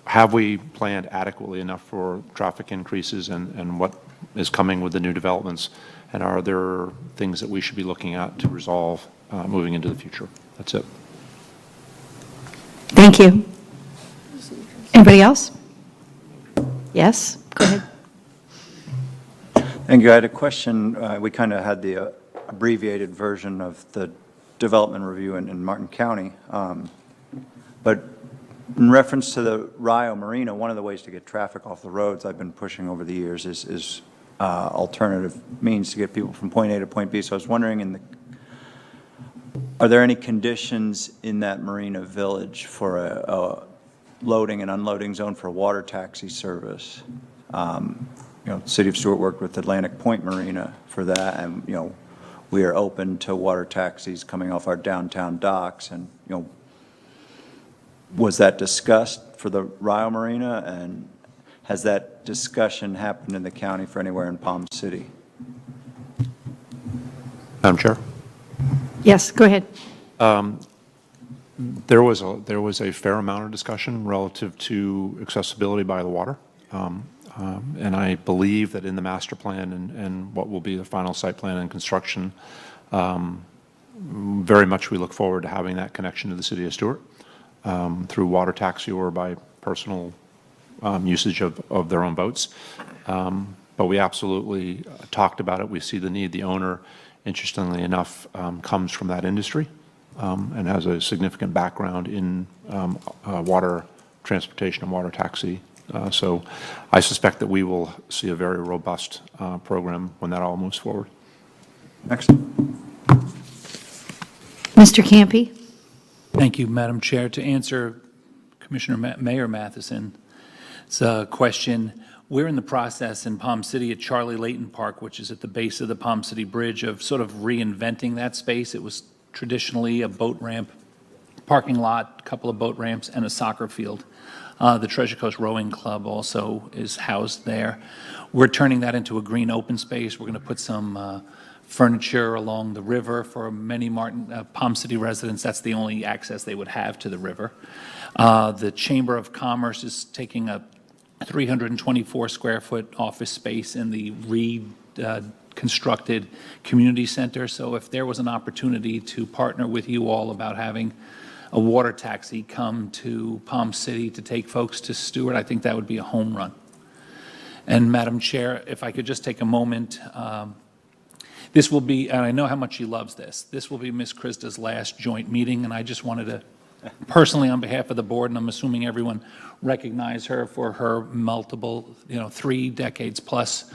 have we planned adequately enough for traffic increases and what is coming with the new developments, and are there things that we should be looking at to resolve moving into the future? That's it. Thank you. Anybody else? Yes, go ahead. Thank you. I had a question. We kind of had the abbreviated version of the development review in Martin County. But in reference to the Rio Marina, one of the ways to get traffic off the roads I've been pushing over the years is alternative means to get people from point A to point B. So I was wondering, are there any conditions in that marina village for a loading and unloading zone for water taxi service? You know, the City of Stewart worked with Atlantic Point Marina for that, and, you know, we are open to water taxis coming off our downtown docks, and, you know, was that discussed for the Rio Marina, and has that discussion happened in the county for anywhere in Palm City? Madam Chair? Yes, go ahead. There was a fair amount of discussion relative to accessibility by the water. And I believe that in the master plan and what will be the final site plan and construction, very much we look forward to having that connection to the City of Stewart through water taxi or by personal usage of their own boats. But we absolutely talked about it. We see the need. The owner, interestingly enough, comes from that industry and has a significant background in water transportation and water taxi. So I suspect that we will see a very robust program when that all moves forward. Excellent. Mr. Campy? Thank you, Madam Chair. To answer Commissioner Mayor Matheson's question, we're in the process in Palm City at Charlie Layton Park, which is at the base of the Palm City Bridge, of sort of reinventing that space. It was traditionally a boat ramp, parking lot, a couple of boat ramps, and a soccer field. The Treasure Coast Rowing Club also is housed there. We're turning that into a green open space. We're going to put some furniture along the river for many Palm City residents. That's the only access they would have to the river. The Chamber of Commerce is taking a 324 square foot office space in the reconstructed community center. So if there was an opportunity to partner with you all about having a water taxi come to Palm City to take folks to Stewart, I think that would be a home run. And Madam Chair, if I could just take a moment, this will be, and I know how much she loves this will be Ms. Krista's last joint meeting, and I just wanted to personally, on behalf of the board, and I'm assuming everyone, recognize her for her multiple, 3 decades plus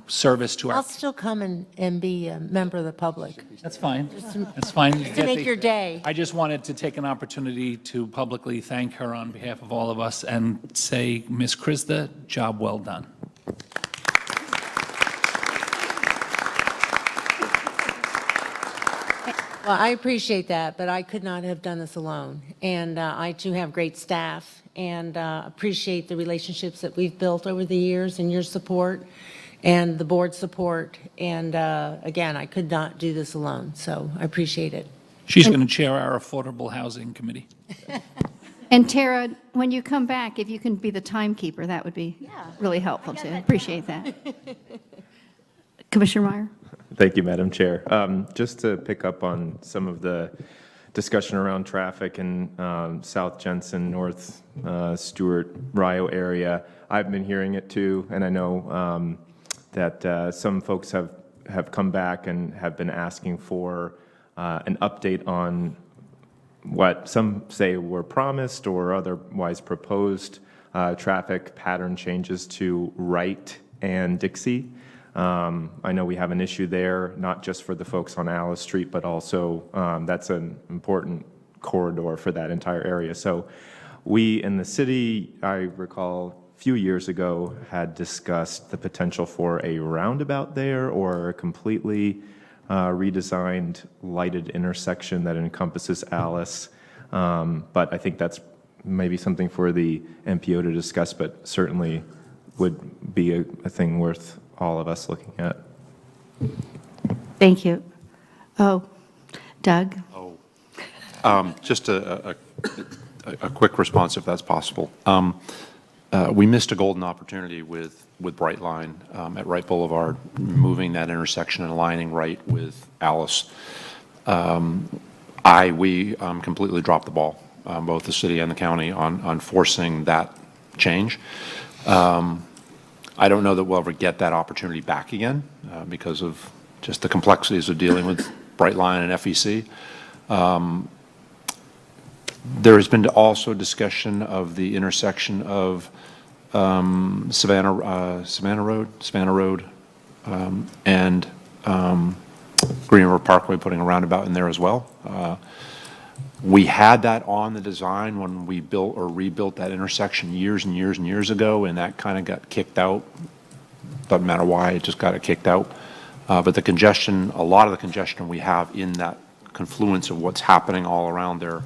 service to I'll our. still come and be a member of the public. That's fine. That's fine. To make your day. I just wanted to take an opportunity to publicly thank her on behalf of all of us and say, Ms. Krista, job well done. Well, I appreciate that, but I could not have done this alone. And I too have great staff and appreciate the relationships that we've built over the years and your support and the board's support. And again, I could not do this alone, so I appreciate it. She's going to chair our Affordable Housing Committee. And Tara, when you come back, if you can be the timekeeper, that would be really helpful too. Appreciate that. Commissioner Meyer? Thank you, Madam Chair. Just to pick up on some of the discussion around traffic in South Jensen, North Stewart, Rio area, I've been hearing it too, and I know that some folks have come back and have been asking for an update on what some say were promised or otherwise proposed traffic pattern changes to Wright and Dixie. I know we have an issue there, not just for the folks on Alice Street, but also that's an important corridor for that entire area. So we in the city, I recall a few years ago, had discussed the potential for a roundabout there or a completely redesigned lighted intersection that encompasses Alice. But I think that's maybe something for the MPO to discuss, but certainly would be a thing worth all of us looking at. Thank you. Oh, Doug? Just a quick response, if that's possible. We missed a golden opportunity with Brightline at Wright Boulevard, moving that intersection and aligning Wright with Alice. We completely dropped the ball, both the city and the county, on forcing that change. I don't know that we'll ever get that opportunity back again because of just the complexities of dealing with Brightline and FEC. There has been also discussion of the intersection of Savannah Road, and Green River Parkway, putting a roundabout in there as well. We had that on the design when we built or rebuilt that intersection years and years and years ago, and that kind of got kicked out. Doesn't matter why, it just got kicked out. But the congestion, a lot of the congestion we have in that confluence of what's happening all around there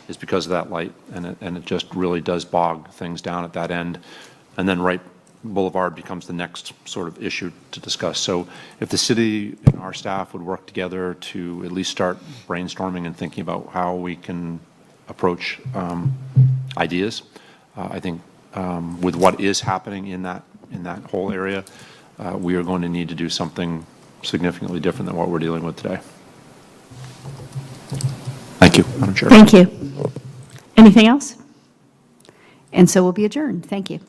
is because of that light, and it just really does bog things down at that end. And then Wright Boulevard becomes the next sort of issue to discuss. So if the city and our staff would work together to at least start brainstorming and thinking about how we can approach ideas, I think with what is happening in that whole area, we are going to need to do something significantly different than what we're dealing with today. Thank you, Madam Chair. Thank you. Anything else? And so we'll be adjourned. Thank you.